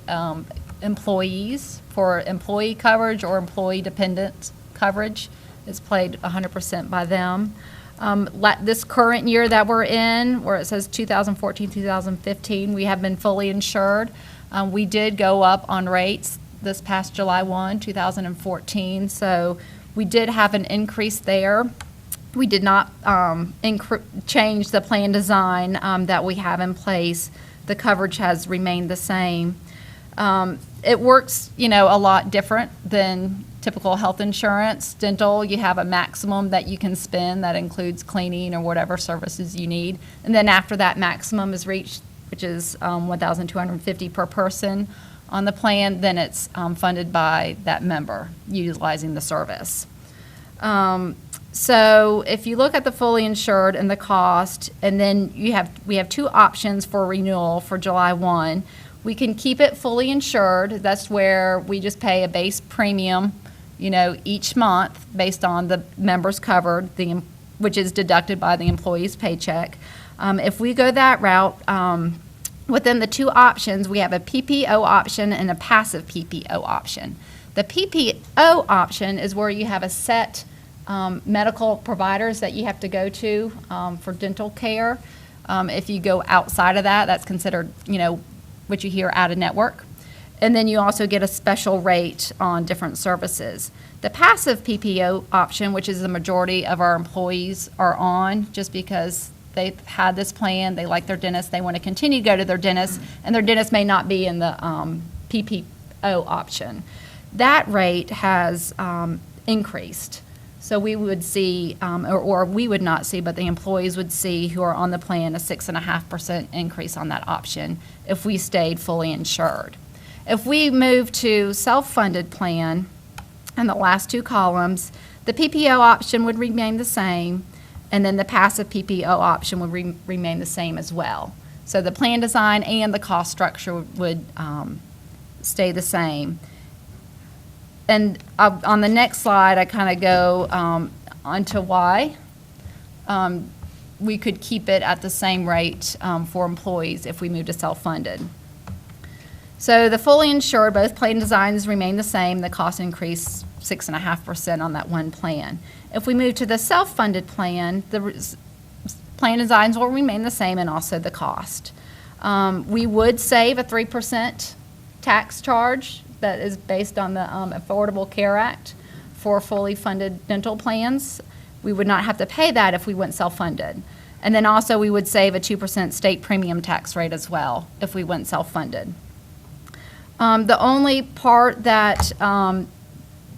employees for employee coverage or employee dependent coverage. It's paid 100% by them. This current year that we're in, where it says 2014, 2015, we have been fully insured. We did go up on rates this past July 1, 2014, so we did have an increase there. We did not change the plan design that we have in place. The coverage has remained the same. It works, a lot different than typical health insurance. Dental, you have a maximum that you can spend that includes cleaning or whatever services you need. And then after that maximum is reached, which is $1,250 per person on the plan, then it's funded by that member utilizing the service. So if you look at the fully insured and the cost, and then we have two options for renewal for July 1. We can keep it fully insured. That's where we just pay a base premium, each month based on the members covered, which is deducted by the employee's paycheck. If we go that route, within the two options, we have a PPO option and a passive PPO option. The PPO option is where you have a set medical providers that you have to go to for dental care. If you go outside of that, that's considered, what you hear out of network. And then you also get a special rate on different services. The passive PPO option, which is the majority of our employees are on, just because they've had this plan, they like their dentist, they want to continue to go to their dentist, and their dentist may not be in the PPO option. That rate has increased. So we would see, or we would not see, but the employees would see who are on the plan, a 6.5% increase on that option if we stayed fully insured. If we move to self-funded plan, in the last two columns, the PPO option would remain the same, and then the passive PPO option would remain the same as well. So the plan design and the cost structure would stay the same. And on the next slide, I kind of go onto why we could keep it at the same rate for employees if we move to self-funded. So the fully insured, both plan designs remain the same. The cost increased 6.5% on that one plan. If we move to the self-funded plan, the plan designs will remain the same and also the cost. We would save a 3% tax charge that is based on the Affordable Care Act for fully funded dental plans. We would not have to pay that if we went self-funded. And then also we would save a 2% state premium tax rate as well if we went self-funded. The only part that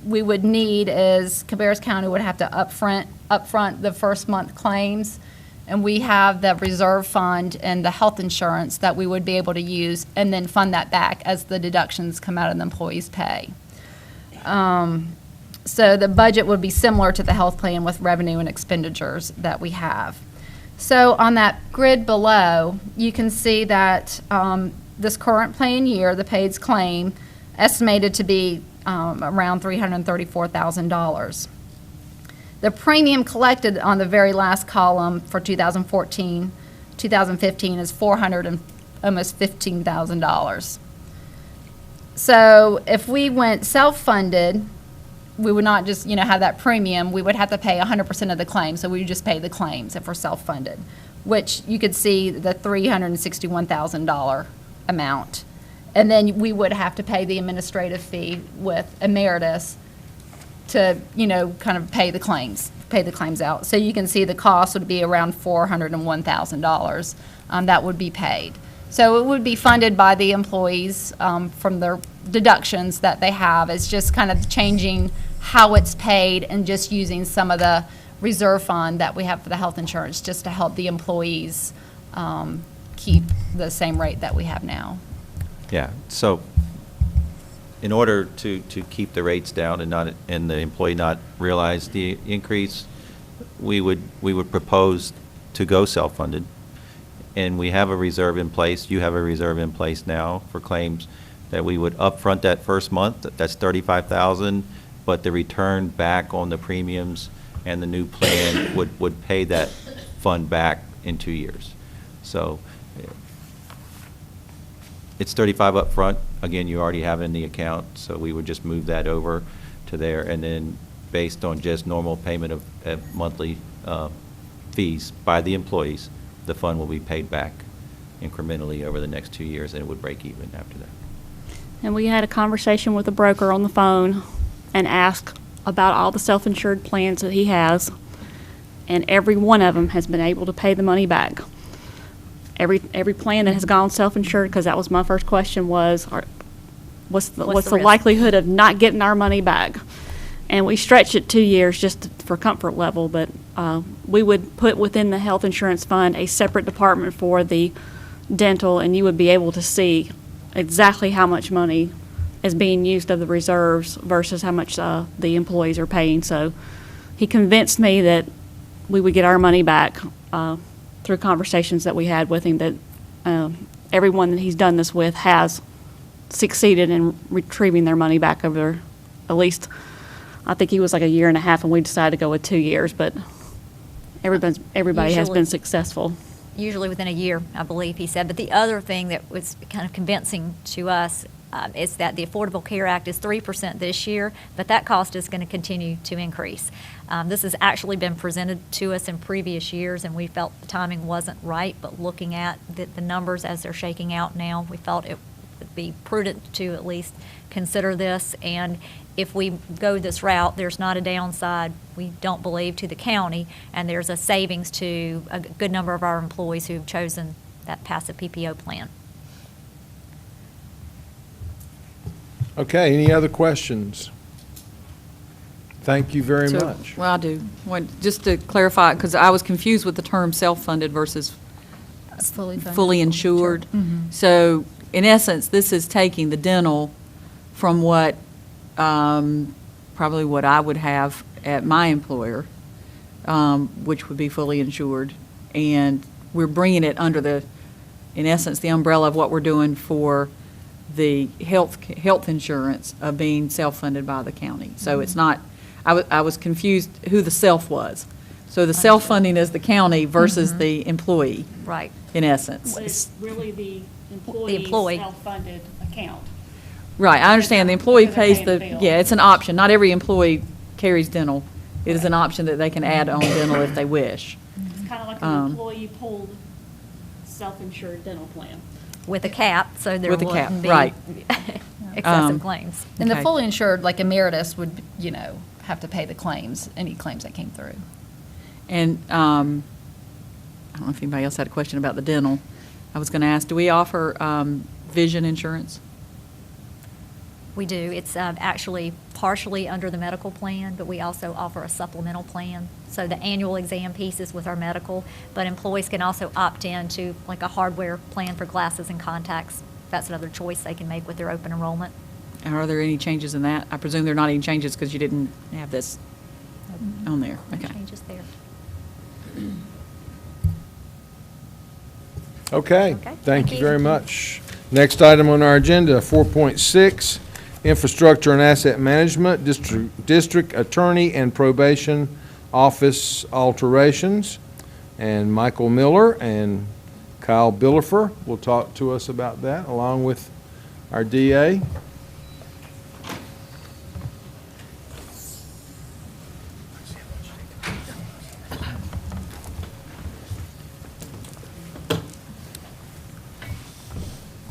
we would need is Cabarrus County would have to upfront the first month claims, and we have the reserve fund and the health insurance that we would be able to use and then fund that back as the deductions come out of the employee's pay. So the budget would be similar to the health plan with revenue and expenditures that we have. So on that grid below, you can see that this current plan year, the paid claim, estimated to be around $334,000. The premium collected on the very last column for 2015 is almost $15,000. So if we went self-funded, we would not just have that premium. We would have to pay 100% of the claims. So we would just pay the claims if we're self-funded, which you could see the $361,000 amount. And then we would have to pay the administrative fee with Emeritus to, kind of pay the claims out. So you can see the cost would be around $401,000 that would be paid. So it would be funded by the employees from their deductions that they have. It's just kind of changing how it's paid and just using some of the reserve fund that we have for the health insurance just to help the employees keep the same rate that we have now. Yeah, so in order to keep the rates down and the employee not realize the increase, we would propose to go self-funded. And we have a reserve in place, you have a reserve in place now for claims that we would upfront that first month, that's $35,000, but the return back on the premiums and the new plan would pay that fund back in 2 years. So it's $35 up front. Again, you already have it in the account, so we would just move that over to there, and then based on just normal payment of monthly fees by the employees, the fund will be paid back incrementally over the next 2 years, and it would break even after that. And we had a conversation with a broker on the phone and asked about all the self-insured plans that he has, and every one of them has been able to pay the money back. Every plan that has gone self-insured, because that was my first question, was what's the likelihood of not getting our money back? And we stretched it 2 years just for comfort level, but we would put within the health insurance fund a separate department for the dental, and you would be able to see exactly how much money is being used of the reserves versus how much the employees are paying. So he convinced me that we would get our money back through conversations that we had with him, that everyone that he's done this with has succeeded in retrieving their money back over at least, I think he was like a year and a half, and we decided to go with 2 years, but everybody has been successful. usually within a year, I believe he said. But the other thing that was kind of convincing to us is that the Affordable Care Act is 3% this year, but that cost is going to continue to increase. This has actually been presented to us in previous years, and we felt the timing wasn't right, but looking at the numbers as they're shaking out now, we felt it would be prudent to at least consider this. And if we go this route, there's not a downside, we don't believe, to the county, and there's a savings to a good number of our employees who've chosen that passive PPO plan. Okay, any other questions? Thank you very So- much. Well, I do. Just to clarify, because I was confused with the term self-funded versus fully insured. So, in essence, this is taking the dental from what, probably what I would have at my employer, which would be fully insured, and we're bringing it under the, in essence, the umbrella of what we're doing for the health insurance of being self-funded by the county. So it's not, I was confused who the self was. So the self-funding is the county versus the employee. Right. In essence. Well, it's really the employee. employee's self-funded account. Right, I understand. The employee Because they're pays paying the, the bill. yeah, it's an option. Not every employee carries dental. It is an option that they can add on dental if they wish. It's kind of like an employee-pulled self-insured dental plan. With a cap, so there With a cap, wouldn't be right. excessive claims. And the Okay. fully insured, like emeritus, would, have to pay the claims, any claims that came through. And I don't know if anybody else had a question about the dental. I was going to ask, do we offer vision insurance? We do. It's actually partially under the medical plan, but we also offer a supplemental plan. So the annual exam piece is with our medical, but employees can also opt in to like a hardware plan for glasses and contacts. That's another choice they can make with their open enrollment. And are there any changes in that? I presume there are not any changes because you didn't have this on there. Okay. Changes there. Okay, thank you very much. Next item on our agenda, 4.6, Infrastructure and Asset Management, District Attorney and Probation Office alterations. And Michael Miller and Kyle Billifer will talk to us about that, along with our DA.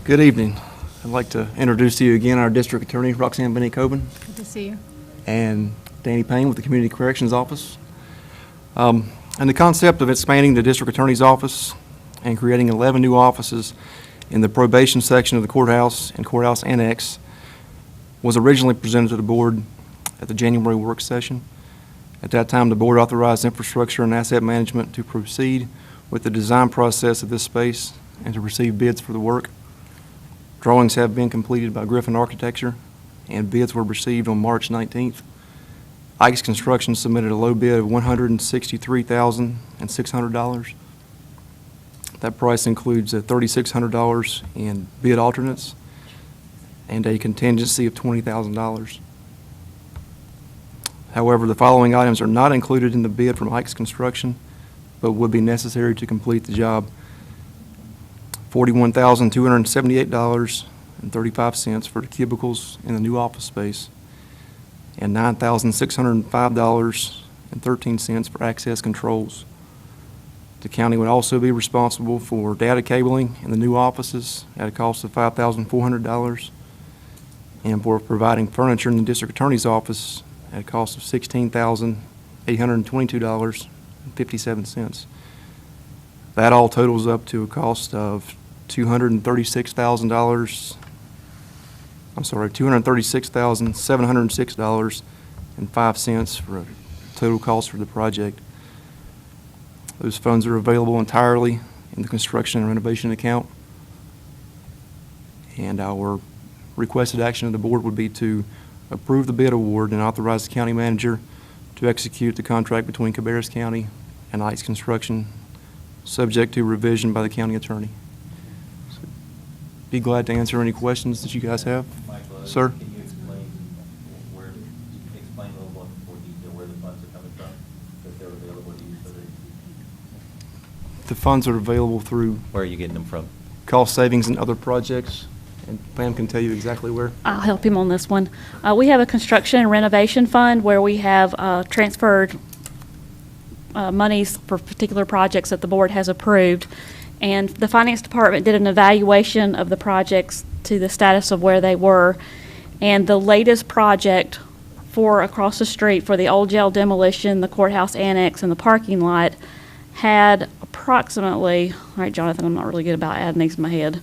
Good evening. I'd like to introduce to you again our District Attorney, Roxanne Benny-Coben, Good to see you. and Danny Payne with the Community Corrections Office. And the concept of expanding the District Attorney's Office and creating 11 new offices in the probation section of the courthouse and courthouse annex was originally presented to the board at the January work session. At that time, the board authorized Infrastructure and Asset Management to proceed with the design process of this space and to receive bids for the work. Drawings have been completed by Griffin Architecture, and bids were received on March 19th. Ike's Construction submitted a low bid of $163,600. That price includes $3,600 in bid alternates and a contingency of $20,000. However, the following items are not included in the bid from Ike's Construction, but would be necessary to complete the job. $41,278.35 for the cubicles in the new office space, and $9,605.13 for access controls. The county would also be responsible for data cabling in the new offices at a cost of $5,400, and for providing furniture in the district attorney's office at a cost of $16,822.57. That all totals up to a cost of $236,706.05 for a total cost for the project. Those funds are available entirely in the construction and renovation account. And our requested action of the board would be to approve the bid award and authorize the county manager to execute the contract between Cabarrus County and Ike's Construction, subject to revision by the county attorney. Be glad to answer any questions that you guys have. Michael, Sir? Can you explain a little more detail where the funds are coming from, that they're available to use for the? The funds are available through Where are you getting them from? cost savings and other projects, and Pam can tell you exactly where. I'll help him on this one. We have a construction and renovation fund where we have transferred monies for particular projects that the board has approved. And the finance department did an evaluation of the projects to the status of where they were. And the latest project for across the street for the old jail demolition, the courthouse annex, and the parking lot had approximately, all right, Jonathan, I'm not really good about adding these in my head,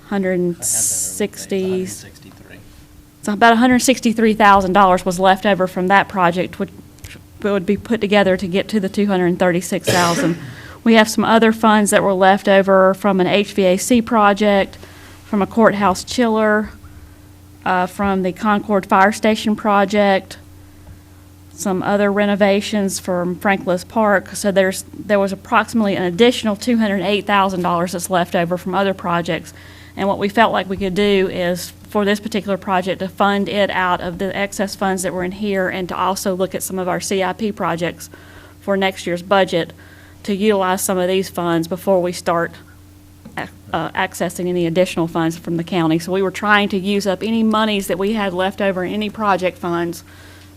160. So about $163,000 was left over from that project, which would be put together to get to the $236,000. We have some other funds that were left over from an HVAC project, from a courthouse chiller, from the Concord Fire Station project, some other renovations from Franklin Park. So there was approximately an additional $208,000 that's left over from other projects. And what we felt like we could do is, for this particular project, to fund it out of the excess funds that were in here, and to also look at some of our CIP projects for next year's budget, to utilize some of these funds before we start accessing any additional funds from the county. So we were trying to use up any monies that we had left over in any project funds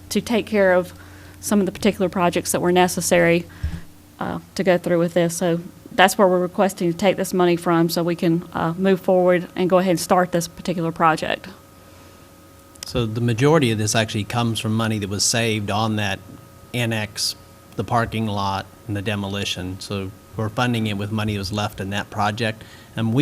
to take care of some of the particular projects that were necessary to go through with this. So that's where we're requesting to take this money from, so we can move forward and go ahead and start this particular project. So the majority of this actually comes from money that was saved on that annex, the parking lot, and the demolition. So we're funding it with money that was left in that project. And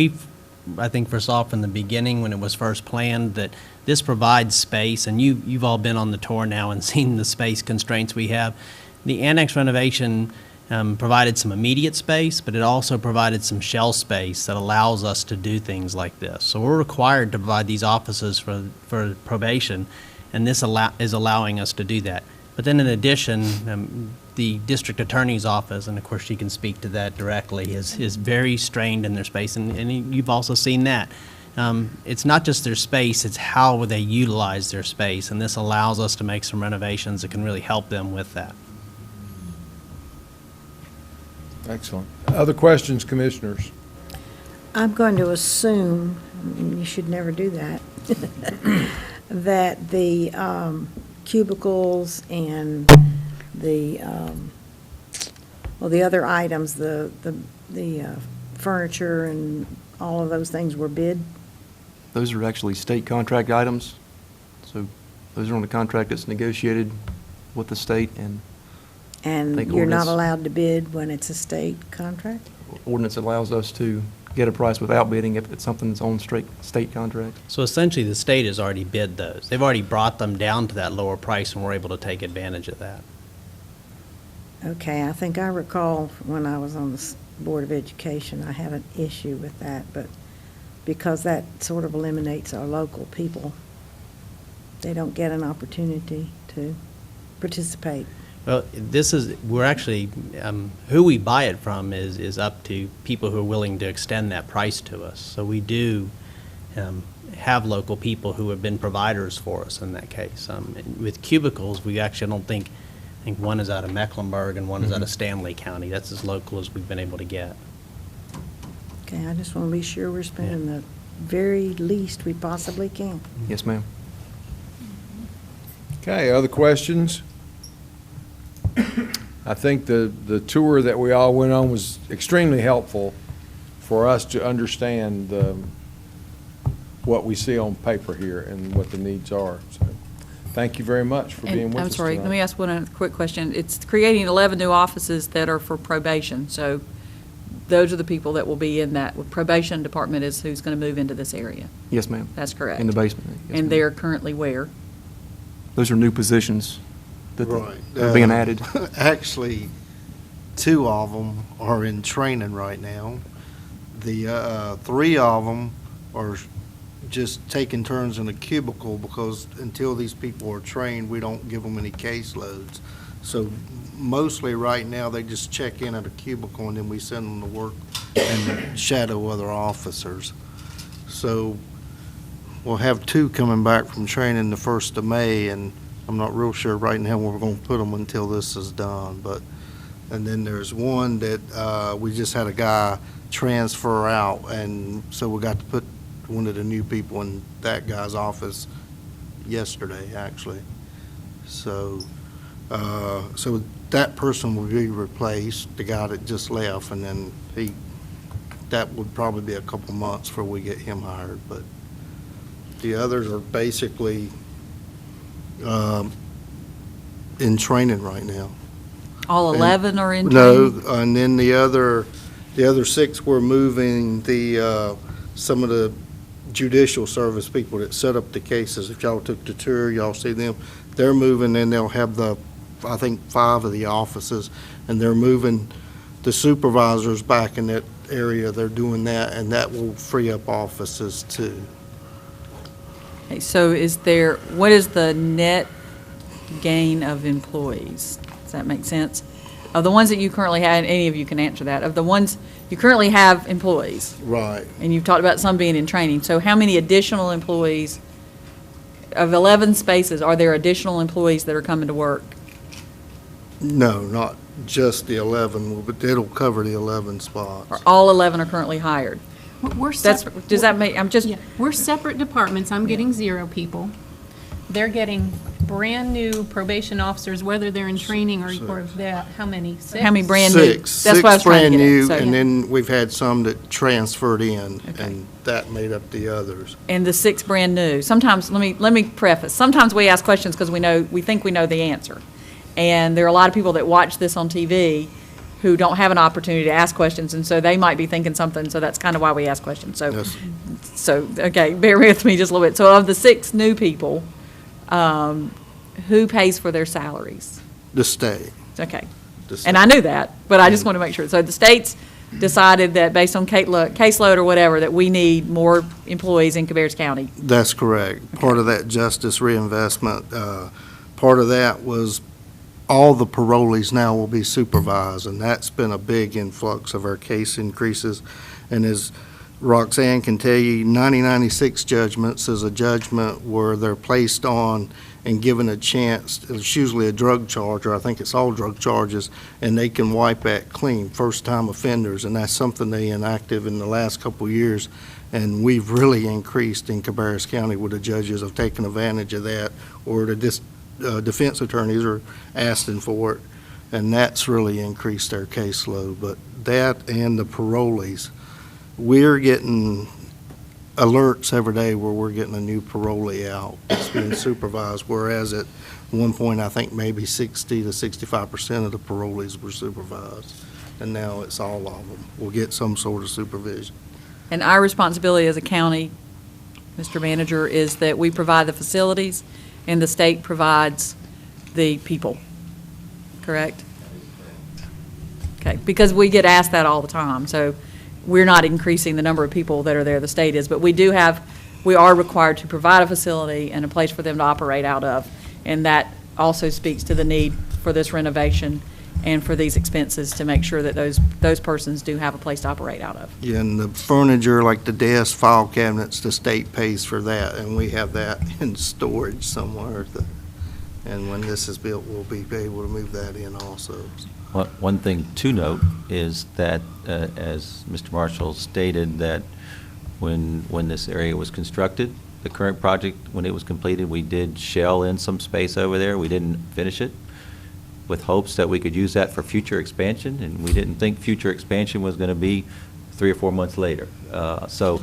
I think foresaw from the beginning when it was first planned that this provides space, and you've all been on the tour now and seen the space constraints we have. The annex renovation provided some immediate space, but it also provided some shell space that allows us to do things like this. So we're required to provide these offices for probation, and this is allowing us to do that. But then in addition, the district attorney's office, and of course she can speak to that directly, is very strained in their space, and you've also seen that. It's not just their space, it's how they utilize their space, and this allows us to make some renovations that can really help them with that. Excellent. Other questions, commissioners? I'm going to assume, and you should never do that, that the cubicles and the other items, the furniture and all of those things were bid? Those are actually state contract items. So those are on the contract that's negotiated with the state, and And you're not allowed to bid when it's a state contract? ordinance allows us to get a price without bidding if it's something that's on straight state contract. So essentially, the state has already bid those. They've already brought them down to that lower price, and we're able to take advantage of that. Okay, I think I recall when I was on the Board of Education, I had an issue with that, but because that sort of eliminates our local people, they don't get an opportunity to participate. Well, we're actually, who we buy it from is up to people who are willing to extend that price to us. So we do have local people who have been providers for us in that case. With cubicles, we actually I think one is out of Mecklenburg and one is out of Stanley County. That's as local as we've been able to get. Okay, I just want to be sure we're spending the very least we possibly can. Yes, ma'am. Okay, other questions? I think the tour that we all went on was extremely helpful for us to understand what we see on paper here and what the needs are. So, thank you very much for being with us I'm sorry, tonight. let me ask one other quick question. It's creating 11 new offices that are for probation, so those are the people that will be in that. Probation department is who's going to move into this area. Yes, ma'am. That's correct. In the basement. Yes, And ma'am. they're currently where? Those are new positions that Right. are being added. Actually, 2 of them are in training right now. The 3 of them are just taking turns in a cubicle because until these people are trained, we don't give them any caseloads. So mostly right now, they just check in at a cubicle and then we send them to work and shadow other officers. So we'll have 2 coming back from training the 1st of May, and I'm not real sure right now where we're going to put them until this is done. But And then there's one that we just had a guy transfer out, and so we got to put one of the new people in that guy's office yesterday, actually. So, so that person will be replaced, the guy that just left, and then that would probably be a couple months before we get him hired. But the others are basically in training right now. All 11 are in No, training? and then the other 6 were moving some of the judicial service people that set up the cases. If y'all took the tour, y'all see them. They're moving, and they'll have I think 5 of the offices, and they're moving the supervisors back in that area. They're doing that, and that will free up offices too. Okay, so what is the net gain of employees? Does that make sense? Of the ones that you currently have, any of you can answer that, of the ones you currently have employees, Right. and you've talked about some being in training, so how many additional employees, of 11 spaces, are there additional employees that are coming to work? No, not just the 11, but it'll cover the 11 spots. Or all 11 are currently hired? We're separate. Does that make, We're separate departments. I'm getting 0 people. They're getting brand-new probation officers, whether they're in training or they're, how many? 6? How many brand new? Six. That's what I was Six trying to brand get at. new, So- and then we've had some that transferred in, and that made up the others. And the 6 brand new. Sometimes, let me preface, sometimes we ask questions because we think we know the answer. And there are a lot of people that watch this on TV who don't have an opportunity to ask questions, and so they might be thinking something, so that's kind of why we ask questions. So, okay, bear with me just a little bit. So of the 6 new people, who pays for their salaries? The state. Okay. The And I knew that, but I just want to make sure. So the state's decided that based on caseload or whatever, that we need more employees in Cabarrus County. That's correct. Part of that justice reinvestment, part of that was all the parolees now will be supervised, and that's been a big influx of our case increases. And as Roxanne can tell you, 9096 judgments is a judgment where they're placed on and given a chance. It's usually a drug charge, or I think it's all drug charges, and they can wipe that clean, first-time offenders, and that's something they enacted in the last couple of years. And we've really increased in Cabarrus County where the judges have taken advantage of that, or the defense attorneys are asking for it, and that's really increased our caseload. But that and the parolees, we're getting alerts every day where we're getting a new parolee out that's being supervised, whereas at one point, I think maybe 60 to 65% of the parolees were supervised, and now it's all of them will get some sort of supervision. And our responsibility as a county, Mr. Manager, is that we provide the facilities and the state provides the people, correct? Okay, because we get asked that all the time, so we're not increasing the number of people that are there, the state is, but we are required to provide a facility and a place for them to operate out of, and that also speaks to the need for this renovation and for these expenses to make sure that those persons do have a place to operate out of. Yeah, and the furniture, like the desk, file cabinets, the state pays for that, and we have that in storage somewhere. And when this is built, we'll be able to move that in also. One thing to note is that, as Mr. Marshall stated, that when this area was constructed, the current project, when it was completed, we did shell in some space over there. We didn't finish it, with hopes that we could use that for future expansion, and we didn't think future expansion was going to be 3 or 4 months later. So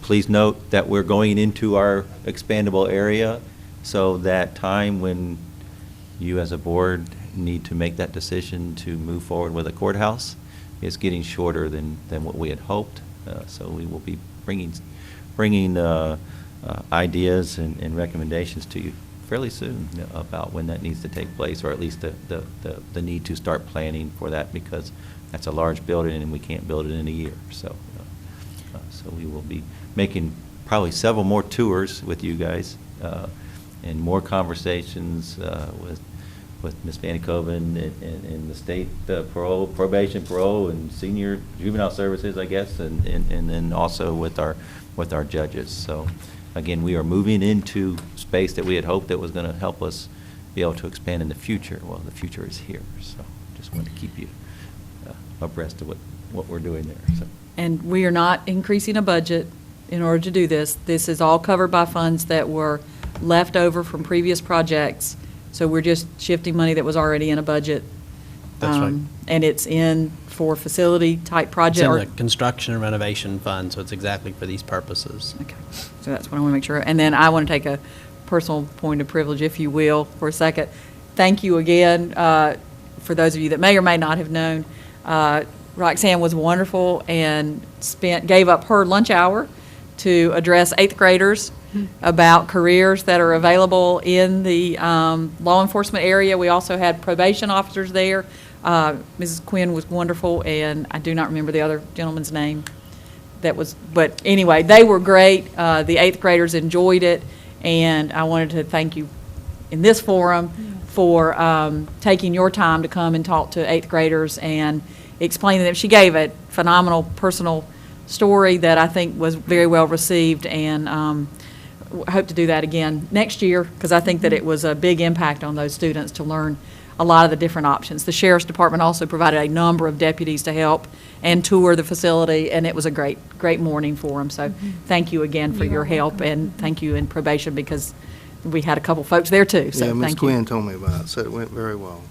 please note that we're going into our expandable area, so that time when you as a board need to make that decision to move forward with a courthouse is getting shorter than what we had hoped. So we will be bringing ideas and recommendations to you fairly soon about when that needs to take place, or at least the need to start planning for that, because that's a large building and we can't build it in a year. So we will be making probably several more tours with you guys and more conversations with Ms. Vanikoven and the state probation, parole, and senior juvenile services, I guess, and then also with our judges. So again, we are moving into space that we had hoped that was going to help us be able to expand in the future. Well, the future is here, so just want to keep you abreast of what we're doing there, so. And we are not increasing a budget in order to do this. This is all covered by funds that were left over from previous projects. So we're just shifting money that was already in a budget. That's right. And it's in for facility-type It's project. in the construction and renovation fund, so it's exactly for these purposes. Okay, so that's what I want to make sure. And then I want to take a personal point of privilege, if you will, for a second. Thank you again, for those of you that may or may not have known. Roxanne was wonderful and gave up her lunch hour to address 8th graders about careers that are available in the law enforcement area. We also had probation officers there. Mrs. Quinn was wonderful, and I do not remember the other gentleman's name. But anyway, they were great. The 8th graders enjoyed it, and I wanted to thank you in this forum for taking your time to come and talk to 8th graders and explain to them. She gave a phenomenal personal story that I think was very well received, and hope to do that again next year, because I think that it was a big impact on those students to learn a lot of the different options. The Sheriff's Department also provided a number of deputies to help and tour the facility, and it was a great morning for them. So thank you again for your help, and thank you in probation, because we had a couple folks there too. So Yeah, Ms. thank you. Quinn told me about it, so it went very well.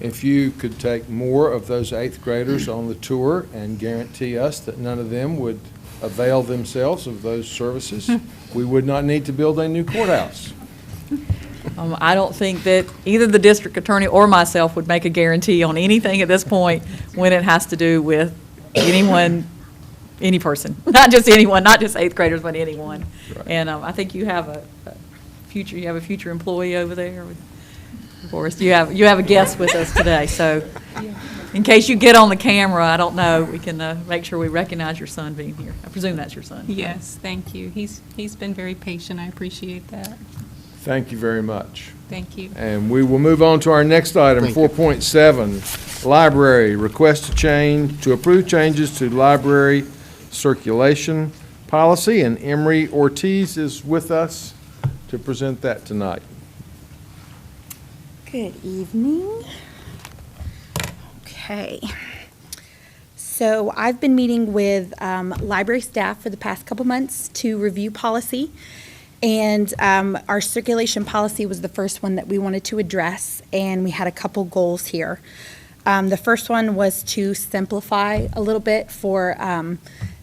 If you could take more of those 8th graders on the tour and guarantee us that none of them would avail themselves of those services, we would not need to build a new courthouse. I don't think that either the district attorney or myself would make a guarantee on anything at this point when it has to do with anyone, any person, not just anyone, not just 8th graders, but anyone. Right. And I think you have a future employee over there with Forrest. You have a guest with us today, so in case you get on the camera, I don't know, we can make sure we recognize your son being here. I presume that's your son. Yes, thank you. He's been very patient. I appreciate that. Thank you very much. Thank you. And we will move on to our next item, 4.7, Library, request to approve changes to library circulation policy, and Emery Ortiz is with us to present that tonight. Good evening. Okay. So I've been meeting with library staff for the past couple months to review policy. And our circulation policy was the first one that we wanted to address, and we had a couple goals here. The first one was to simplify a little bit for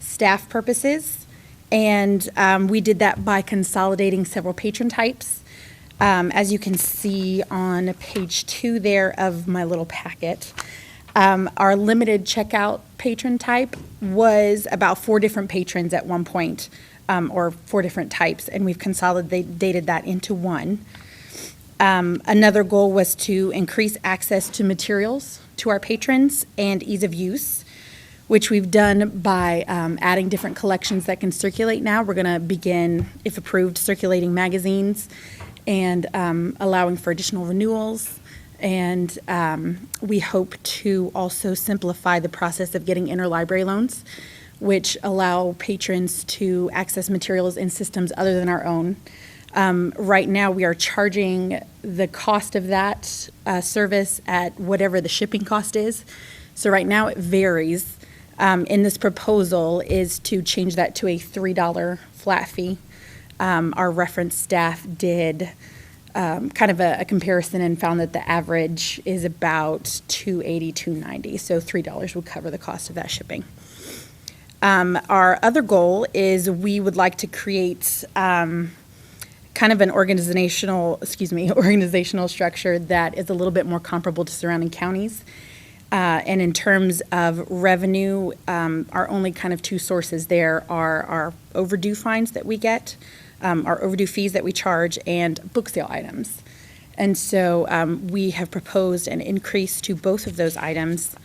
staff purposes, and we did that by consolidating several patron types. As you can see on page 2 there of my little packet, our limited checkout patron type was about 4 different patrons at one point. Or 4 different types, and we've consolidated that into one. Another goal was to increase access to materials to our patrons and ease of use, which we've done by adding different collections that can circulate now. We're going to begin, if approved, circulating magazines and allowing for additional renewals. And we hope to also simplify the process of getting interlibrary loans, which allow patrons to access materials in systems other than our own. Right now, we are charging the cost of that service at whatever the shipping cost is. So right now, it varies. In this proposal is to change that to a $3 flat fee. Our reference staff did kind of a comparison and found that the average is about $2.80, $2.90. So $3 would cover the cost of that shipping. Our other goal is we would like to create kind of an organizational structure that is a little bit more comparable to surrounding counties. And in terms of revenue, our only kind of 2 sources there are our overdue fines that we get, our overdue fees that we charge, and book sale items. And so we have proposed an increase to both of those items.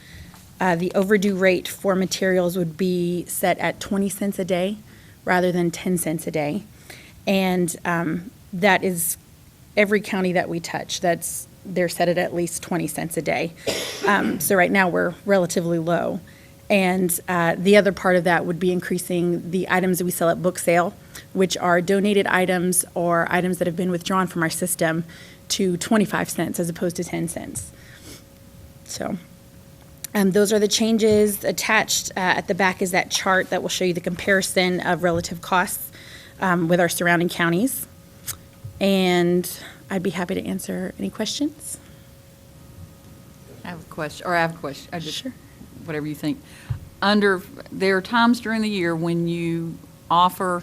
The overdue rate for materials would be set at 20 cents a day rather than 10 cents a day. And that is every county that we touch. They're set at least 20 cents a day. So right now we're relatively low. And the other part of that would be increasing the items that we sell at book sale, which are donated items or items that have been withdrawn from our system, to 25 cents as opposed to 10 cents. So those are the changes. Attached at the back is that chart that will show you the comparison of relative costs with our surrounding counties. And I'd be happy to answer any questions. I have a question. I just, sure. Whatever you think. There are times during the year when you offer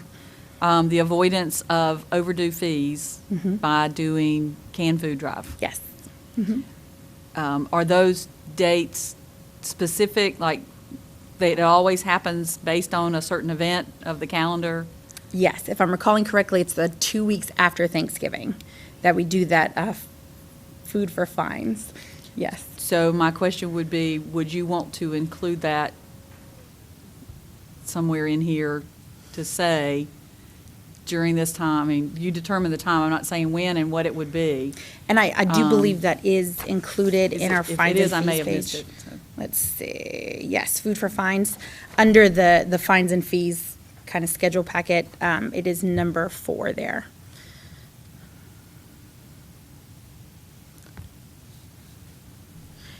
the avoidance of overdue fees by doing canned food drive. Yes. Are those dates specific, like that it always happens based on a certain event of the calendar? Yes, if I'm recalling correctly, it's the 2 weeks after Thanksgiving that we do that food for fines. Yes. So my question would be, would you want to include that somewhere in here to say during this time? I mean, you determine the time. I'm not saying when and what it would be. And I do believe that is included in our fines and fees I may have missed page. it. So. Let's see. Yes, food for fines. Under the fines and fees kind of schedule packet, it is number 4 there.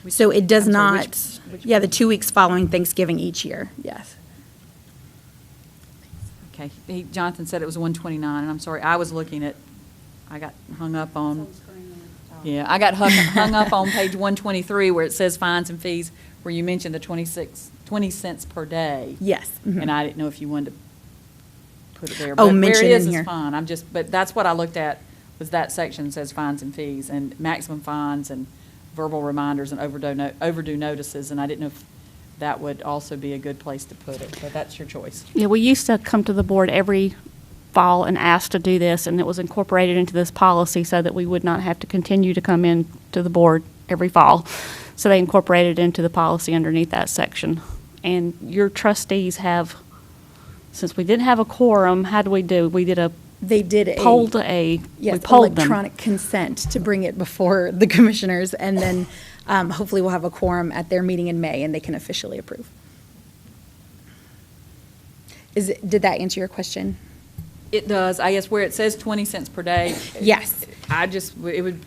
So it does I'm sorry, not, yeah, the 2 weeks following Thanksgiving each year, yes. Okay. Jonathan said it was 129, and I'm sorry, I was looking at, I got hung up on, yeah, I got hung up on page 123 where it says fines and fees, where you mentioned the 20 cents per day. Yes. And I didn't know if you wanted to put it there. Oh, But mention where it is in here. fine. But that's what I looked at, was that section says fines and fees, and maximum fines, and verbal reminders, and overdue notices, and I didn't know if that would also be a good place to put it, but that's your choice. Yeah, we used to come to the board every fall and ask to do this, and it was incorporated into this policy so that we would not have to continue to come in to the board every fall. So they incorporated it into the policy underneath that section. And your trustees have, since we didn't have a quorum, how do we do? We did a They did a. polled Yes, we polled them. electronic consent to bring it before the commissioners, and then hopefully we'll have a quorum at their meeting in May, and they can officially approve. Did that answer your question? It does. I guess where it says 20 cents per day. Yes. It would,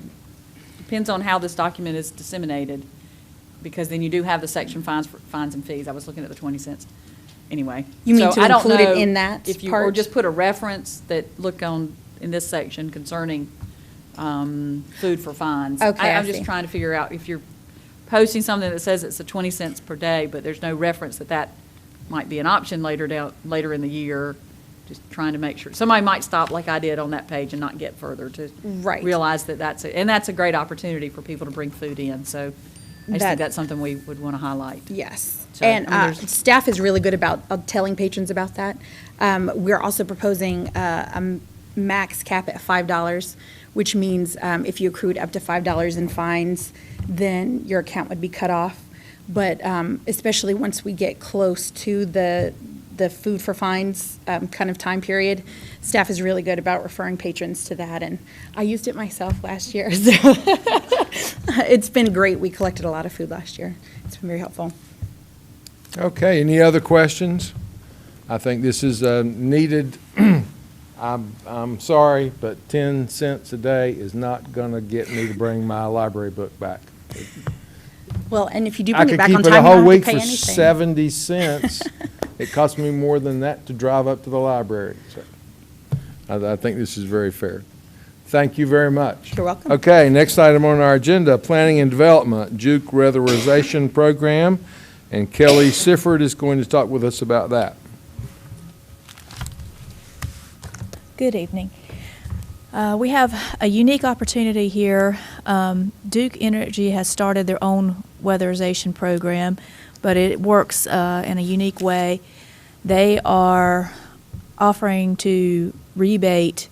depends on how this document is disseminated, because then you do have the section fines and fees. I was looking at the 20 cents. Anyway. You mean So to I don't include it know in that if you, part? or just put a reference that in this section concerning food for fines. Okay, I I'm just see. trying to figure out if you're posting something that says it's a 20 cents per day, but there's no reference that might be an option later in the year. Just trying to make sure. Somebody might stop like I did on that page and not get further to Right. realize that that's a great opportunity for people to bring food in. So I just think that's something we would want to highlight. Yes. So, And I mean, there's- staff is really good about telling patrons about that. We're also proposing a max cap at $5, which means if you accrued up to $5 in fines, then your account would be cut off. But especially once we get close to the food for fines kind of time period, staff is really good about referring patrons to that. And I used it myself last year, so it's been great. We collected a lot of food last year. It's been very helpful. Okay, any other questions? I think this is needed. I'm sorry, but 10 cents a day is not going to get me to bring my library book back. Well, and if you do I bring it could back keep on it a time, you whole don't have week to pay for anything. 70 cents. It costs me more than that to drive up to the library. So I think this is very fair. Thank you very much. You're welcome. Okay, next item on our agenda, Planning and Development, Juke Weatherization Program, and Kelly Sifford is going to talk with us about that. Good evening. We have a unique opportunity here. Duke Energy has started their own weatherization program, but it works in a unique way. They are offering to rebate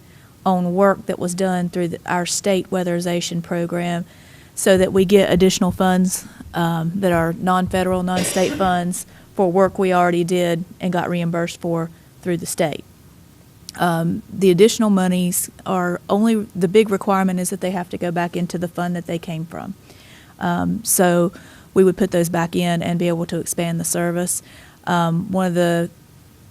on work that was done through our state weatherization program so that we get additional funds that are non-federal, non-state funds for work we already did and got reimbursed for through the state. The additional monies are only, the big requirement is that they have to go back into the fund that they came from. So we would put those back in and be able to expand the service. One of the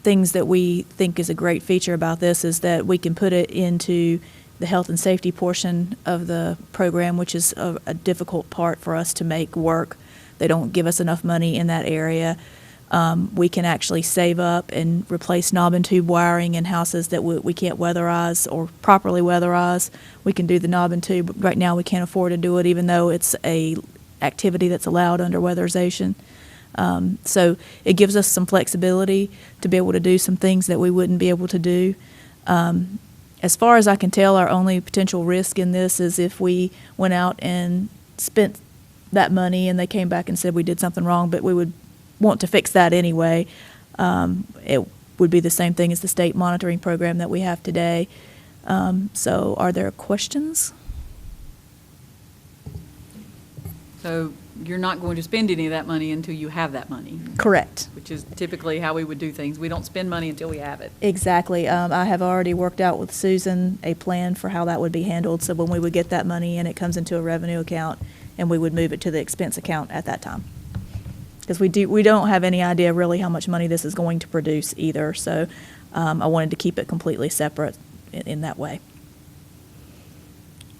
things that we think is a great feature about this is that we can put it into the health and safety portion of the program, which is a difficult part for us to make work. they don't give us enough money in that area, we can actually save up and replace knob and tube wiring in houses that we can't weatherize or properly weatherize. We can do the knob and tube. Right now, we can't afford to do it, even though it's a activity that's allowed under weatherization. So it gives us some flexibility to be able to do some things that we wouldn't be able to do. As far as I can tell, our only potential risk in this is if we went out and spent that money and they came back and said we did something wrong, but we would want to fix that anyway. It would be the same thing as the state monitoring program that we have today. So are there questions? So you're not going to spend any of that money until you have that money? Correct. Which is typically how we would do things. We don't spend money until we have it. Exactly. I have already worked out with Susan a plan for how that would be handled. So when we would get that money and it comes into a revenue account, and we would move it to the expense account at that time. Because we don't have any idea really how much money this is going to produce either. So I wanted to keep it completely separate in that way.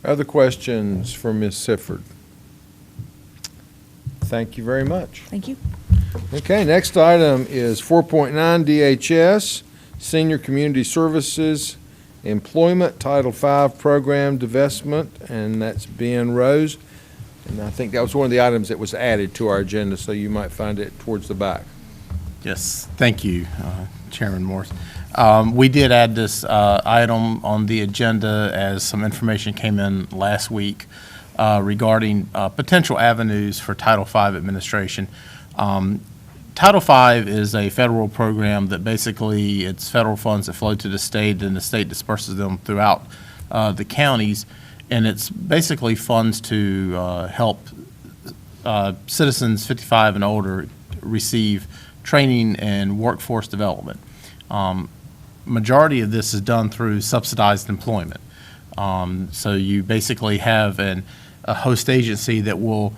Other questions for Ms. Sifford? Thank you very much. Thank you. Okay, next item is 4.9 DHS, Senior Community Services Employment Title V Program Divestment, and that's Ben Rose. And I think that was one of the items that was added to our agenda, so you might find it towards the back. Yes, thank you, Chairman Morris. We did add this item on the agenda as some information came in last week regarding potential avenues for Title V administration. Title V is a federal program that basically it's federal funds that flow to the state, and the state disperses them throughout the counties. And it's basically funds to help citizens 55 and older receive training and workforce development. Majority of this is done through subsidized employment. So you basically have a host agency that will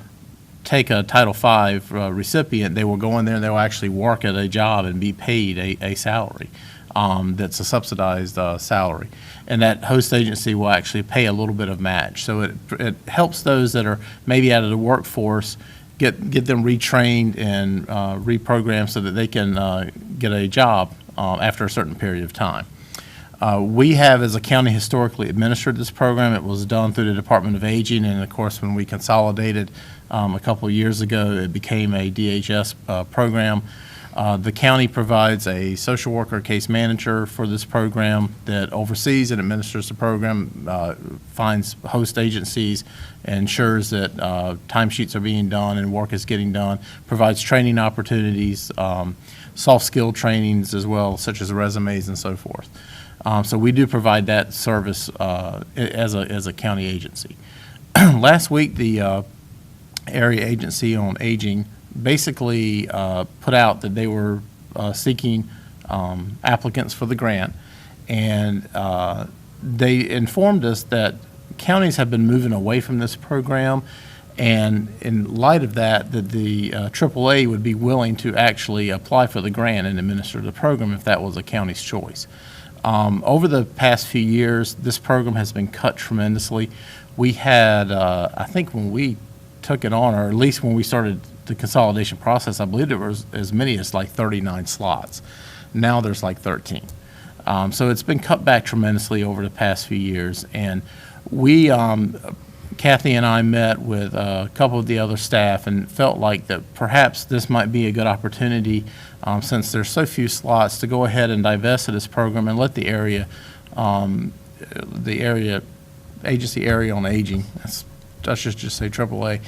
take a Title V recipient. They will go in there and they will actually work at a job and be paid a salary. That's a subsidized salary. And that host agency will actually pay a little bit of match. So it helps those that are maybe out of the workforce get them retrained and reprogrammed so that they can get a job after a certain period of time. We have, as a county, historically administered this program. It was done through the Department of Aging, and of course, when we consolidated a couple of years ago, it became a DHS program. The county provides a social worker case manager for this program that oversees and administers the program, finds host agencies, ensures that timesheets are being done and work is getting done, provides training opportunities, soft skill trainings as well, such as resumes and so forth. So we do provide that service as a county agency. Last week, the Area Agency on Aging basically put out that they were seeking applicants for the grant, and they informed us that counties have been moving away from this program, and in light of that, that the AAA would be willing to actually apply for the grant and administer the program if that was a county's choice. Over the past few years, this program has been cut tremendously. We had, I think when we took it on, or at least when we started the consolidation process, I believe there was as many as like 39 slots. Now there's like 13. So it's been cut back tremendously over the past few years. And we, Kathy and I met with a couple of the other staff and felt like that perhaps this might be a good opportunity, since there's so few slots, to go ahead and divest of this program and let the area agency area on aging, let's just say AAA,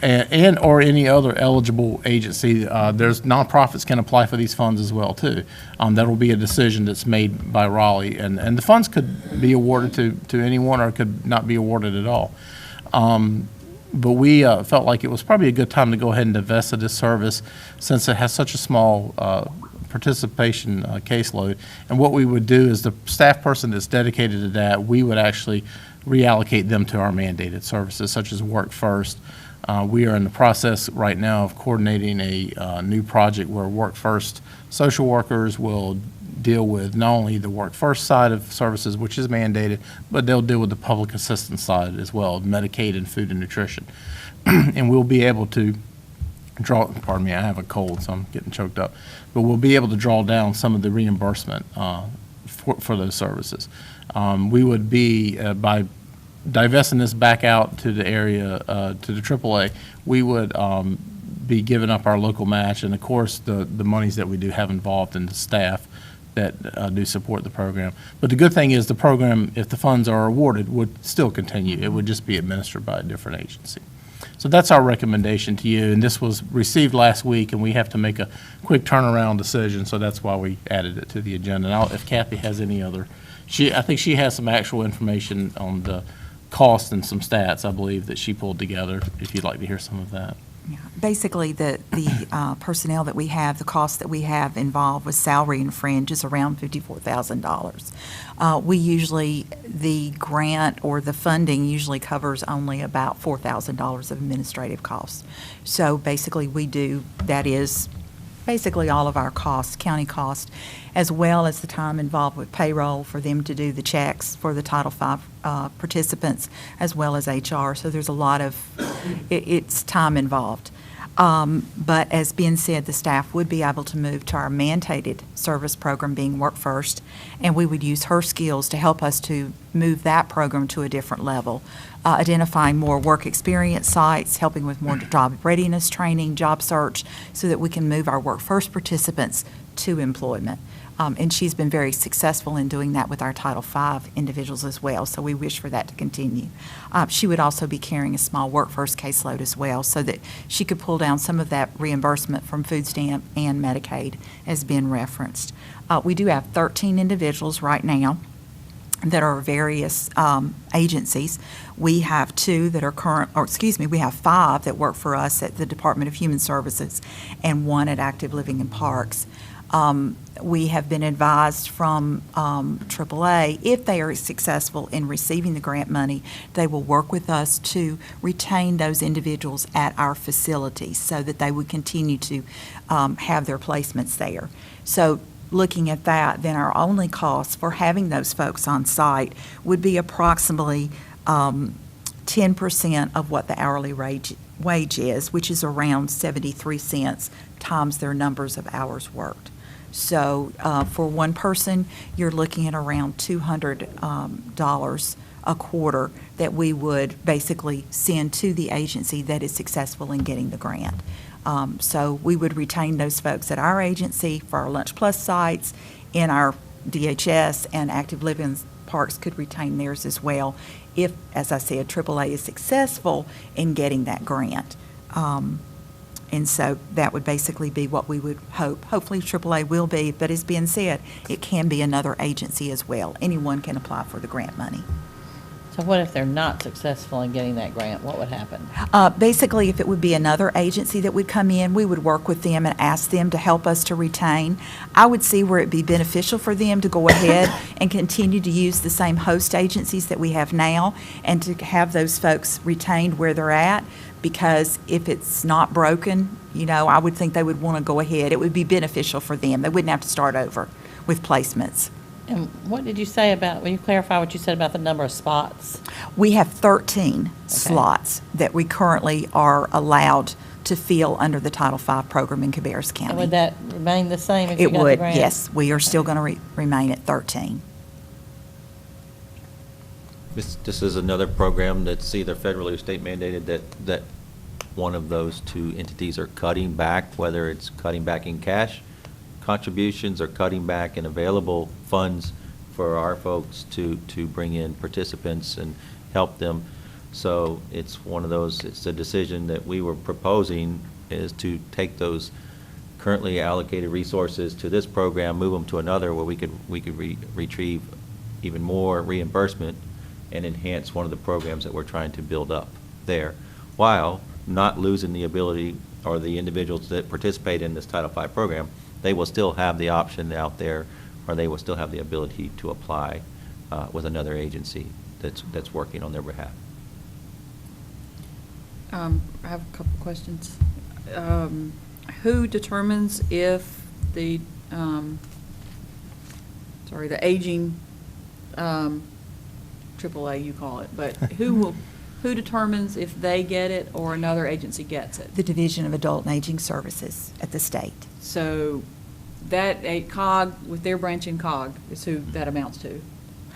and or any other eligible agency. There's nonprofits can apply for these funds as well too. That will be a decision that's made by Raleigh, and the funds could be awarded to anyone or could not be awarded at all. But we felt like it was probably a good time to go ahead and divest of this service since it has such a small participation caseload. And what we would do is the staff person that's dedicated to that, we would actually reallocate them to our mandated services, such as Work First. We are in the process right now of coordinating a new project where Work First social workers will deal with not only the Work First side of services, which is mandated, but they'll deal with the public assistance side as well, Medicaid and food and nutrition. And we'll be able to pardon me, I have a cold, so I'm getting choked up. But we'll be able to draw down some of the reimbursement for those services. We would be, by divesting this back out to the area, to the AAA, we would be giving up our local match, and of course, the monies that we do have involved in the staff that do support the program. But the good thing is the program, if the funds are awarded, would still continue. It would just be administered by a different agency. So that's our recommendation to you, and this was received last week, and we have to make a quick turnaround decision, so that's why we added it to the agenda. And if Kathy has any other, I think she has some actual information on the cost and some stats, I believe, that she pulled together, if you'd like to hear some of that. Yeah. Basically, the personnel that we have, the cost that we have involved with salary and fringe is around $54,000. We usually, the grant or the funding usually covers only about $4,000 of administrative costs. So basically, that is basically all of our costs, county costs, as well as the time involved with payroll for them to do the checks for the Title V participants, as well as HR. So there's a lot of, it's time involved. But as Ben said, the staff would be able to move to our mandated service program being Work First, and we would use her skills to help us to move that program to a different level, identifying more work experience sites, helping with more job readiness training, job search, so that we can move our Work First participants to employment. And she's been very successful in doing that with our Title V individuals as well, so we wish for that to continue. She would also be carrying a small Work First caseload as well, so that she could pull down some of that reimbursement from food stamp and Medicaid, as been referenced. We do have 13 individuals right now that are various agencies. We have we have 5 that work for us at the Department of Human Services and 1 at Active Living and Parks. We have been advised from AAA, if they are successful in receiving the grant money, they will work with us to retain those individuals at our facilities so that they would continue to have their placements there. So looking at that, then our only cost for having those folks on site would be approximately 10% of what the hourly wage is, which is around 73 cents times their numbers of hours worked. So for one person, you're looking at around $200 a quarter that we would basically send to the agency that is successful in getting the grant. So we would retain those folks at our agency for our Lunch Plus sites, in our DHS, and Active Living Parks could retain theirs as well if, as I said, AAA is successful in getting that grant. And so that would basically be what we would hope. Hopefully AAA will be, but as Ben said, it can be another agency as well. Anyone can apply for the grant money. So what if they're not successful in getting that grant? What would happen? Basically, if it would be another agency that would come in, we would work with them and ask them to help us to retain. I would see where it'd be beneficial for them to go ahead and continue to use the same host agencies that we have now and to have those folks retained where they're at, because if it's not broken, I would think they would want to go ahead. It would be beneficial for them. They wouldn't have to start over with placements. And what did you say about, will you clarify what you said about the number of spots? We have 13 slots that we currently are allowed to fill under the Title V program in Cabarrus County. And would that remain the same if you It got the would, grant? yes. We are still going to remain at 13. This is another program that's either federally or state mandated that one of those 2 entities are cutting back, whether it's cutting back in cash contributions or cutting back in available funds for our folks to bring in participants and help them. So it's one of those, it's a decision that we were proposing, is to take those currently allocated resources to this program, move them to another where we could retrieve even more reimbursement and enhance one of the programs that we're trying to build up there, while not losing the ability, or the individuals that participate in this Title V program, they will still have the option out there, or they will still have the ability to apply with another agency that's working on their behalf. I have a couple questions. Who determines if the aging AAA, you call it, but who Who determines if they get it or another agency gets it? The Division of Adult and Aging Services at the state. So that, a COG, with their branch in COG, is who that amounts to?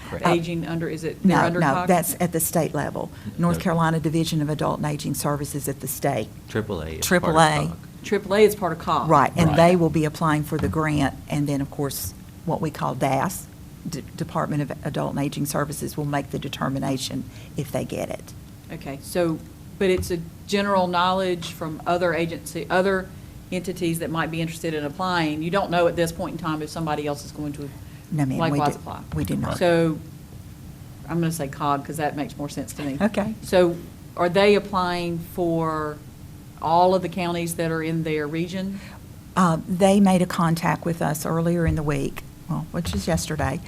Correct. Aging under, is it, they're No, under no, COG? that's at the state level. North No. Carolina Division of Adult and Aging Services at the state. AAA is Triple part of A. COG. AAA is part of COG. Right, and Right. they will be applying for the grant, and then, of course, what we call DAS, Department of Adult and Aging Services, will make the determination if they get it. Okay, so, but it's a general knowledge from other other entities that might be interested in applying. You don't know at this point in time if somebody else is going to No, ma'am, we likewise do- apply. we do not. So, I'm going to say COG because that makes more sense to me. Okay. So, are they applying for all of the counties that are in their region? They made a contact with us earlier in the week, well, which is yesterday.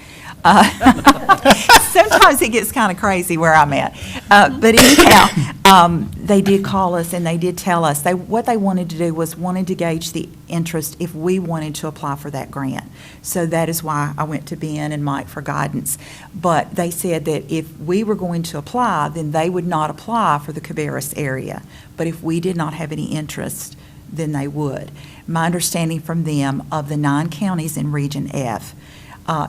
Sometimes it gets kind of crazy where I'm at. But anyhow, they did call us and they did tell us, what they wanted to do was wanted to gauge the interest if we wanted to apply for that grant. So that is why I went to Ben and Mike for guidance. But they said that if we were going to apply, then they would not apply for the Cabarrus area. But if we did not have any interest, then they would. My understanding from them, of the 9 counties in Region F,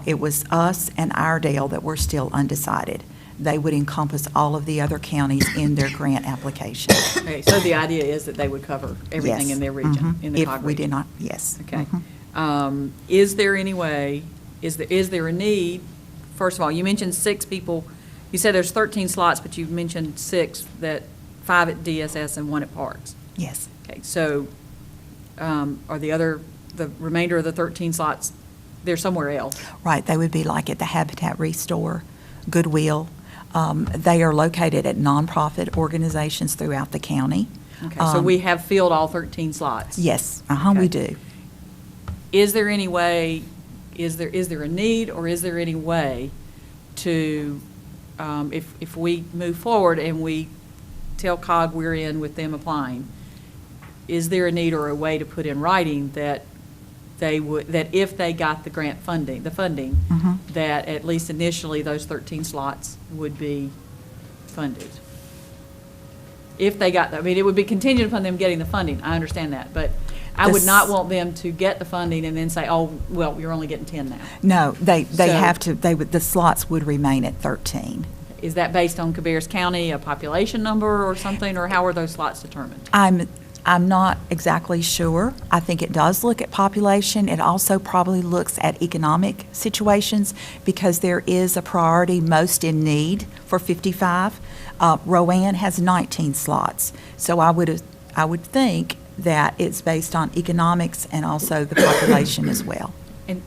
it was us and Iredale that were still undecided. They would encompass all of the other counties in their grant application. Okay, so the idea is that they would cover everything Yes. in their region, Mhm. in the COG If we did region? not, yes. Okay. Mhm. Is there any way, is there a need, first of all, you mentioned 6 people, you said there's 13 slots, but you mentioned 6, 5 at DSS and 1 at Parks. Yes. Okay, so are the remainder of the 13 slots, they're somewhere else? Right, they would be like at the Habitat Restore, Goodwill. They are located at nonprofit organizations throughout the county. Okay, so we have filled all 13 slots? Yes, we Okay. do. Is there any way, is there a need, or is there any way to, if we move forward and we tell COG we're in with them applying, is there a need or a way to put in writing that that if they got the grant funding, Mhm. that at least initially those 13 slots would be funded? If they got, it would be contingent upon them getting the funding, I understand that, but I would not want them to get the funding and then say, oh, well, you're only getting 10 now. No, they So- have to, the slots would remain at 13. Is that based on Cabarrus County, a population number or something, or how are those slots determined? I'm not exactly sure. I think it does look at population. It also probably looks at economic situations because there is a priority most in need for 55. Rowan has 19 slots. So I would think that it's based on economics and also the population as well. And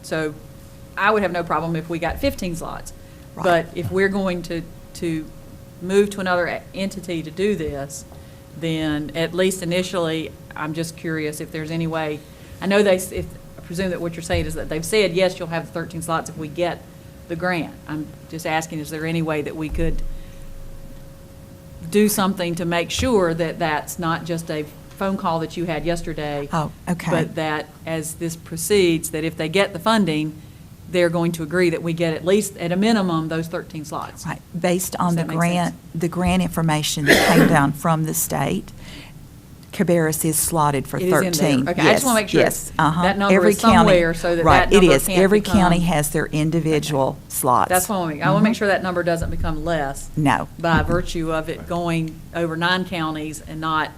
so I would have no problem if we got 15 slots. Right. But if we're going to move to another entity to do this, then at least initially, I'm just curious if there's any way, I know I presume that what you're saying is that they've said, yes, you'll have the 13 slots if we get the grant. I'm just asking, is there any way that we could do something to make sure that that's not just a phone call that you had yesterday? Oh, okay. But that as this proceeds, that if they get the funding, they're going to agree that we get at least, at a minimum, those 13 slots. Right. Based on Does the that make sense? grant information that came down from the state, Cabarrus is slotted for It is in 13. there. Okay, I just wanna make sure Yes, uh-huh. that number Every is county- somewhere so that right, that number it is. can't Every become- county has their individual slots. That's what I want to make. I want to make sure that number doesn't become less. No. By virtue of it going over 9 counties and not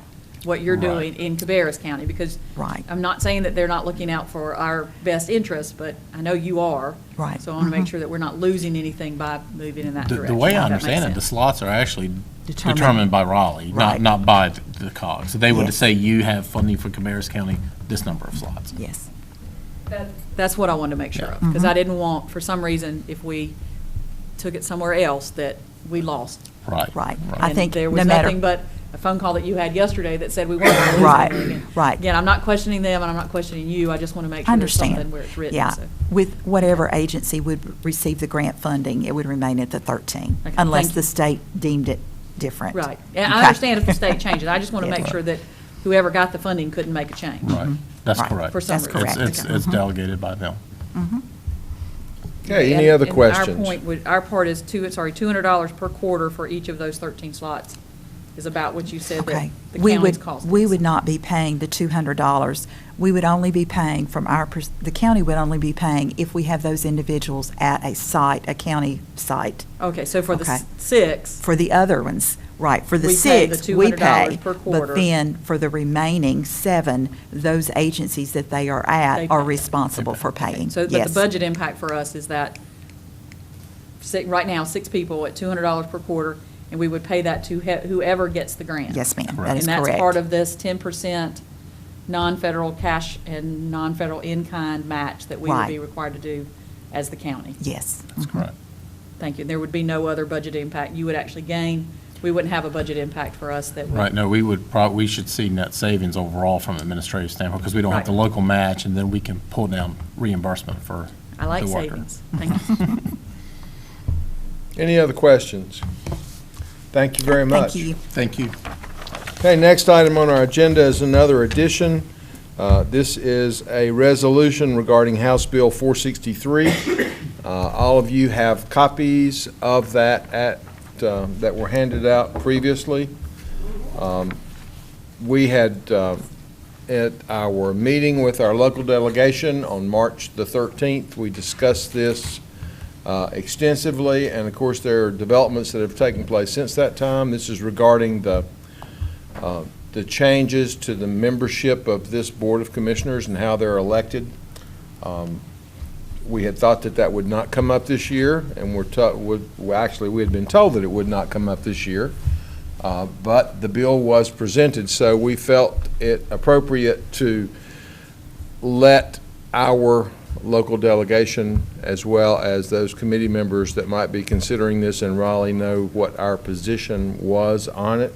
what you're doing in Cabarrus County, because Right. I'm not saying that they're not looking out for our best interests, but I know you are. Right. So I want to make Mhm. sure that we're not losing anything by moving in that direction. The way I if that makes understand it, sense. the slots are actually Determined. determined by Raleigh, Right. not by the COG. So they would Yes. say you have funding for Cabarrus County, this number of slots. Yes. That's what I wanted to make sure of, Mm-hmm. because I didn't want, for some reason, if we took it somewhere else, that we lost. Right. Right. I And think there no was matter. nothing but a phone call that you had yesterday that said we weren't going to lose Right, anything. right. Again, I'm not questioning them, and I'm not questioning you, I just want to make I sure there's something understand. where it's written. Yeah. so. With whatever agency would receive the grant funding, it would remain at the 13, Okay, unless thank the you. state deemed it different. Right, and I Okay. understand if the state changes, I just want to Yes. make sure that whoever got the funding couldn't make a change. Right. That's Right. correct. For some That's reason. correct. It's Okay. delegated by them. Mhm. Okay, any other And questions? our part is $200 per quarter for each of those 13 slots, is about what you said that Okay. the We county's would, cost. we would not be paying the $200. We would only be paying the county would only be paying if we have those individuals at a site, a county site. Okay, so for the Okay. 6, For the other ones, right, for the We pay the 6, we $200 pay. per quarter. But then for the remaining 7, those agencies that they are They at are pay. responsible for paying. so but the Yes. budget impact for us is that, right now, 6 people at $200 per quarter, and we would pay that to whoever gets the grant. Yes, ma'am, that is And that's correct. part of this 10% non-federal cash and non-federal in-kind match that we would Right. be required to do as the county. Yes. That's correct. Thank you. There would be no other budget impact. You would actually gain, we wouldn't have a budget impact for us that would. Right, no, we should see net savings overall from an administrative standpoint, because we don't have Right. the local match, and then we can pull down reimbursement for I like the worker. savings. Thank you. Any other questions? Thank you very much. Thank you. Thank you. Okay, next item on our agenda is another addition. This is a resolution regarding House Bill 463. All of you have copies of that that were handed out previously. We had, at our meeting with our local delegation on March the 13th, we discussed this extensively, and of course, there are developments that have taken place since that time. This is regarding the changes to the membership of this Board of Commissioners and how they're elected. We had thought that that would not come up this year, and actually, we had been told that it would not come up this year, but the bill was presented, so we felt it appropriate to let our local delegation, as well as those committee members that might be considering this in Raleigh, know what our position was on it.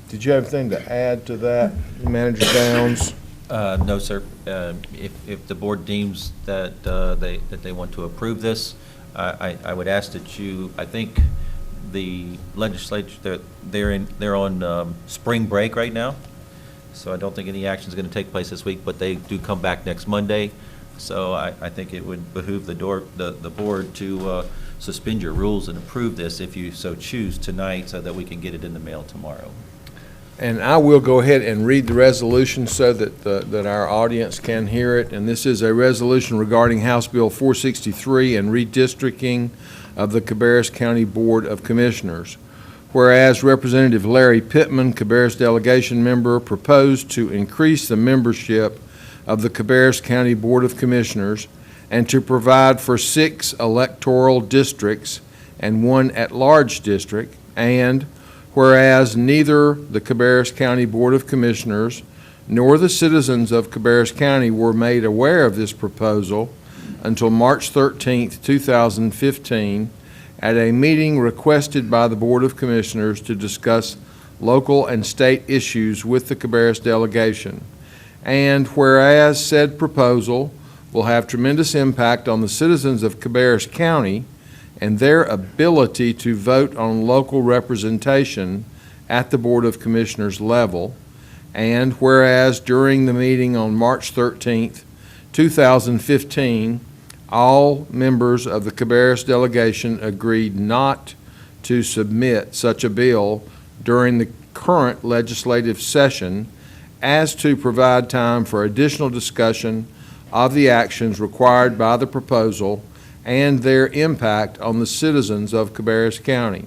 Did you have anything to add to that, Manager Downs? No, sir. If the board deems that they want to approve this, I would ask that you, I think the legislature, they're on spring break right now, so I don't think any action is going to take place this week, but they do come back next Monday. So I think it would behoove the board to suspend your rules and approve this if you so choose tonight, so that we can get it in the mail tomorrow. And I will go ahead and read the resolution so that our audience can hear it. And this is a resolution regarding House Bill 463 and redistricting of the Cabarrus County Board of Commissioners. Whereas Representative Larry Pittman, Cabarrus delegation member, proposed to increase the membership of the Cabarrus County Board of Commissioners and to provide for 6 electoral districts and 1 at-large district, and whereas neither the Cabarrus County Board of Commissioners nor the citizens of Cabarrus County were made aware of this proposal until March 13th, 2015, at a meeting requested by the Board of Commissioners to discuss local and state issues with the Cabarrus delegation. And whereas said proposal will have tremendous impact on the citizens of Cabarrus County and their ability to vote on local representation at the Board of Commissioners level, and whereas during the meeting on March 13th, 2015, all members of the Cabarrus delegation agreed not to submit such a bill during the current legislative session, as to provide time for additional discussion of the actions required by the proposal and their impact on the citizens of Cabarrus County.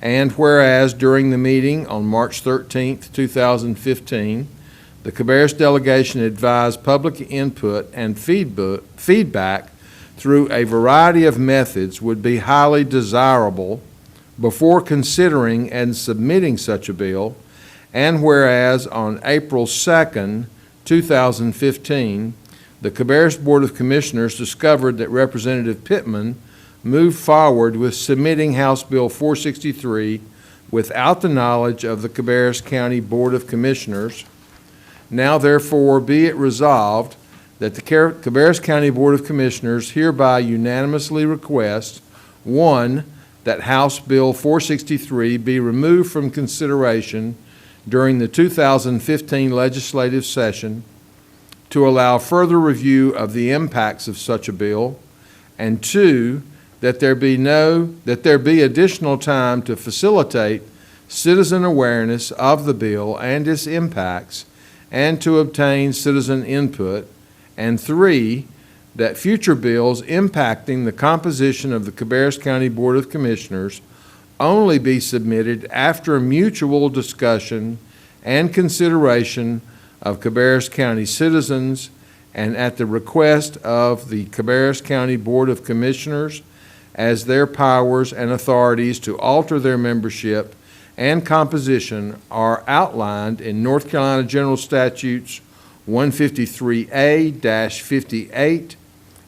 And whereas during the meeting on March 13th, 2015, the Cabarrus delegation advised public input and feedback through a variety of methods would be highly desirable before considering and submitting such a bill, and whereas on April 2nd, 2015, the Cabarrus Board of Commissioners discovered that Representative Pittman moved forward with submitting House Bill 463 without the knowledge of the Cabarrus County Board of Commissioners. Now therefore be it resolved that the Cabarrus County Board of Commissioners hereby unanimously request, 1, that House Bill 463 be removed from consideration during the 2015 legislative session to allow further review of the impacts of such a bill, And 2, that there be additional time to facilitate citizen awareness of the bill and its impacts and to obtain citizen input. And 3, that future bills impacting the composition of the Cabarrus County Board of Commissioners only be submitted after mutual discussion and consideration of Cabarrus County citizens and at the request of the Cabarrus County Board of Commissioners as their powers and authorities to alter their membership and composition are outlined in North Carolina General Statutes 153A-58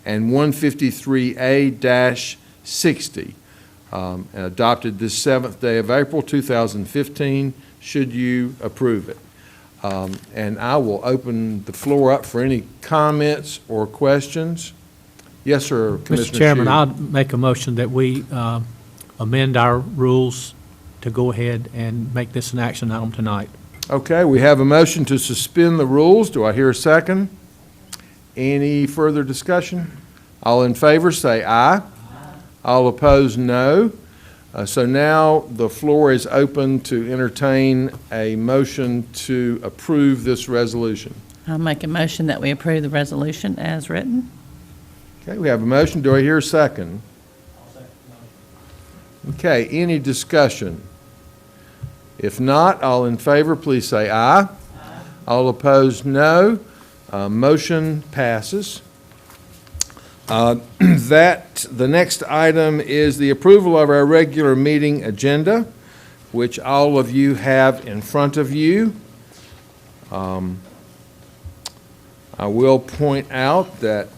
and 153A-60, and adopted this 7th day of April 2015, should you approve it. And I will open the floor up for any comments or questions. Yes, sir, Commissioner Mr. Chairman, Shue. I'll make a motion that we amend our rules to go ahead and make this an action item tonight. Okay, we have a motion to suspend the rules. Do I hear a second? Any further discussion? All in favor, say aye. All opposed, no. So now the floor is open to entertain a motion to approve this resolution. I'll make a motion that we approve the resolution as written. Okay, we have a motion. Do I hear a second? Okay, any discussion? If not, all in favor, please say aye. All opposed, no. Motion passes. The next item is the approval of our regular meeting agenda, which all of you have in front of you. I will point out that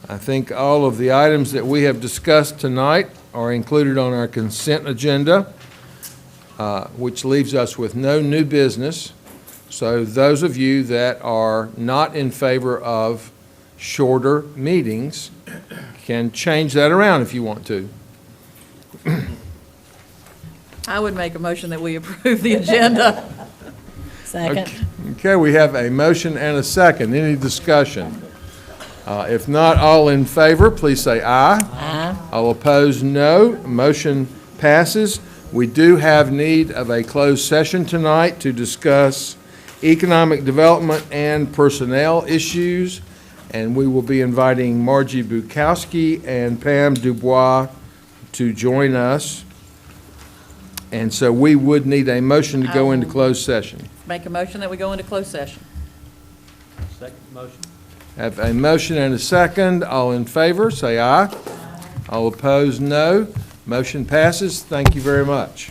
I think all of the items that we have discussed tonight are included on our consent agenda, which leaves us with no new business. So those of you that are not in favor of shorter meetings can change that around if you want to. I would make a motion that we approve the agenda. Second. Okay, we have a motion and a second. Any discussion? If not, all in favor, please say aye. Aye. All opposed, no. Motion passes. We do have need of a closed session tonight to discuss economic development and personnel issues, and we will be inviting Margie Bukowski and Pam Dubois to join us. And so we would need a motion to go into closed session. Make a motion that we go into closed session. Second motion. Have a motion and a second. All in favor, say aye. All opposed, no. Motion passes. Thank you very much.